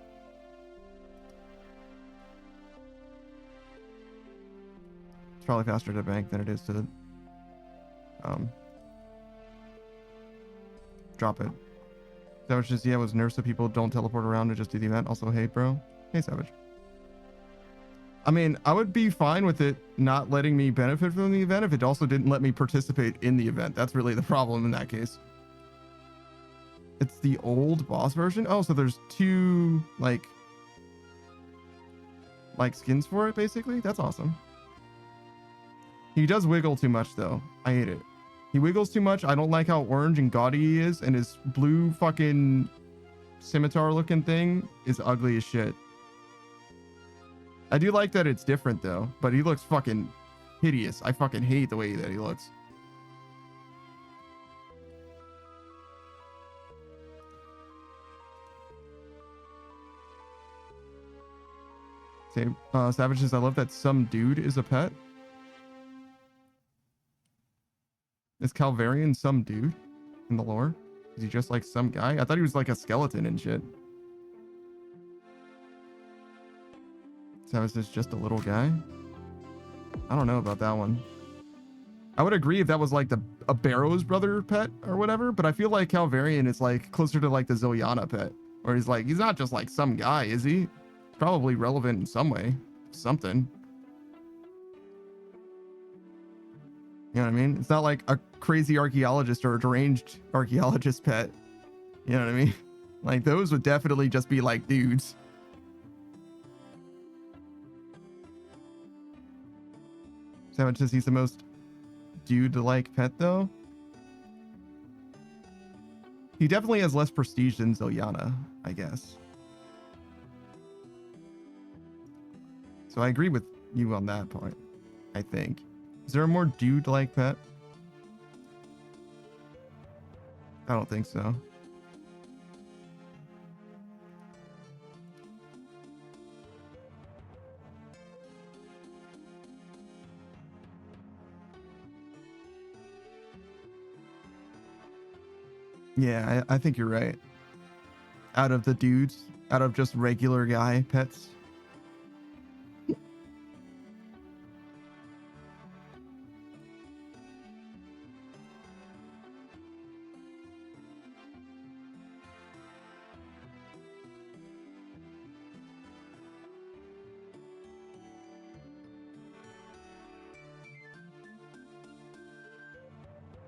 It's probably faster to bank than it is to drop it. Savage just, yeah, was nerfed so people don't teleport around and just do the event. Also, hey, bro. Hey, Savage. I mean, I would be fine with it not letting me benefit from the event if it also didn't let me participate in the event. That's really the problem in that case. It's the old boss version. Oh, so there's two like skins for it, basically. That's awesome. He does wiggle too much, though. I hate it. He wiggles too much. I don't like how orange and gaudy he is, and his blue fucking scimitar-looking thing is ugly as shit. I do like that it's different, though, but he looks fucking hideous. I fucking hate the way that he looks. Savage says, I love that some dude is a pet. Is Calvarian some dude in the lore? Is he just like some guy? I thought he was like a skeleton and shit. Savage says, just a little guy? I don't know about that one. I would agree if that was like a Barrow's brother pet or whatever, but I feel like Calvarian is like closer to like the Zoyana pet. Or he's like, he's not just like some guy, is he? Probably relevant in some way. Something. You know what I mean? It's not like a crazy archaeologist or a deranged archaeologist pet. You know what I mean? Like those would definitely just be like dudes. Savage says he's the most dude-like pet though. He definitely has less prestige than Zoyana, I guess. So I agree with you on that point, I think. Is there a more dude-like pet? I don't think so. Yeah, I think you're right. Out of the dudes, out of just regular guy pets.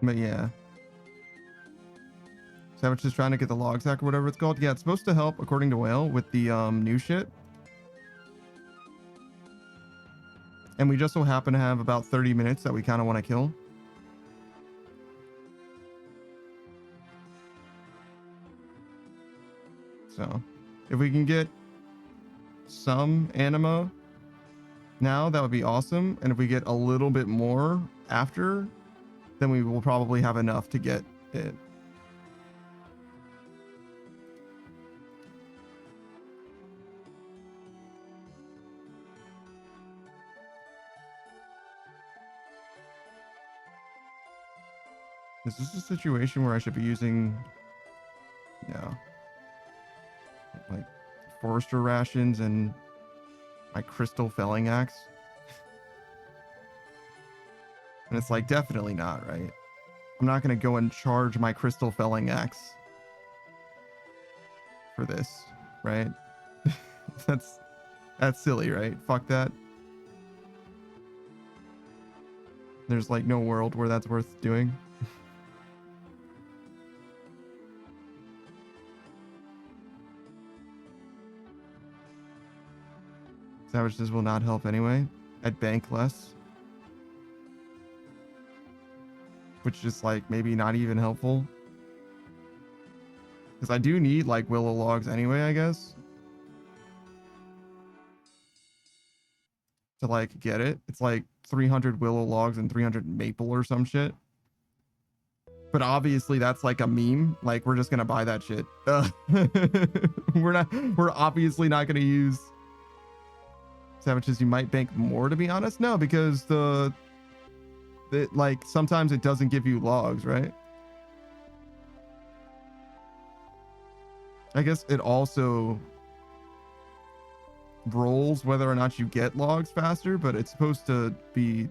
But yeah. Savage is trying to get the log sack or whatever it's called. Yeah, it's supposed to help, according to Whale, with the new shit. And we just so happen to have about 30 minutes that we kind of want to kill. So, if we can get some anima now, that would be awesome. And if we get a little bit more after, then we will probably have enough to get it. Is this a situation where I should be using, like Forestry rations and my crystal felling axe? And it's like, definitely not, right? I'm not going to go and charge my crystal felling axe for this, right? That's silly, right? Fuck that. There's like no world where that's worth doing. Savages will not help anyway. I'd bank less. Which is like maybe not even helpful. Because I do need like willow logs anyway, I guess. To like get it. It's like 300 willow logs and 300 maple or some shit. But obviously that's like a meme. Like we're just gonna buy that shit. We're obviously not gonna use Savages. You might bank more, to be honest. No, because the like sometimes it doesn't give you logs, right? I guess it also rolls whether or not you get logs faster, but it's supposed to be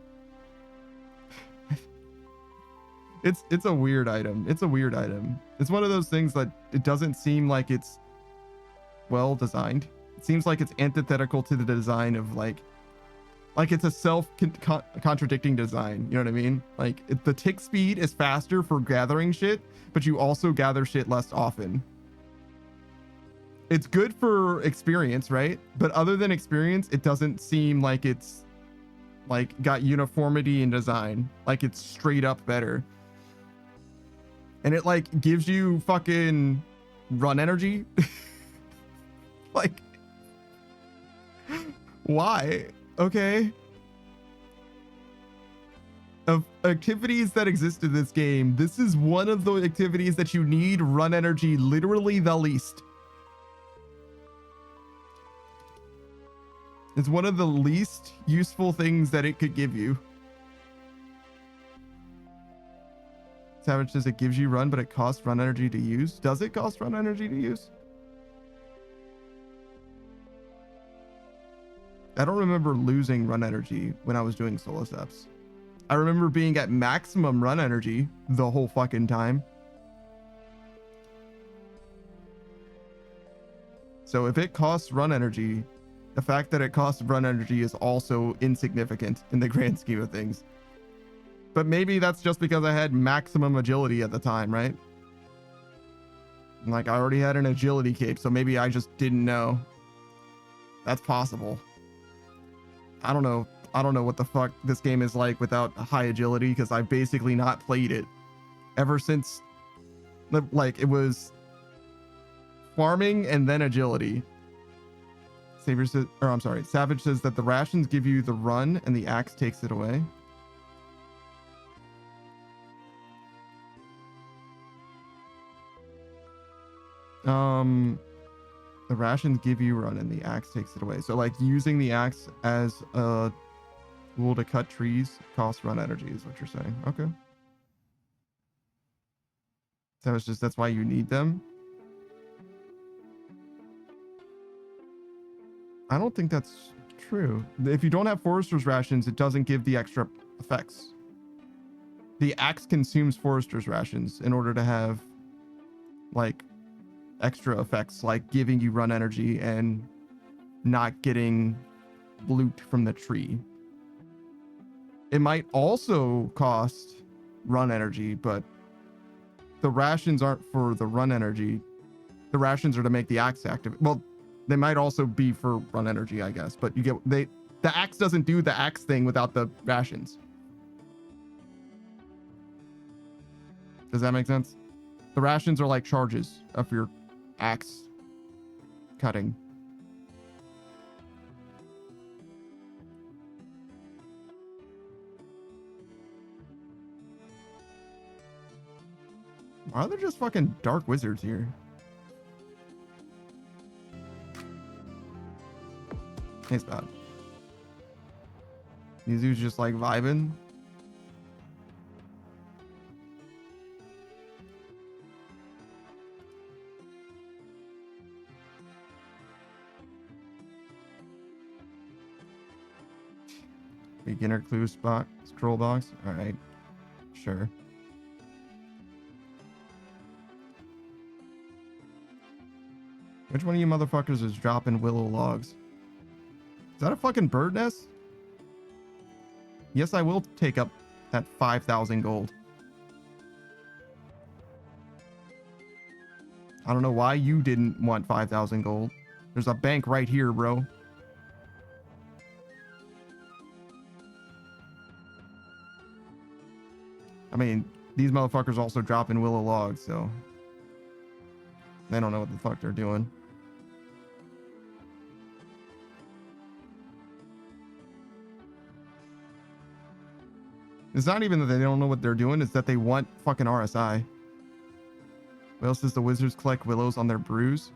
it's a weird item. It's a weird item. It's one of those things that it doesn't seem like it's well designed. It seems like it's antithetical to the design of like it's a self-contradicting design. You know what I mean? Like the tick speed is faster for gathering shit, but you also gather shit less often. It's good for experience, right? But other than experience, it doesn't seem like it's like got uniformity in design. Like it's straight up better. And it like gives you fucking run energy. Like, why? Okay. Of activities that exist in this game, this is one of the activities that you need run energy literally the least. It's one of the least useful things that it could give you. Savage says it gives you run, but it costs run energy to use. Does it cost run energy to use? I don't remember losing run energy when I was doing solo steps. I remember being at maximum run energy the whole fucking time. So if it costs run energy, the fact that it costs run energy is also insignificant in the grand scheme of things. But maybe that's just because I had maximum agility at the time, right? Like I already had an agility cape, so maybe I just didn't know. That's possible. I don't know. I don't know what the fuck this game is like without high agility, because I've basically not played it ever since, like, it was farming and then agility. Savior says, or I'm sorry, Savage says that the rations give you the run and the axe takes it away. The rations give you run and the axe takes it away. So like using the axe as a tool to cut trees costs run energy is what you're saying. Okay. So it's just, that's why you need them. I don't think that's true. If you don't have Forester's rations, it doesn't give the extra effects. The axe consumes Forester's rations in order to have like extra effects, like giving you run energy and not getting loot from the tree. It might also cost run energy, but the rations aren't for the run energy. The rations are to make the axe active. Well, they might also be for run energy, I guess, but you get the axe doesn't do the axe thing without the rations. Does that make sense? The rations are like charges of your axe cutting. Why are there just fucking dark wizards here? Hey, Spot. These dudes just like vibing. Beginner clue spot, scroll box. All right, sure. Which one of you motherfuckers is dropping willow logs? Is that a fucking bird nest? Yes, I will take up that 5,000 gold. I don't know why you didn't want 5,000 gold. There's a bank right here, bro. I mean, these motherfuckers also dropping willow logs, so they don't know what the fuck they're doing. It's not even that they don't know what they're doing, it's that they want fucking RSI. What else does the wizards collect willows on their brews?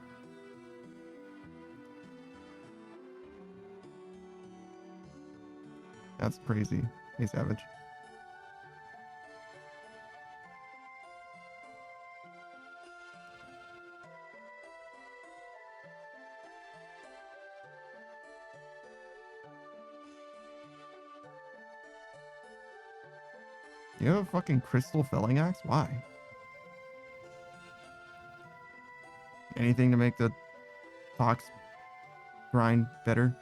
That's crazy. Hey, Savage. You have a fucking crystal felling axe? Why? Anything to make the fox grind better?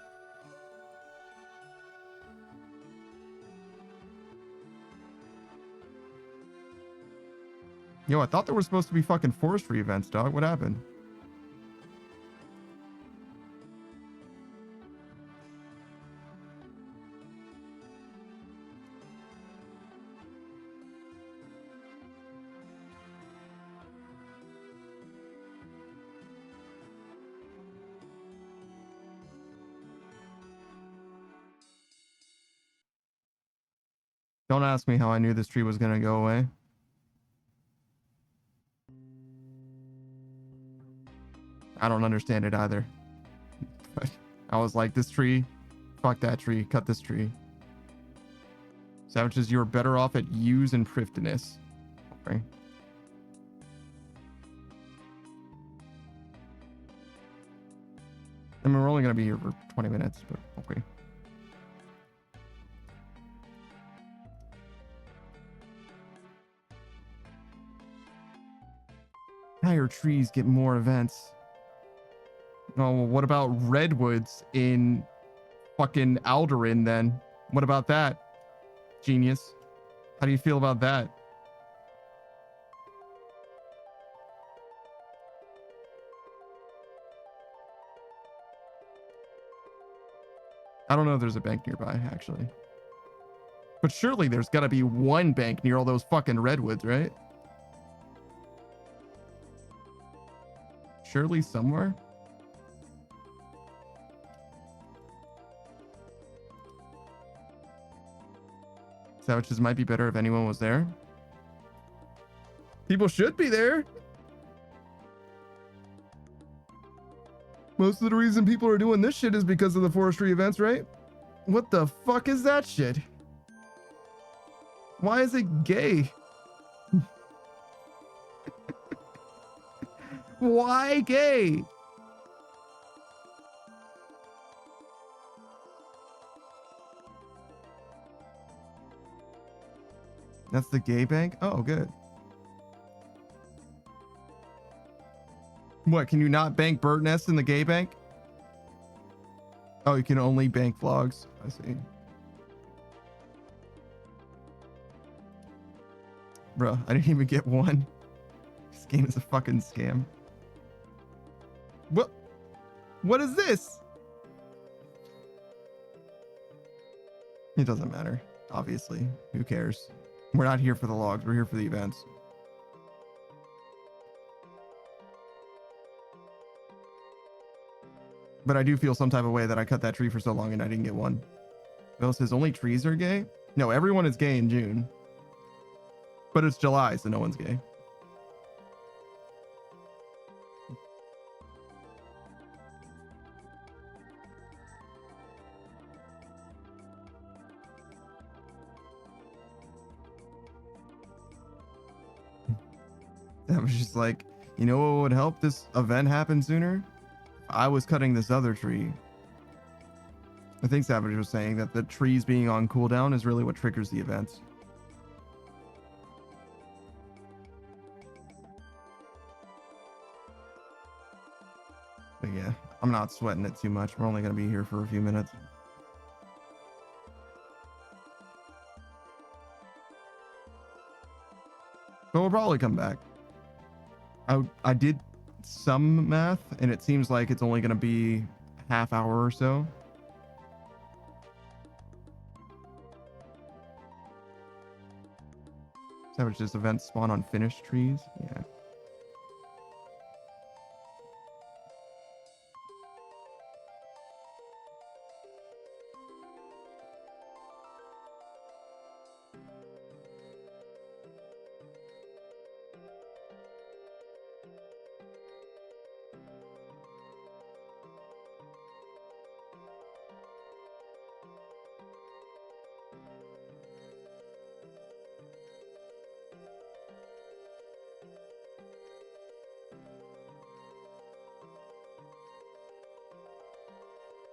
Yo, I thought there were supposed to be fucking forestry events, dog. What happened? Don't ask me how I knew this tree was gonna go away. I don't understand it either. But I was like, this tree, fuck that tree, cut this tree. Savages, you are better off at use and thriftiness. Okay. I mean, we're only gonna be here for 20 minutes, but okay. Higher trees get more events. Oh, well, what about redwoods in fucking Alderin then? What about that? Genius. How do you feel about that? I don't know if there's a bank nearby, actually. But surely there's got to be one bank near all those fucking redwoods, right? Surely somewhere? Savages might be better if anyone was there. People should be there. Most of the reason people are doing this shit is because of the forestry events, right? What the fuck is that shit? Why is it gay? Why gay? That's the gay bank? Oh, good. What, can you not bank bird nests in the gay bank? Oh, you can only bank vlogs. I see. Bro, I didn't even get one. This game is a fucking scam. What? What is this? It doesn't matter, obviously. Who cares? We're not here for the logs. We're here for the events. But I do feel some type of way that I cut that tree for so long and I didn't get one. Bill says only trees are gay? No, everyone is gay in June. But it's July, so no one's gay. That was just like, you know what would help this event happen sooner? I was cutting this other tree. I think Savage was saying that the trees being on cooldown is really what triggers the events. But yeah, I'm not sweating it too much. We're only going to be here for a few minutes. But we'll probably come back. I did some math and it seems like it's only going to be half hour or so. Savage, this event spawn on finished trees? Yeah.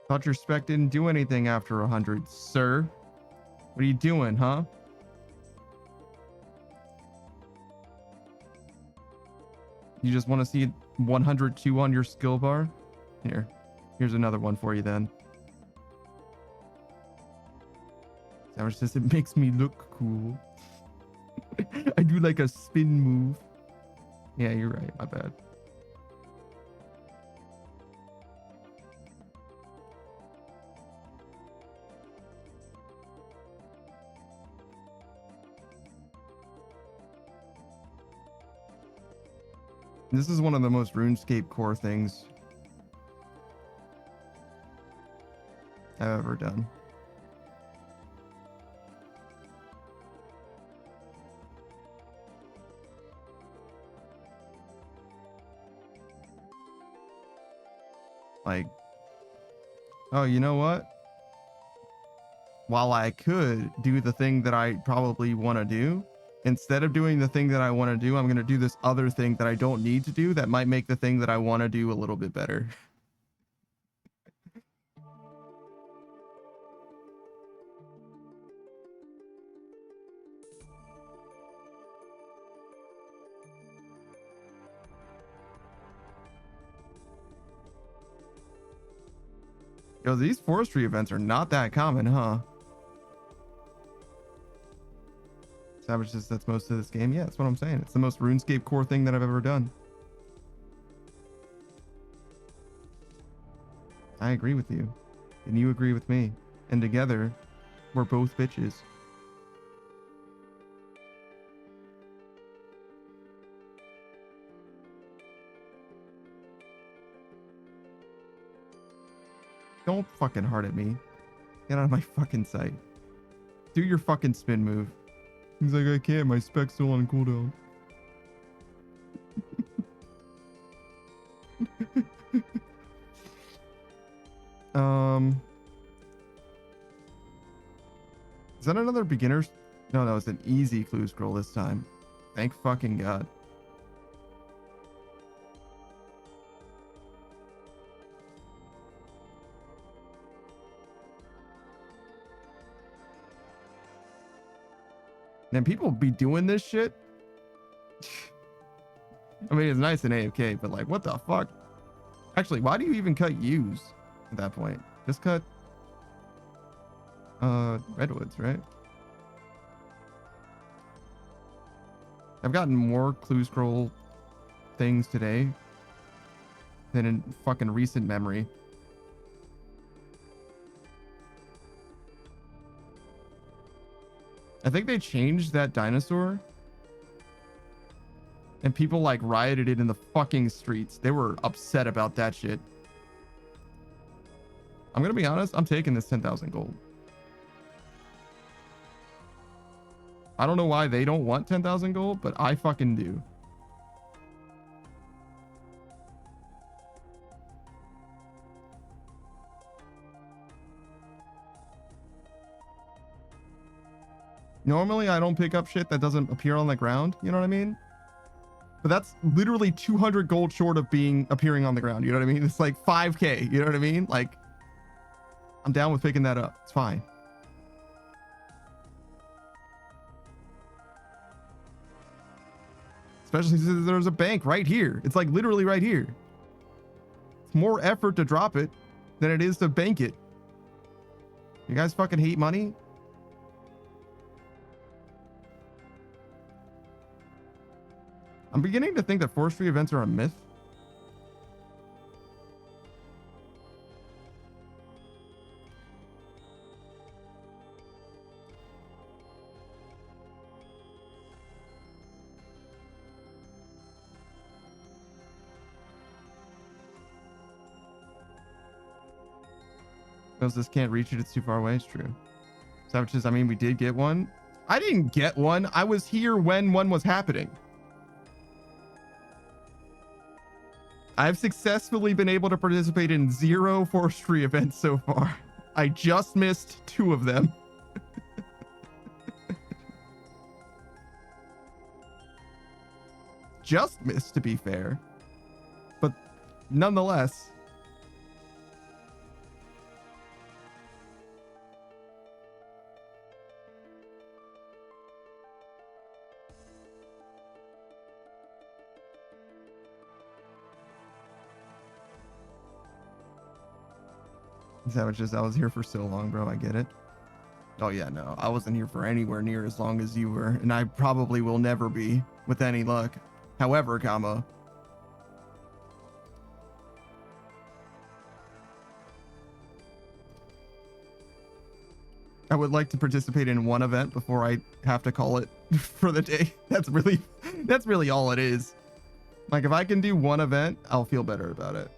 Thought your spec didn't do anything after 100, sir. What are you doing, huh? You just want to see 102 on your skill bar? Here's another one for you then. Savage says it makes me look cool. I do like a spin move. Yeah, you're right. My bad. This is one of the most RuneScape core things I've ever done. Like, oh, you know what? While I could do the thing that I probably want to do, instead of doing the thing that I want to do, I'm going to do this other thing that I don't need to do that might make the thing that I want to do a little bit better. Yo, these forestry events are not that common, huh? Savage says that's most of this game. Yeah, that's what I'm saying. It's the most RuneScape core thing that I've ever done. I agree with you. And you agree with me. And together, we're both bitches. Don't fucking heart at me. Get out of my fucking sight. Do your fucking spin move. He's like, I can't. My spec's still on cooldown. Is that another beginner's? No, that was an easy clue scroll this time. Thank fucking God. And people be doing this shit. I mean, it's nice in AFK, but like, what the fuck? Actually, why do you even cut U's at that point? Just cut redwoods, right? I've gotten more clue scroll things today than in fucking recent memory. I think they changed that dinosaur and people like rioted it in the fucking streets. They were upset about that shit. I'm gonna be honest, I'm taking this 10,000 gold. I don't know why they don't want 10,000 gold, but I fucking do. Normally, I don't pick up shit that doesn't appear on the ground. You know what I mean? But that's literally 200 gold short of appearing on the ground. You know what I mean? It's like 5K. You know what I mean? Like, I'm down with picking that up. It's fine. Especially since there's a bank right here. It's like literally right here. It's more effort to drop it than it is to bank it. You guys fucking hate money? I'm beginning to think that forestry events are a myth. Because this can't reach it, it's too far away. It's true. Savages, I mean, we did get one. I didn't get one. I was here when one was happening. I've successfully been able to participate in 0 forestry events so far. I just missed 2 of them. Just missed, to be fair. But nonetheless. Savages, I was here for so long, bro. I get it. Oh yeah, no, I wasn't here for anywhere near as long as you were, and I probably will never be with any luck. However, comma, I would like to participate in one event before I have to call it for the day. That's really all it is. Like, if I can do one event, I'll feel better about it.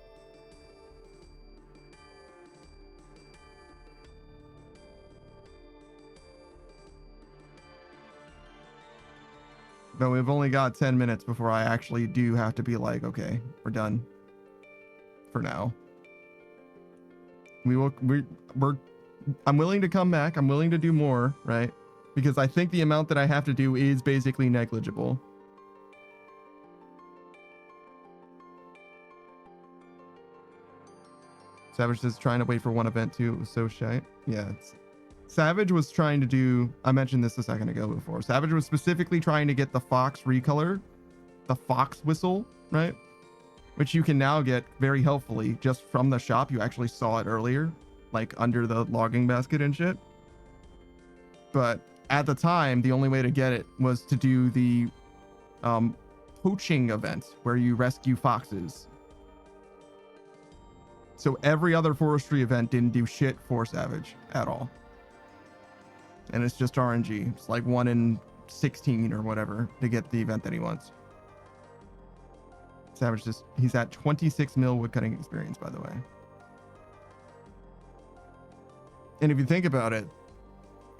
But we've only got 10 minutes before I actually do have to be like, okay, we're done for now. I'm willing to come back. I'm willing to do more, right? Because I think the amount that I have to do is basically negligible. Savage is trying to wait for one event too. It was so shite. Yeah, Savage was trying to do, I mentioned this a second ago before. Savage was specifically trying to get the fox recolor, the fox whistle, right? Which you can now get very helpfully just from the shop. You actually saw it earlier, like under the logging basket and shit. But at the time, the only way to get it was to do the poaching event where you rescue foxes. So every other forestry event didn't do shit for Savage at all. And it's just RNG. It's like 1 in 16 or whatever to get the event that he wants. Savage he's at 26 mil woodcutting experience, by the way. And if you think about it,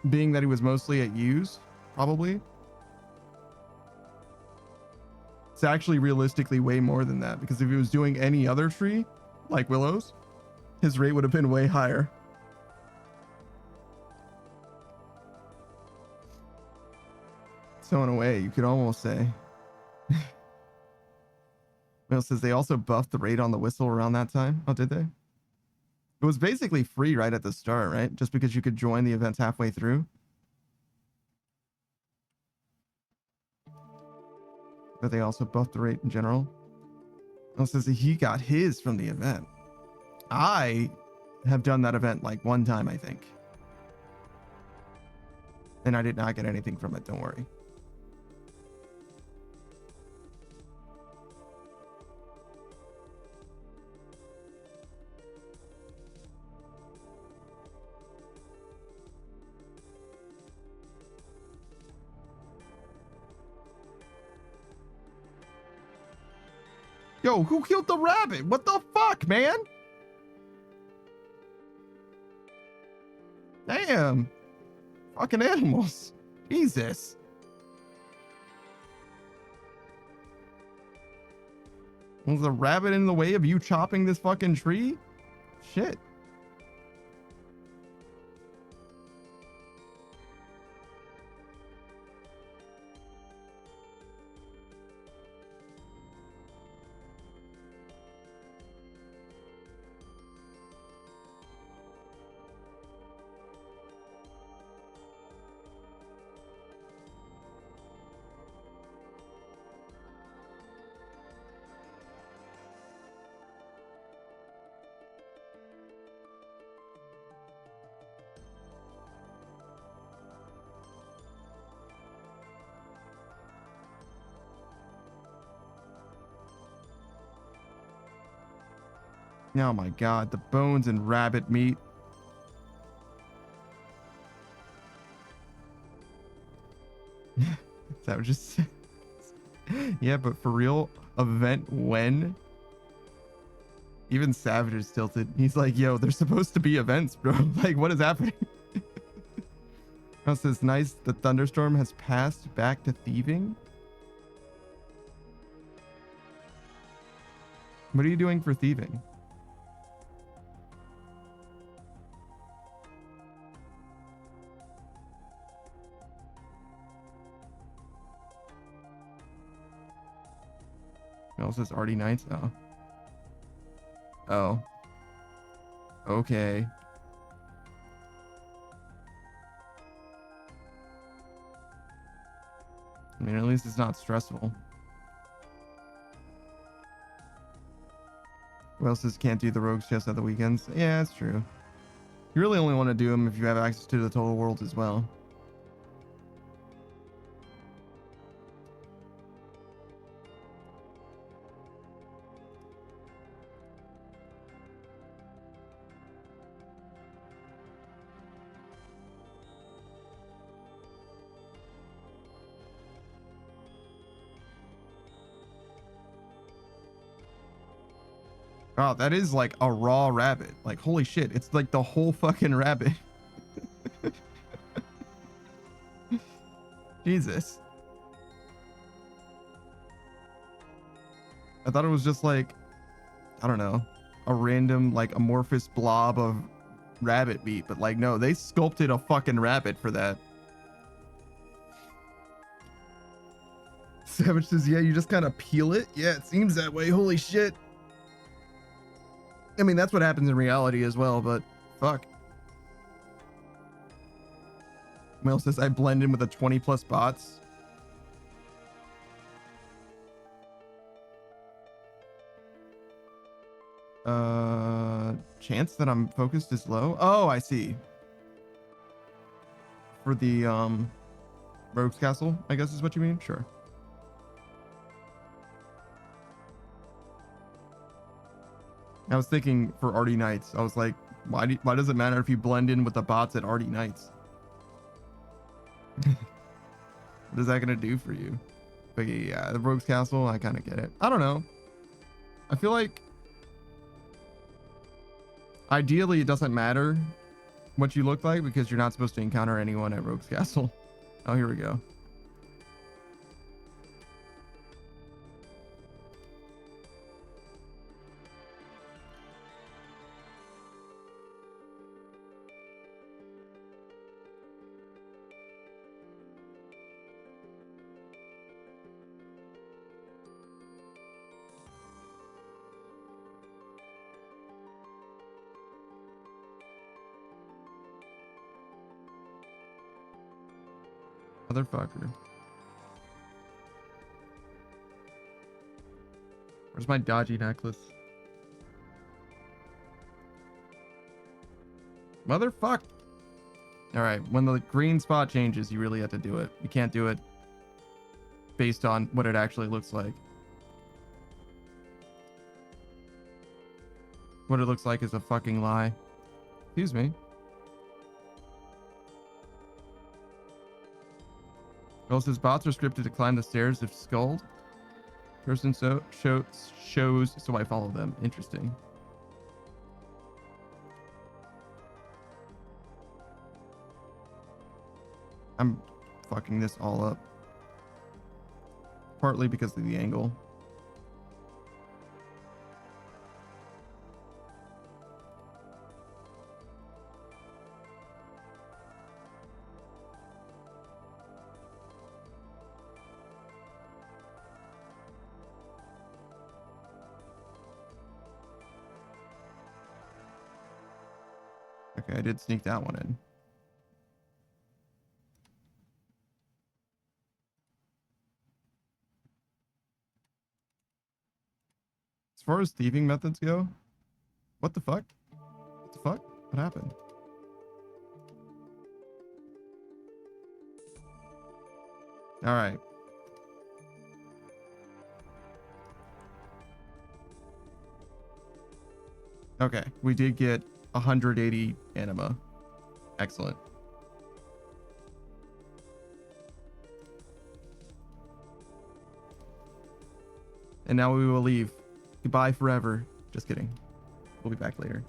being that he was mostly at U's, probably, it's actually realistically way more than that, because if he was doing any other tree, like willows, his rate would have been way higher. So in a way, you could almost say. Will says they also buffed the rate on the whistle around that time. Oh, did they? It was basically free right at the start, right? Just because you could join the events halfway through. But they also buffed the rate in general. Will says he got his from the event. I have done that event like one time, I think. And I did not get anything from it, don't worry. Yo, who killed the rabbit? What the fuck, man? Damn. Fucking animals. Jesus. Was the rabbit in the way of you chopping this fucking tree? Shit. Oh my god, the bones and rabbit meat. That was just yeah, but for real, event when? Even Savage is tilted. He's like, yo, there's supposed to be events, bro. Like, what is happening? It says, nice, the thunderstorm has passed back to thieving. What are you doing for thieving? It says Artie Nights. Oh. Oh. Okay. I mean, at least it's not stressful. Who else says can't do the rogues just at the weekends? Yeah, that's true. You really only want to do them if you have access to the total world as well. Oh, that is like a raw rabbit. Like, holy shit. It's like the whole fucking rabbit. Jesus. I thought it was just like, I don't know, a random like amorphous blob of rabbit meat. But like, no, they sculpted a fucking rabbit for that. Savage says, yeah, you just kind of peel it. Yeah, it seems that way. Holy shit. I mean, that's what happens in reality as well, but fuck. Mel says, I blend in with the 20 plus bots. Chance that I'm focused is low. Oh, I see. For the Rogue's Castle, I guess is what you mean? Sure. I was thinking for Arty Knights. I was like, why does it matter if you blend in with the bots at Arty Knights? What is that gonna do for you? But yeah, the Rogue's Castle, I kind of get it. I don't know. I feel like ideally it doesn't matter what you look like because you're not supposed to encounter anyone at Rogue's Castle. Oh, here we go. Motherfucker. Where's my dodgy necklace? Motherfuck. All right, when the green spot changes, you really have to do it. You can't do it based on what it actually looks like. What it looks like is a fucking lie. Excuse me. Well, says bots are scripted to climb the stairs if skulled. Person shows, so I follow them. Interesting. I'm fucking this all up. Partly because of the angle. Okay, I did sneak that one in. As far as thieving methods go, what the fuck? What the fuck? What happened? All right. Okay, we did get 180 anima. Excellent. And now we will leave. Goodbye forever. Just kidding. We'll be back later.